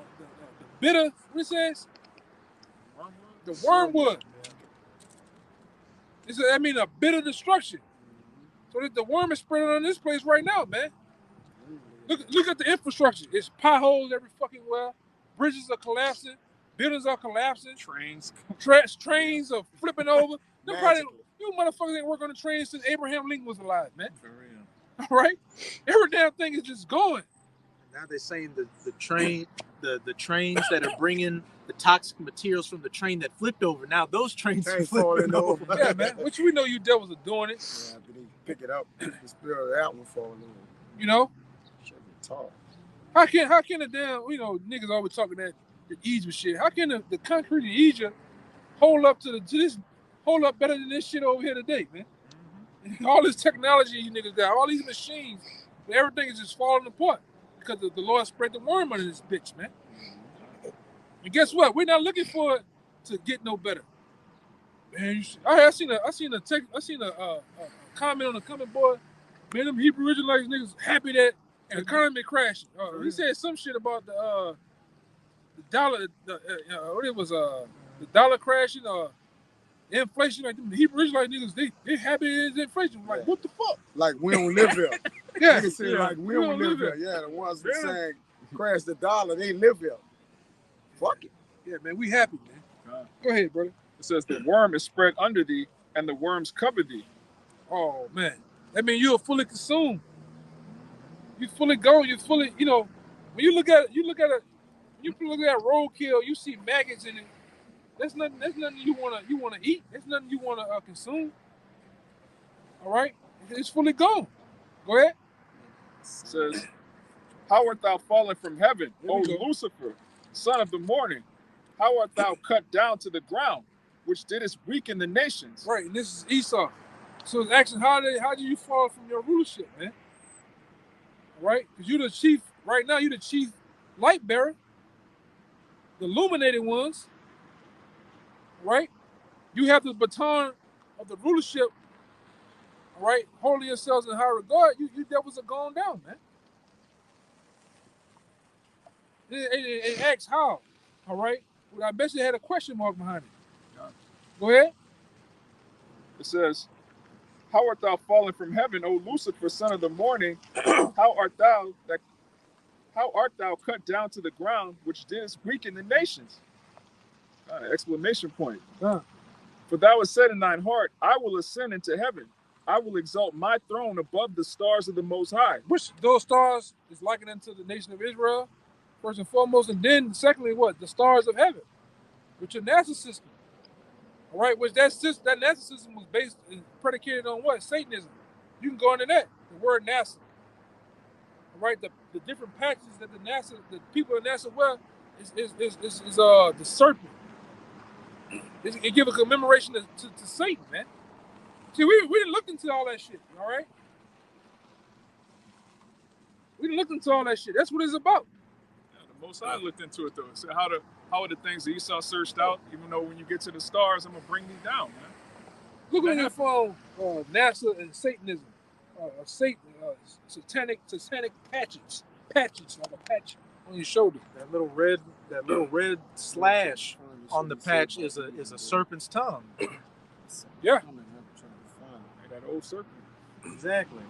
bitter, what it says? The wormwood. I mean a bitter destruction. So that the worm is spreading on this place right now, man. Look at the infrastructure. It's potholes every fucking where. Bridges are collapsing. Buildings are collapsing. Trains are flipping over. You motherfuckers ain't work on the trains since Abraham Lincoln was alive, man. For real. All right? Every damn thing is just going. Now they're saying the trains that are bringing the toxic materials from the train that flipped over. Now those trains are flipping over. Yeah, man. Which we know you devils are doing it. Yeah, but they pick it up. The spirit of that one falling over. You know? Should be tall. How can the damn, niggas always talking that Egypt shit. How can the concrete in Egypt hold up hold up better than this shit over here today, man? Mm-hmm. All this technology you niggas got, all these machines, everything is just falling apart because the Lord spread the worm under this bitch, man. And guess what? We're not looking for it to get no better. Man, I seen a comment on the comment board. Man, them Hebrew Israelites niggas happy that the economy crashing. He said some shit about the dollar, the dollar crashing or inflation. Like them Hebrew Israelite niggas, they happy it's inflation. Like, what the fuck? Like we don't live here. Yeah, niggas say like we don't live here. Yeah, the ones that saying crash the dollar, they live here. Fuck it. Yeah, man, we happy, man. Go ahead, brother. It says the worm is spread under thee, and the worms cover thee. Oh man, that means you're fully consumed. You're fully gone. You're fully, when you look at roadkill, you see maggots in it. That's nothing you wanna eat. That's nothing you wanna consume. All right, it's fully gone. Go ahead. It says, how art thou fallen from heaven, O Lucifer, son of the morning? How art thou cut down to the ground, which didst weaken the nations? Right, and this is Esau. So it's actually how do you fall from your rulership, man? Right? Because you're the chief Right now, you're the chief light bearer, the illuminated ones, right? You have the baton of the rulership, right? Holding yourselves in high regard. You devils are going down, man. It asks how, all right? Well, I bet you had a question mark behind it. Go ahead. It says, "How art thou fallen from heaven, O Lucifer, son of the morning? How art thou cut down to the ground, which didst weaken the nations?" Exclamation point. For thou hast said in thine heart, I will ascend into heaven. I will exalt my throne above the stars of the Most High. Which those stars is likened unto the nation of Israel, first and foremost, and then secondly, what? The stars of heaven, which are NASA system. All right, which that NASA system was based and predicated on what? Satanism. You can go into that. The word NASA. All right, the different patches that the people in NASA wear is the serpent. It give a commemoration to Satan, man. See, we didn't look into all that shit, all right? We didn't look into all that shit. That's what it's about. Yeah, the Most High looked into it, though. So how are the things that Esau searched out, even though when you get to the stars, I'm going to bring these down, man. Look on your phone, NASA and Satanism. Satanic patches, like a patch on your shoulder. That little red slash on the patch is a serpent's tongue. Yeah. That old serpent. Exactly.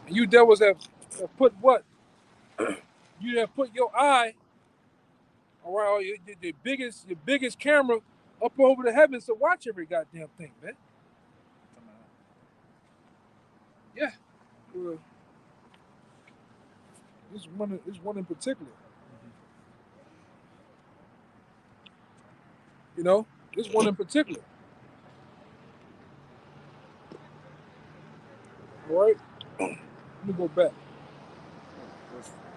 And you devils have put what? You have put your eye, all right, your biggest camera up over the heavens to watch every goddamn thing, man. Yeah. This one in particular. You know, this one in particular. All right. Let me go back.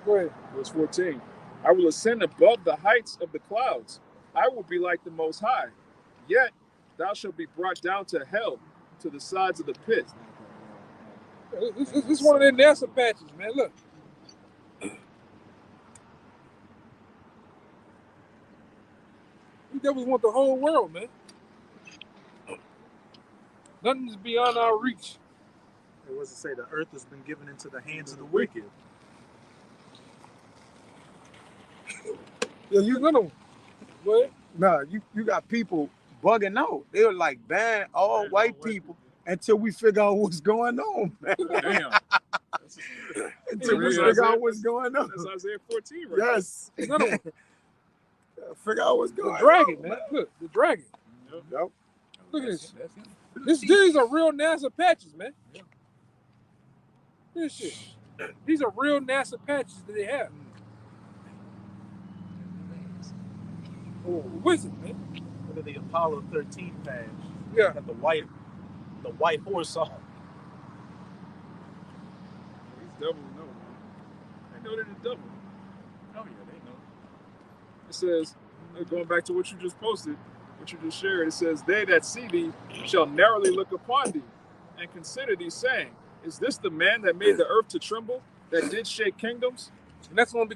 Go ahead. Verse 14. I will ascend above the heights of the clouds. I will be like the Most High. Yet thou shalt be brought down to hell, to the sides of the pit. This is one of their NASA patches, man. Look. You devils want the whole world, man. Nothing is beyond our reach. It was to say the earth has been given into the hands of the wicked. Yeah, you know. What? Nah, you got people bugging out. They were like ban all white people until we figure out what's going on, man. Damn. Until we figure out what's going on. That's Isaiah 14, right? Yes. Figure out what's going on. The dragon, man. Look, the dragon. Yep. Look at this. These are real NASA patches, man. This shit. These are real NASA patches that they have. Oh, wizard, man. Look at the Apollo 13 patch. Yeah. Got the white horse on. These devils know, man. They know they're the devil. Oh yeah, they know. It says, going back to what you just posted, what you just shared, it says, they that see thee shall narrowly look upon thee and consider thee, saying, is this the man that made the earth to tremble, that did shake kingdoms? And that's gonna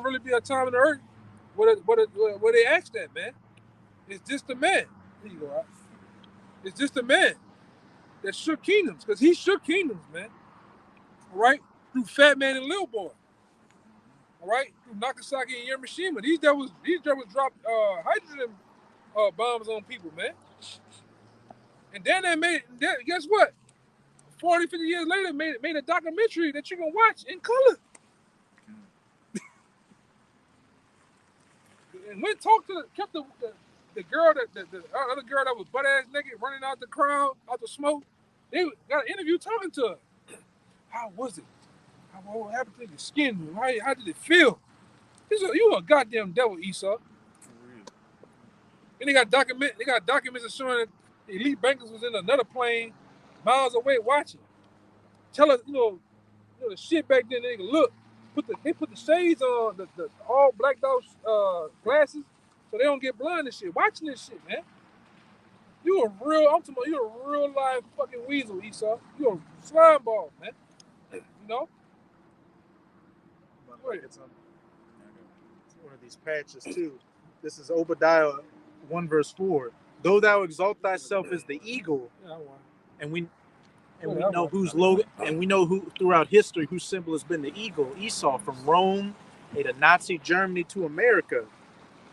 really be a time in the earth where they ask that, man. It's just the man. Here you go, right? It's just the man that shook kingdoms, because he shook kingdoms, man. All right? Through Fat Man and Lil Boy. All right? Through Nagasaki and Hiroshima. These devils dropped hydrogen bombs on people, man. And then guess what? 40, 50 years later, made a documentary that you can watch in color. And went kept the girl the other girl that was butt ass naked running out the crowd, out the smoke. They got an interview talking to her. How was it? What happened to your skin? How did it feel? You a goddamn devil, Esau. And they got documents that showing that the elite bankers was in another plane miles away watching. Tell us, the shit back then. They look. They put the shades on, the all blacked out glasses, so they don't get blind and shit. Watching this shit, man. You're a real live fucking weasel, Esau. You're a slime ball, man. You know? It's one of these patches too. This is Obadiah 1 verse 4. Though thou exalt thyself as the eagle, and we know whose logo, and we know who throughout history whose symbol has been the eagle, Esau, from Rome to Nazi Germany to America.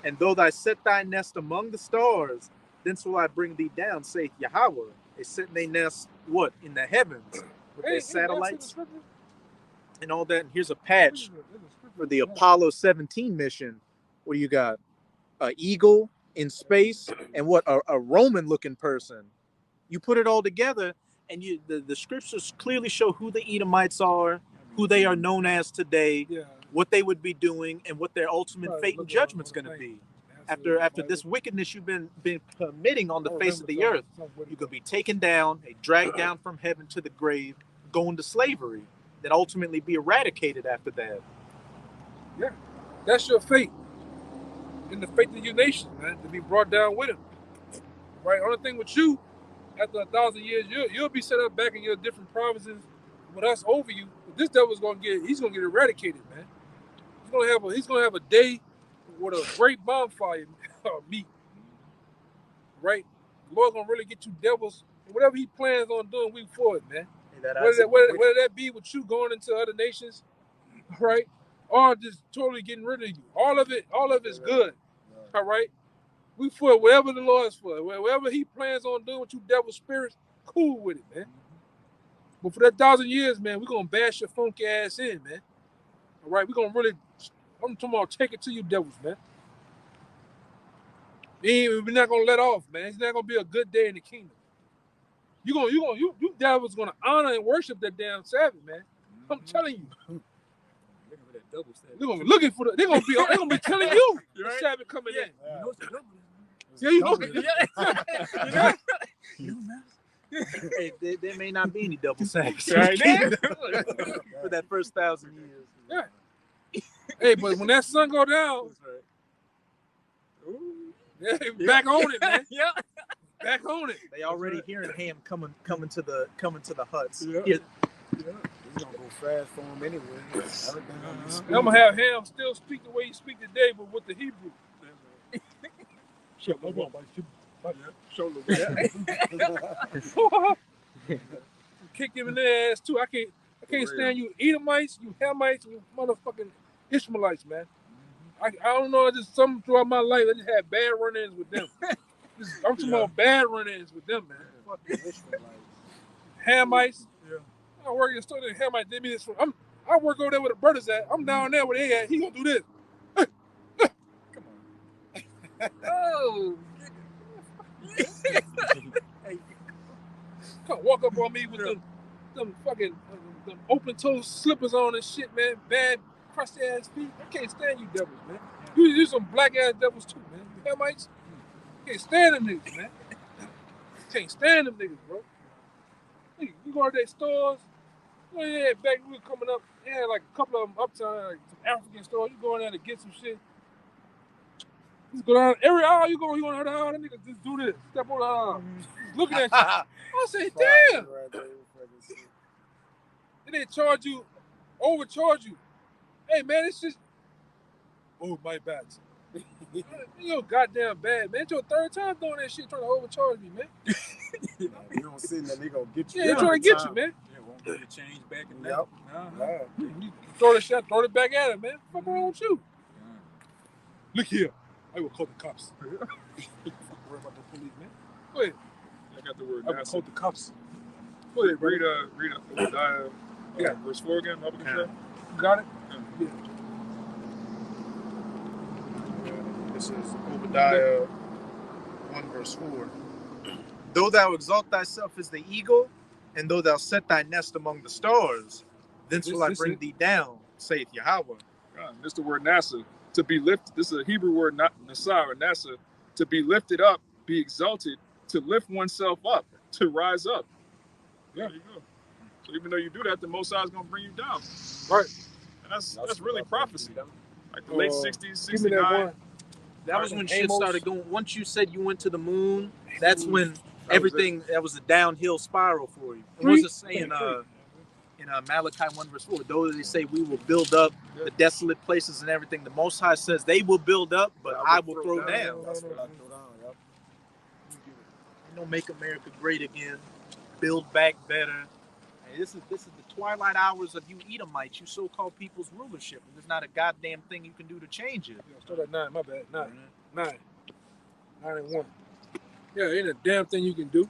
And though thou set thy nest among the stars, thence will I bring thee down, saith Yahweh. They set their nest what in the heavens with their satellites and all that. And here's a patch for the Apollo 17 mission. What do you got? An eagle in space and what a Roman-looking person. You put it all together, and the scriptures clearly show who the Edomites are, who they are known as today, what they would be doing, and what their ultimate fate and judgment's going to be. After this wickedness you've been committing on the face of the earth, you could be taken down, dragged down from heaven to the grave, go into slavery, then ultimately be eradicated after that. Yeah, that's your fate. And the fate of your nation, man, to be brought down with him. Right? Only thing with you, after 1,000 years, you'll be set up back in your different provinces with us over you. But this devil's he's gonna get eradicated, man. He's gonna have a day with a great bonfire meet. Right? The Lord's gonna really get you devils. Whatever he plans on doing, we for it, man. Whether that be with you going into other nations, right? Or just totally getting rid of you. All of it's good. All right? We for whatever the Lord's for. Whatever he plans on doing with you devil spirits, cool with it, man. But for that 1,000 years, man, we're gonna bash your funky ass in, man. All right? We're gonna really, I'm talking about take it to you devils, man. We're not gonna let off, man. It's not gonna be a good day in the kingdom. You devils gonna honor and worship that damn Sabbath, man. I'm telling you. They're gonna be looking for they're gonna be telling you the Sabbath coming in. Yeah, you know. Hey, there may not be any double Sabbaths right for that first 1,000 years. Yeah. Hey, but when that sun go down, back on it, man. Yeah. Back on it. They already hearing Ham coming to the huts. Yeah. He's gonna go fast for him anyway. I'm gonna have Ham still speak the way he speak today, but with the Hebrew. Kick him in their ass too. I can't stand you Edomites, you Hamites, you motherfucking Ishmaelites, man. I don't know, just something throughout my life. I just had bad run-ins with them. I'm talking about bad run-ins with them, man. Fucking Ishmaelites. Hamites. Yeah. I work in the store in Hamites. They be this. I work over there where the brothers at. I'm down there where they at. He gonna do this. Come on. Oh. Come walk up on me with them fucking them open toe slippers on and shit, man. Bad crusty ass feet. I can't stand you devils, man. You some black ass devils too, man. You Hamites. Can't stand them niggas, man. Can't stand them niggas, bro. You go to their stores. Yeah, back we were coming up. Yeah, like a couple of them uptown, like some African stores. You go in there to get some shit. Just go down every aisle you go in the aisle. That nigga just do this. Step on the aisle. Just looking at you. I say, damn. Then they charge you, overcharge you. Hey man, it's just my bad. You goddamn bad, man. It's your third time doing that shit, trying to overcharge me, man. You don't see that they gonna get you. Yeah, they're trying to get you, man. Yeah, won't get the change back in Yep. You throw the shit, throw it back at him, man. What's wrong with you? Look here. I will call the cops. Worry about the police, man. Go ahead. I got the word. I will call the cops. Go ahead, read Obadiah, verse 4 again. You got it? Yeah. This is Obadiah 1 verse 4. Though thou exalt thyself as the eagle, and though thou set thy nest among the stars, thence will I bring thee down, saith Yahweh. This is the word Nasa, to be lifted. This is a Hebrew word, Nasa or Nasa, to be lifted up, be exalted, to lift oneself up, to rise up. Yeah, there you go. So even though you do that, the Most High is going to bring you down. Right. And that's really prophecy. Like the late 60s, 69. That was when shit started going. Once you said you went to the moon, that's when everything, that was a downhill spiral for you. It wasn't saying, in Malachi 1 verse 4, though they say we will build up the desolate places and everything, the Most High says they will build up, but I will throw down. That's what I throw down, yep. You know, make America great again, build back better. And this is the twilight hours of you Edomites, you so-called people's rulership. And there's not a goddamn thing you can do to change it. Yeah, start at 9, my bad. 9 and 1. Yeah, ain't a damn thing you can do.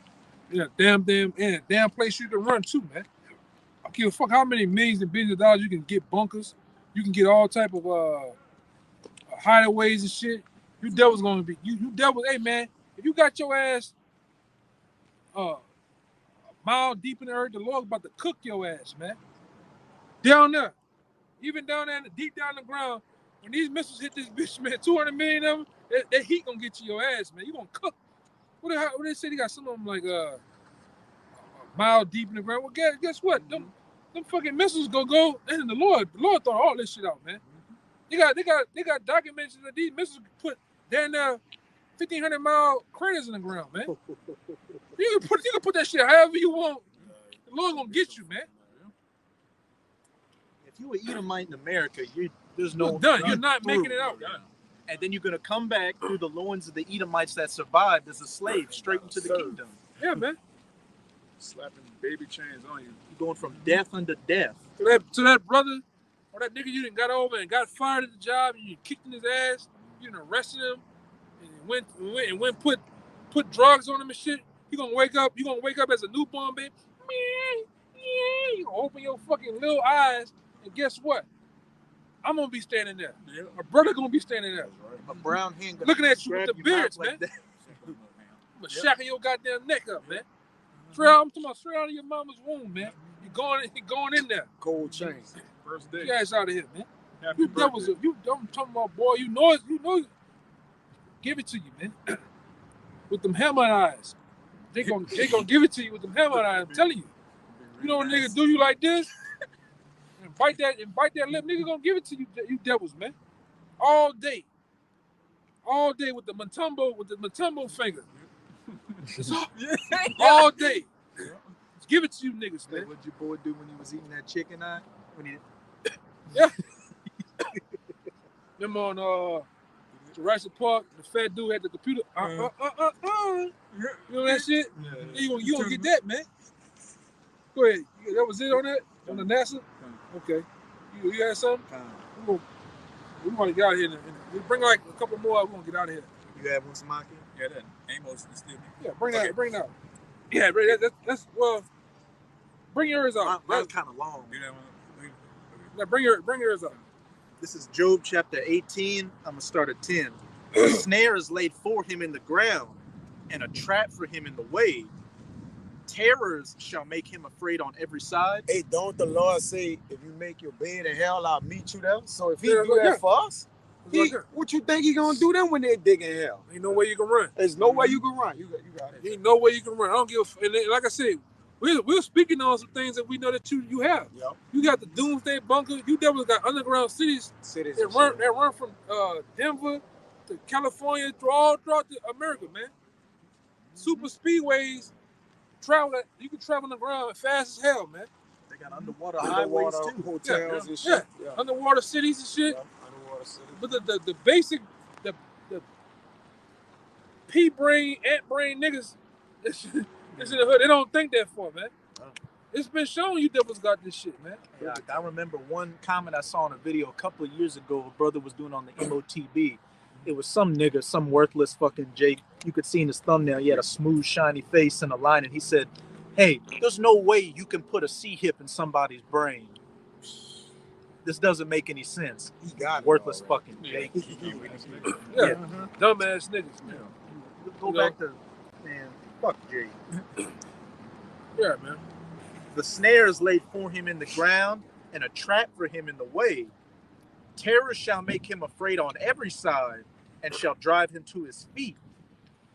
Ain't a damn place you can run to, man. I don't give a fuck how many millions and billions of dollars you can get bunkers. You can get all type of hideaways and shit. You devils gonna be you devils. Hey man, if you got your ass a mile deep in the earth, the Lord's about to cook your ass, man. Down there, even down there, deep down the ground. When these missiles hit this bitch, man, 200 million of them, that heat gonna get to your ass, man. You gonna cook. What they say they got some of them like a mile deep in the ground. Well, guess what? Them fucking missiles gonna go, and the Lord thought all this shit out, man. They got documents that these missiles put down there 1,500 mile craters in the ground, man. You can put that shit however you want. The Lord gonna get you, man. If you were Edomite in America, there's no done. You're not making it out. And then you're gonna come back through the loins of the Edomites that survived as a slave straight into the kingdom. Yeah, man. Slapping baby chains on you. You're going from death unto death. To that brother or that nigga you done got over and got fired at the job and you kicked in his ass, you done arrested him and went put drugs on him and shit. You gonna wake up as a newborn baby. You gonna open your fucking little eyes and guess what? I'm gonna be standing there. Yeah. My brother gonna be standing there. A brown hen looking at you with the beards, man. I'm gonna shackle your goddamn neck up, man. Straight out, I'm talking about straight out of your mama's womb, man. You going in there. Cold chain. First day. You guys out of here, man. Happy You birthday. devils, I'm talking about, boy. You know. Give it to you, man. With them hammer eyes. They gonna give it to you with them hammer eyes. I'm telling you. You know when niggas do you like this? And bite that lip, nigga gonna give it to you, you devils, man. All day with the Matumbo finger. All day. Just give it to you niggas, man. What'd your boy do when he was eating that chicken eye? Yeah. Them on Jurassic Park, the fat dude had the computer. You know that shit? Yeah. You gonna get that, man. Go ahead. That was it on that? On the NASA? Okay. You had something? We want to get out of here. We bring like a couple more. We're going to get out of here. You have one, Samaki? Yeah, that Amos is still. Yeah, bring that. Yeah, that's bring yours out. Mine's kind of long. Do that one. Now bring yours out. This is Job chapter 18. I'm going to start at 10. A snare is laid for him in the ground, and a trap for him in the way. Terrors shall make him afraid on every side. Hey, don't the Lord say, if you make your bed in hell, I'll meet you there? So if he do that for us, what you think he gonna do then when they dig in hell? Ain't no way you can run. There's no way you can run. You got it. Ain't no way you can run. I don't give a and like I said, we're speaking on some things that we know that you have. Yep. You got the Doomsday Bunker. You devils got underground cities that run from Denver to California throughout America, man. Super speedways. You can travel on the ground fast as hell, man. They got underwater highways too, hotels and shit. Yeah. Underwater cities and shit. Yeah, underwater cities. But the basic, the pea brain, ant brain niggas, it's in the hood. They don't think that far, man. It's been shown you devils got this shit, man. Yeah, I remember one comment I saw in a video a couple of years ago. A brother was doing on the MOTB. It was some nigga, some worthless fucking Jake. You could see in his thumbnail, he had a smooth, shiny face and a line, and he said, hey, there's no way you can put a C-hip in somebody's brain. This doesn't make any sense. He got it. Worthless fucking Jake. Yeah. Dumbass niggas, man. Go back to, man, fuck Jake. Yeah, man. The snare is laid for him in the ground, and a trap for him in the way. Terror shall make him afraid on every side, and shall drive him to his feet.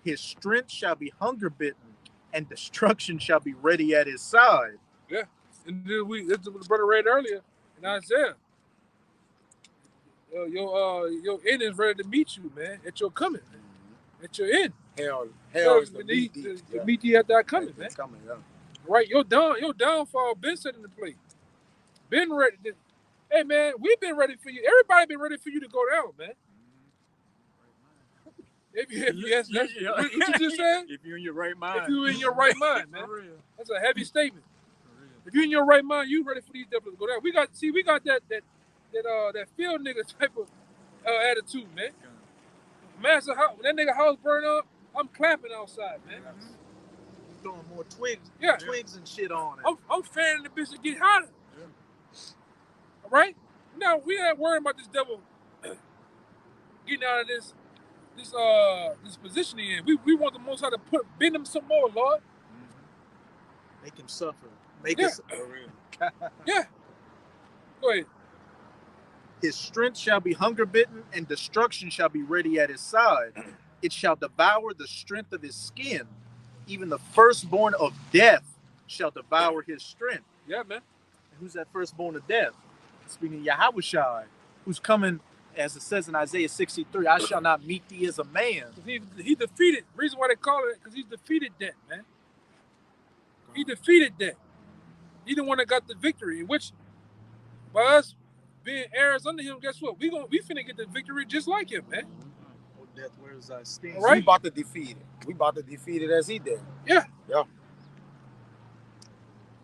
His strength shall be hunger bitten, and destruction shall be ready at his side. Yeah. And then that's what the brother read earlier in Isaiah. Your end is ready to meet you, man. At your coming, man. At your end. Hell is the meet thee at that coming, man. Coming, yeah. Right, your downfall been set into play. been ready. Hey man, we've been ready for you. Everybody been ready for you to go down, man. If you that's what you just said? If you're in your right mind. If you're in your right mind, man. That's a heavy statement. If you're in your right mind, you ready for these devils to go down. We got that field nigga type of attitude, man. Master, when that nigga house burn up, I'm clapping outside, man. Throwing more twigs, Yeah. twigs and shit on it. I'm fanning the bitch to get hotter. Yeah. All right? Now we ain't worrying about this devil getting out of this position he in. We want the Most High to bend him some more, Lord. Make him suffer. Make Yeah. us. Yeah. Go ahead. His strength shall be hunger bitten, and destruction shall be ready at his side. It shall devour the strength of his skin. Even the firstborn of death shall devour his strength. Yeah, man. And who's that firstborn of death? Speaking of Yahushai, who's coming, as it says in Isaiah 63, I shall not meet thee as a man. He defeated. Reason why they call it, because he defeated that, man. He defeated that. He the one that got the victory, which by us being heirs under him, guess what? We finna get the victory just like him, man. Oh, death, where's thy sting? Right. We about to defeat it. We about to defeat it as he did. Yeah. Yeah.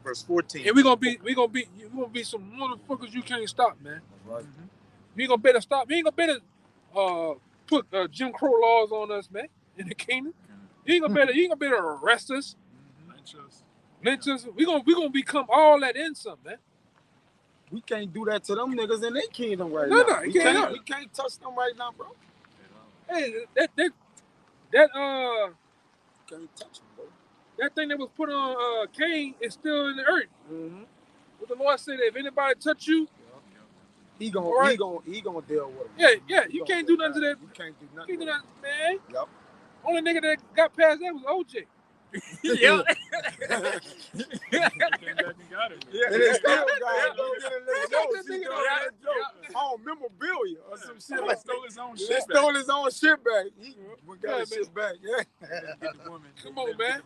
Verse 14. And we gonna be some motherfuckers you can't stop, man. Right. You ain't gonna better stop. You ain't gonna better put Jim Crow laws on us, man, in the kingdom. You ain't gonna better arrest us, lynch us. We gonna become all that and some, man. We can't do that to them niggas in their kingdom right No, now. you can't. We can't touch them right now, bro. Hey, that Can't touch them, bro. that thing that was put on Cain is still in the earth. Mm-hmm. What the Lord said, if anybody touch you, He gonna deal with them. yeah, you can't do nothing to that. You can't do You nothing. can't do nothing, man. Yep. Only nigga that got past that was OJ. Yeah. And they still got memorabilia or some shit. He Like stole his own They shit. stole his own shit back. He got his Yeah, shit back. Yeah. Get the woman. Come on, man.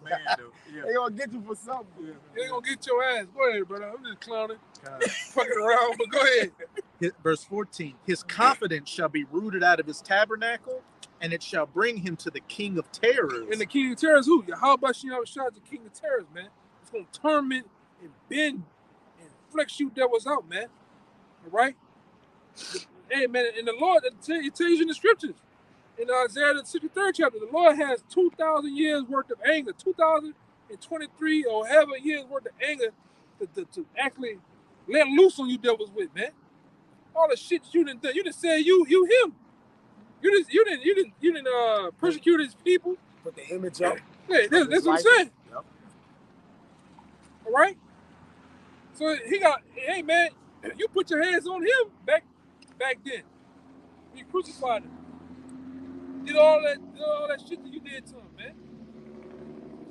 They gonna get you for something. They ain't gonna get your ass. Go ahead, brother. I'm just clowning, fucking around, but go ahead. Verse 14. His confidence shall be rooted out of his tabernacle, and it shall bring him to the king of terrors. And the king of terrors, who? How about Yahushua, the king of terrors, man? It's gonna torment and bend and flex you devils out, man. All right? Hey, man, and the Lord, it tells you in the scriptures, in Isaiah the 63rd chapter, the Lord has 2,000 years worth of anger, 2,023 or however years worth of anger to actually let loose on you devils with, man. All the shit you done done. You done said you him. You didn't persecute his people. Put the image up. Yeah, that's what I'm saying. Yep. All right. So hey man, you put your hands on him back then. You crucified him. Did all that shit that you did to him, man.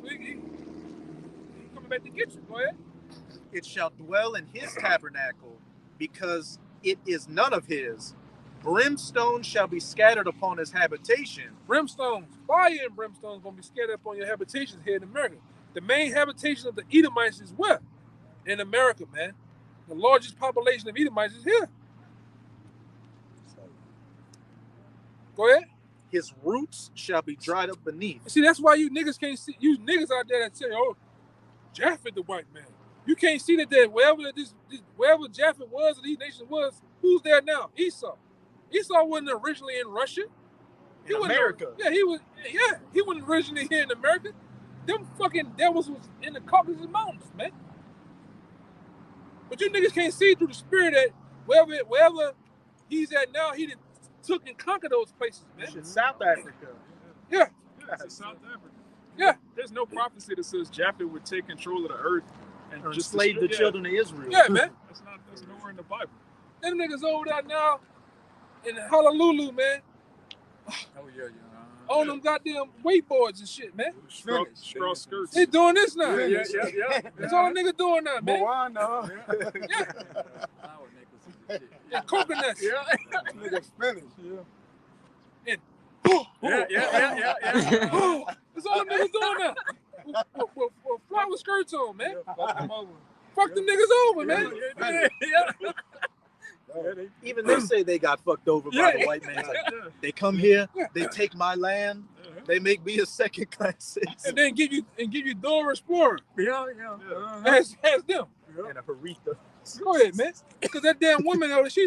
So he coming back to get you. Go ahead. It shall dwell in his tabernacle, because it is none of his. Brimstone shall be scattered upon his habitation. Brimstones, fire and brimstones gonna be scattered upon your habitations here in America. The main habitation of the Edomites is where? In America, man. The largest population of Edomites is here. Go ahead. His roots shall be dried up beneath. See, that's why you niggas can't see. You niggas out there that say, "Oh, Japheth the white man." You can't see that wherever Japheth was or these nations was, who's there now? Esau. Esau wasn't originally in Russia. In America. Yeah, he was. Yeah, he wasn't originally here in America. Them fucking devils was in the Caucasus Mountains, man. But you niggas can't see through the spirit that wherever he's at now, he done took and conquered those places, man. In South Africa. Yeah. It's South Africa. Yeah. There's no prophecy that says Japheth would take control of the earth and Or just enslave the destroy- children of Israel. Yeah, man. That's nowhere in the Bible. Them niggas over there now in Honolulu, man. Oh yeah. On them goddamn wakeboards and shit, man. Straw skirts. They doing this now. Yeah. That's all the niggas doing now, man. Moana. And coconuts. Yeah. Nigga Spanish. Yeah. Yeah. That's all the niggas doing now. With flower skirts on, man. fucked them niggas over, man. Even they say they got fucked over by the white man. Like, they come here, they take my land, they make me a second class citizen. And then give you Dora Explorer. Ask them. And a Harita. Go ahead, man. Because that damn woman, she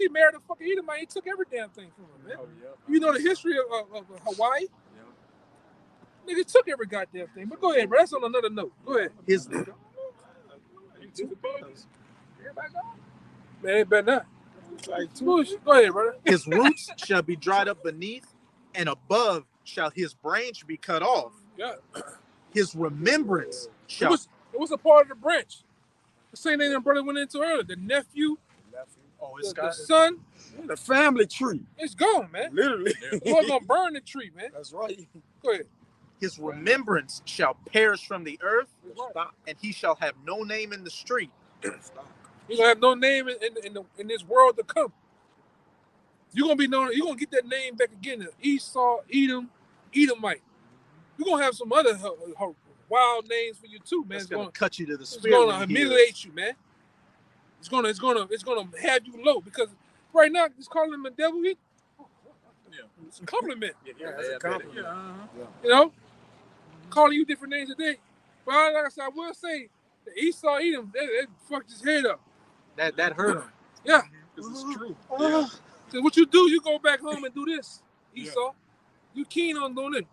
married a fucking Edomite. He took every damn thing from her, man. You know the history of Hawaii? Nigga took every goddamn thing. But go ahead, bro. That's on another note. Go ahead. Man, it better not. Go ahead, brother. His roots shall be dried up beneath, and above shall his branch be cut off. Yeah. His remembrance shall... It was a part of the branch. The same thing that brother went into earlier. The nephew, the son. The family tree. It's gone, man. Literally. We're going to burn the tree, man. That's right. Go ahead. His remembrance shall perish from the earth, and he shall have no name in the street. He's gonna have no name in this world to come. You're gonna be known. You're gonna get that name back again. Esau, Edom, Edomite. You're gonna have some other wild names for you too, man. It's gonna cut you to the spirit. It's gonna humiliate you, man. It's gonna have you low because right now it's calling him a devil. It's a compliment. It's a compliment. You know, calling you different names today. But like I said, I will say the Esau, Edom, they fucked his head up. That hurt him. Yeah. This is true. So what you do, you go back home and do this, Esau. You keen on doing it.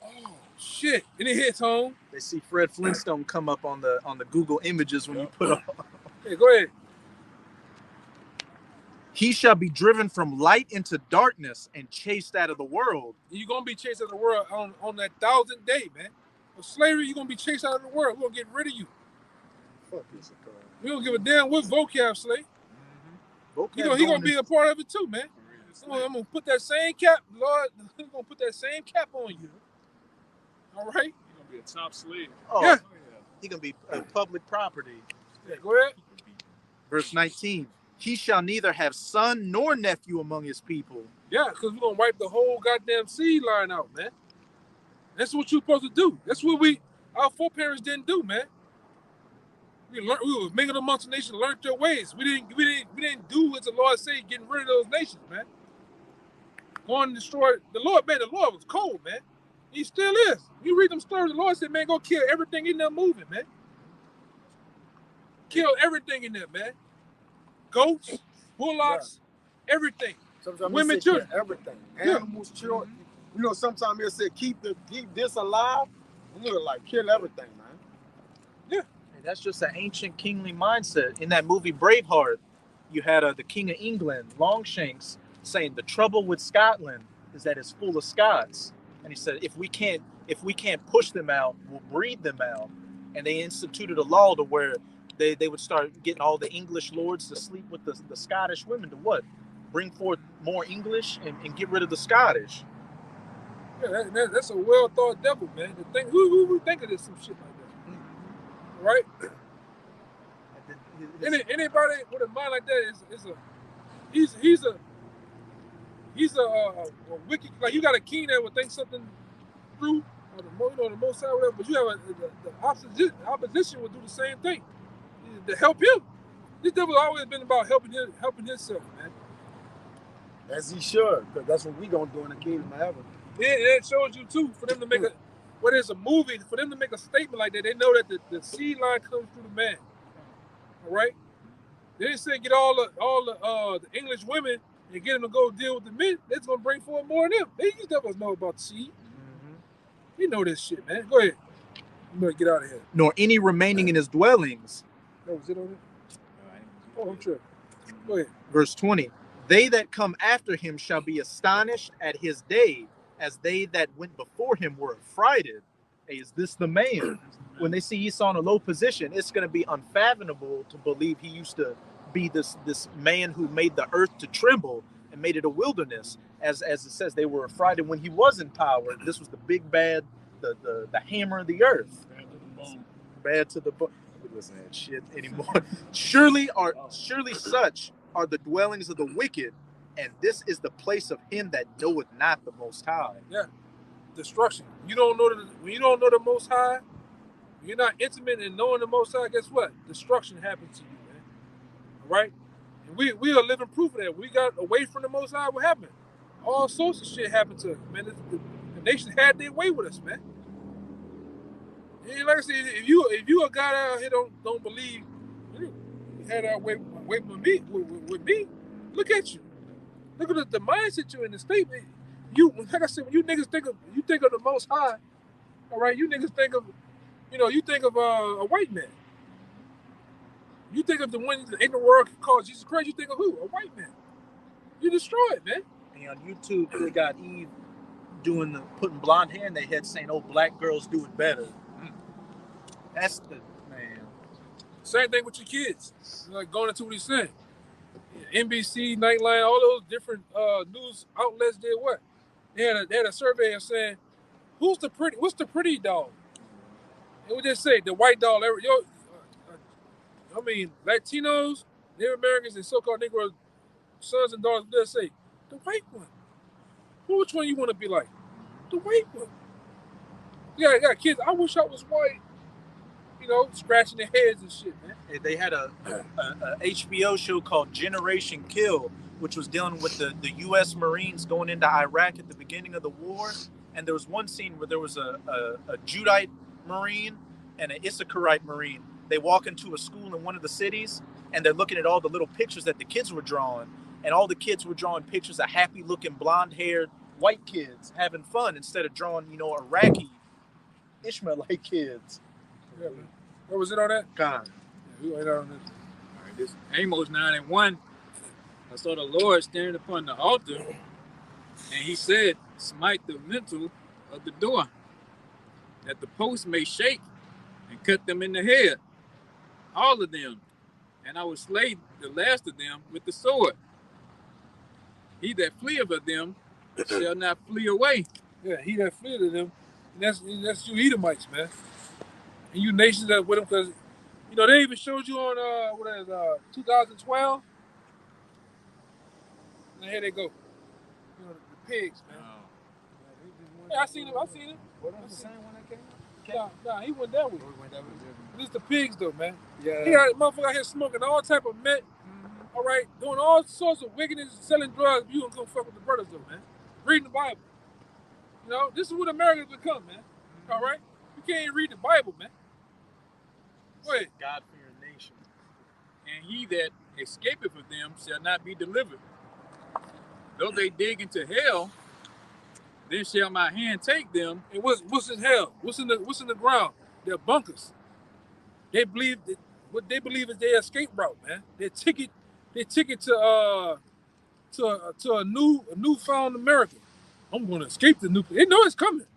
Oh shit. And it hits home. They see Fred Flintstone come up on the Google images when you put on. Hey, go ahead. He shall be driven from light into darkness and chased out of the world. You're gonna be chased out of the world on that 1,000th day, man. Of slavery, you're gonna be chased out of the world. We're gonna get rid of you. We don't give a damn what vocab slave. He gonna be a part of it too, man. I'm gonna put that same cap, Lord. I'm gonna put that same cap on you. All right. You're gonna be a top slave. Oh, yeah. He gonna be public property. Yeah, go ahead. Verse 19. He shall neither have son nor nephew among his people. Yeah, because we're gonna wipe the whole goddamn seed line out, man. That's what you're supposed to do. That's what our foreparents didn't do, man. We was mingled amongst the nations, learned their ways. We didn't do what the Lord said, getting rid of those nations, man. Going to destroy the Lord, man. The Lord was cold, man. He still is. You read them stories, the Lord said, man, go kill everything in there moving, man. Kill everything in there, man. Goats, bullocks, everything. Sometimes women, children, everything. Animals, children. You know, sometimes they'll say keep this alive. Look, like kill everything, man. Yeah. And that's just an ancient kingly mindset. In that movie Braveheart, you had the King of England, Longshanks, saying the trouble with Scotland is that it's full of Scots. And he said, if we can't push them out, we'll breed them out. And they instituted a law to where they would start getting all the English lords to sleep with the Scottish women to what? Bring forth more English and get rid of the Scottish. Yeah, that's a well thought devil, man. Who would think of this some shit like that? Right? Anybody with a mind like that he's a wicked, like you got a king that would think something through, or the most side, whatever. But you have the opposition would do the same thing to help him. This devil's always been about helping himself, man. As he should, because that's what we gonna do in the kingdom of heaven. Yeah, it shows you too. For them to make whether it's a movie, for them to make a statement like that, they know that the seed line comes through the man. All right. They didn't say get all the English women and get them to go deal with the men. That's gonna bring forth more of them. These devils know about the seed. You know this shit, man. Go ahead. You better get out of here. Nor any remaining in his dwellings. Oh, was it on it? Oh, I'm tripping. Go ahead. Verse 20. They that come after him shall be astonished at his day, as they that went before him were affrighted. Hey, is this the man? When they see Esau in a low position, it's going to be unfathomable to believe he used to be this man who made the earth to tremble and made it a wilderness. As it says, they were affrighted when he was in power. This was the big bad, the hammer of the earth. Bad to the bone. Listen to that shit anymore. Surely such are the dwellings of the wicked, and this is the place of him that knoweth not the Most High. Yeah, destruction. When you don't know the Most High, you're not intimate in knowing the Most High, guess what? Destruction happens to you, man. All right? And we are living proof of that. We got away from the Most High, what happened? All sorts of shit happened to us, man. The nation had their way with us, man. And like I said, if you a guy out here don't believe you had our way with me, look at you. Look at the mindset you're in, the statement. You, like I said, when you niggas think of the Most High, all right, you niggas think of, you think of a white man. You think of the one in the world called Jesus Christ, you think of who? A white man. You destroy it, man. And on YouTube, they got Eve putting blonde hair in their head saying, "Oh, black girls do it better." That's the man. Same thing with your kids. Like going into what he's saying. NBC, Nightline, all those different news outlets did what? They had a survey of saying, what's the pretty dog? It would just say the white dog. Latinos, Native Americans, and so-called Negro sons and daughters, they'll say, the white one. Which one you want to be like? The white one. Yeah, I got kids. I wish I was white. Scratching their heads and shit, man. They had a HBO show called Generation Kill, which was dealing with the U.S. Marines going into Iraq at the beginning of the war. And there was one scene where there was a Judite Marine and an Issacharite Marine. They walk into a school in one of the cities, and they're looking at all the little pictures that the kids were drawing. And all the kids were drawing pictures of happy-looking, blonde-haired white kids having fun instead of drawing, Iraqi, Ishmaelite kids. Yeah, man. What was it on that? God. Yeah, we went on this. All right, this Amos 9:1. I saw the Lord standing upon the altar, and he said, "Smite the lintel of the door, that the posts may shake, and cut them in the head, all of them, and I will slay the last of them with the sword. He that fleeth of them shall not flee away." Yeah, he that fleeth of them, and that's you Edomites, man. And you nations that with them, because they even showed you on 2012. And here they go. The pigs, man. Yeah, I seen him. What was the same one that came out? Nah, he went that way. This the pigs though, man. Yeah. He got a motherfucker out here smoking all type of meth. All right, doing all sorts of wickedness, selling drugs. You don't go fuck with the brothers though, man. Reading the Bible. This is what America's become, man. All right, you can't even read the Bible, man. Wait. God for your nation. And he that escapeth of them shall not be delivered. Though they dig into hell, then shall my hand take them. And what's in hell? What's in the ground? They're bunkers. They believe that what they believe is their escape route, man. Their ticket to a newfound America. I'm going to escape the nuclear. They know it's coming,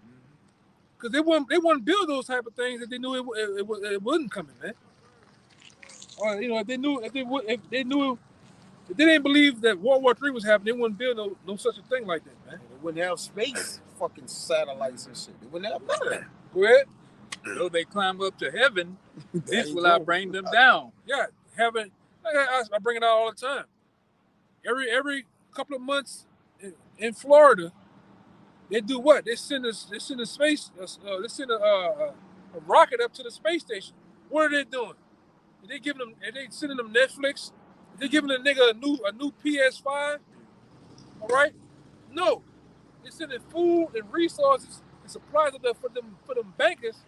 because they wouldn't build those type of things if they knew it wasn't coming, man. Or if they didn't believe that World War III was happening, they wouldn't build no such a thing like that, man. They wouldn't have space fucking satellites and shit. They wouldn't have none of that. Go ahead. Though they climb up to heaven, this will I bring them down. Yeah, heaven. I bring it out all the time. Every couple of months in Florida, they do what? They send a space. They send a rocket up to the space station. What are they doing? Are they sending them Netflix? Are they giving a nigga a new PS5? All right? No. They're sending food and resources and supplies up there for them bankers.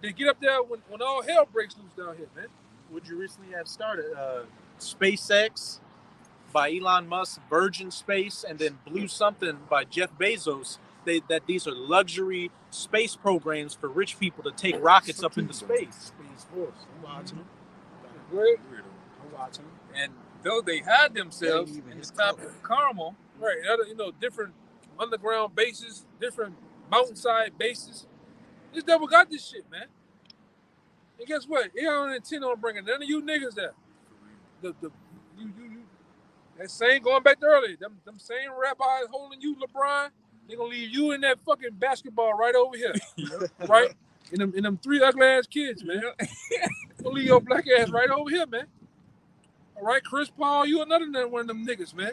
They get up there when all hell breaks loose down here, man. Would you recently have started SpaceX by Elon Musk, Virgin Space, and then Blue Something by Jeff Bezos? That these are luxury space programs for rich people to take rockets up into space. Space Force. I'm watching them. I'm watching them. And though they hide themselves in the top of Carmel, right? Other different underground bases, different mountainside bases. This devil got this shit, man. And guess what? He don't intend on bringing none of you niggas there. That same, going back to earlier, them same rabbis holding you, LeBron, they gonna leave you in that fucking basketball right over here. Right? In them three ugly ass kids, man. Gonna leave your black ass right over here, man. All right, Chris Paul, you another one of them niggas, man.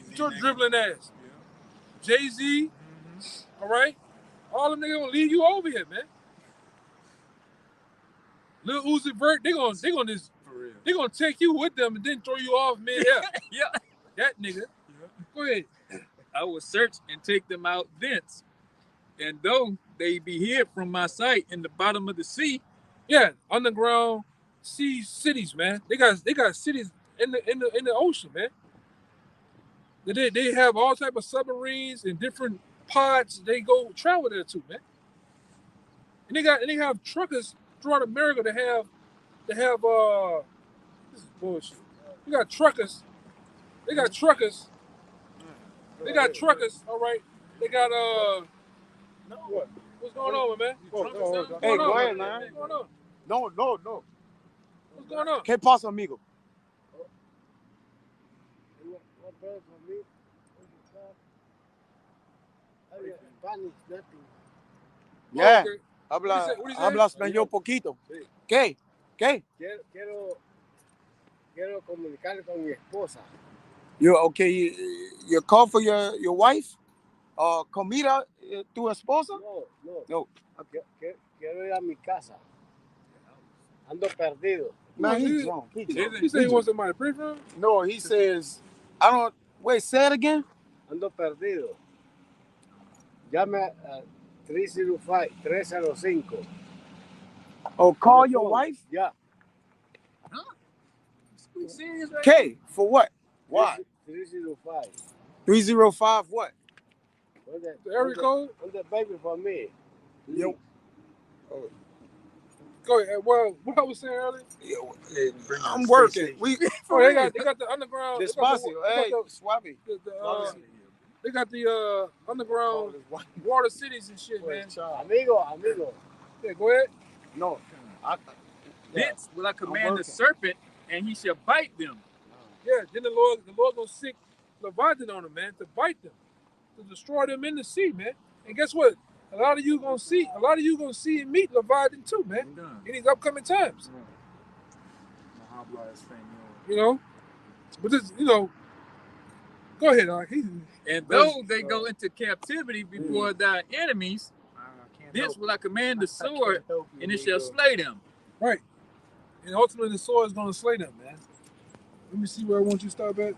With your dribbling ass. Yeah. Jay-Z, all right? All them niggas gonna leave you over here, man. Lil Uzi Vert, they gonna take you with them and then throw you off mid-air. Yeah. That nigga. Go ahead. I will search and take them out thence. And though they be hid from my sight in the bottom of the sea. Yeah, underground sea cities, man. They got cities in the ocean, man. They have all type of submarines and different pods. They go travel there too, man. And they have truckers throughout America that have this is bullshit. You got truckers. They got truckers. All right. They got What? What's going on, man? Hey, go ahead, man. What's going on? No. What's going on? ¿Qué pasa, amigo? Yeah. Okay. Habla What he say? español poquito. ¿Qué? Quiero comunicar con mi esposa. You okay? You call for your wife? Comida tu esposa? No. Quiero ir a mi casa. Ando perdido. Man, he's wrong. He said he wants somebody to pray for him? No, he says, I don't. Wait, say it again. Ando perdido. Llame a 305. Oh, call your wife? Yeah. We serious right Okay, for what? Why? 305. 305 what? The area code? On the baby for me. Yo. Go ahead. Well, what I was saying earlier. I'm working. We They got the underground. Despacio. Hey, suave. They got the underground water cities and shit, man. Amigo. Yeah, go ahead. No. Thence will I command the serpent, and he shall bite them. Yeah, then the Lord gonna sick Leviathan on them, man, to bite them, to destroy them in the sea, man. And guess what? A lot of you gonna see and meet Leviathan too, man, in these upcoming times. You know, but this, go ahead, And though they go into captivity before thy enemies, thence will I command the sword, and it shall slay them. Right. And ultimately the sword is gonna slay them, man. Let me see where I want you to stop at.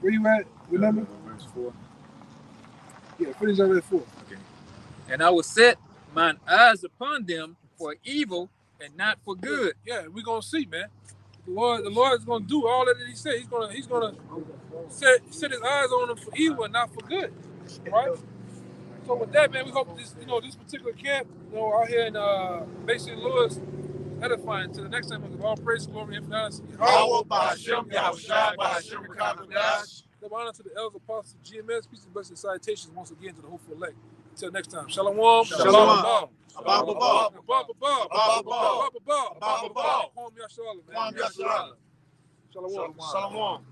Where you at? Remember? Verse 4. Yeah, finish out at 4. Okay. And I will set mine eyes upon them for evil and not for good. Yeah, we're gonna see, man. The Lord is gonna do all that he said. He's gonna set his eyes on them for evil and not for good. Right? So with that, man, we hope this particular camp, out here in Bay St. Louis, edifying. Until the next time, we give all praise, glory, and honor. Give honor to the elders, apostles, GMS, peace and blessings, salutations once again to the hopeful elect. Until next time, shalom. Shalom. Shalom.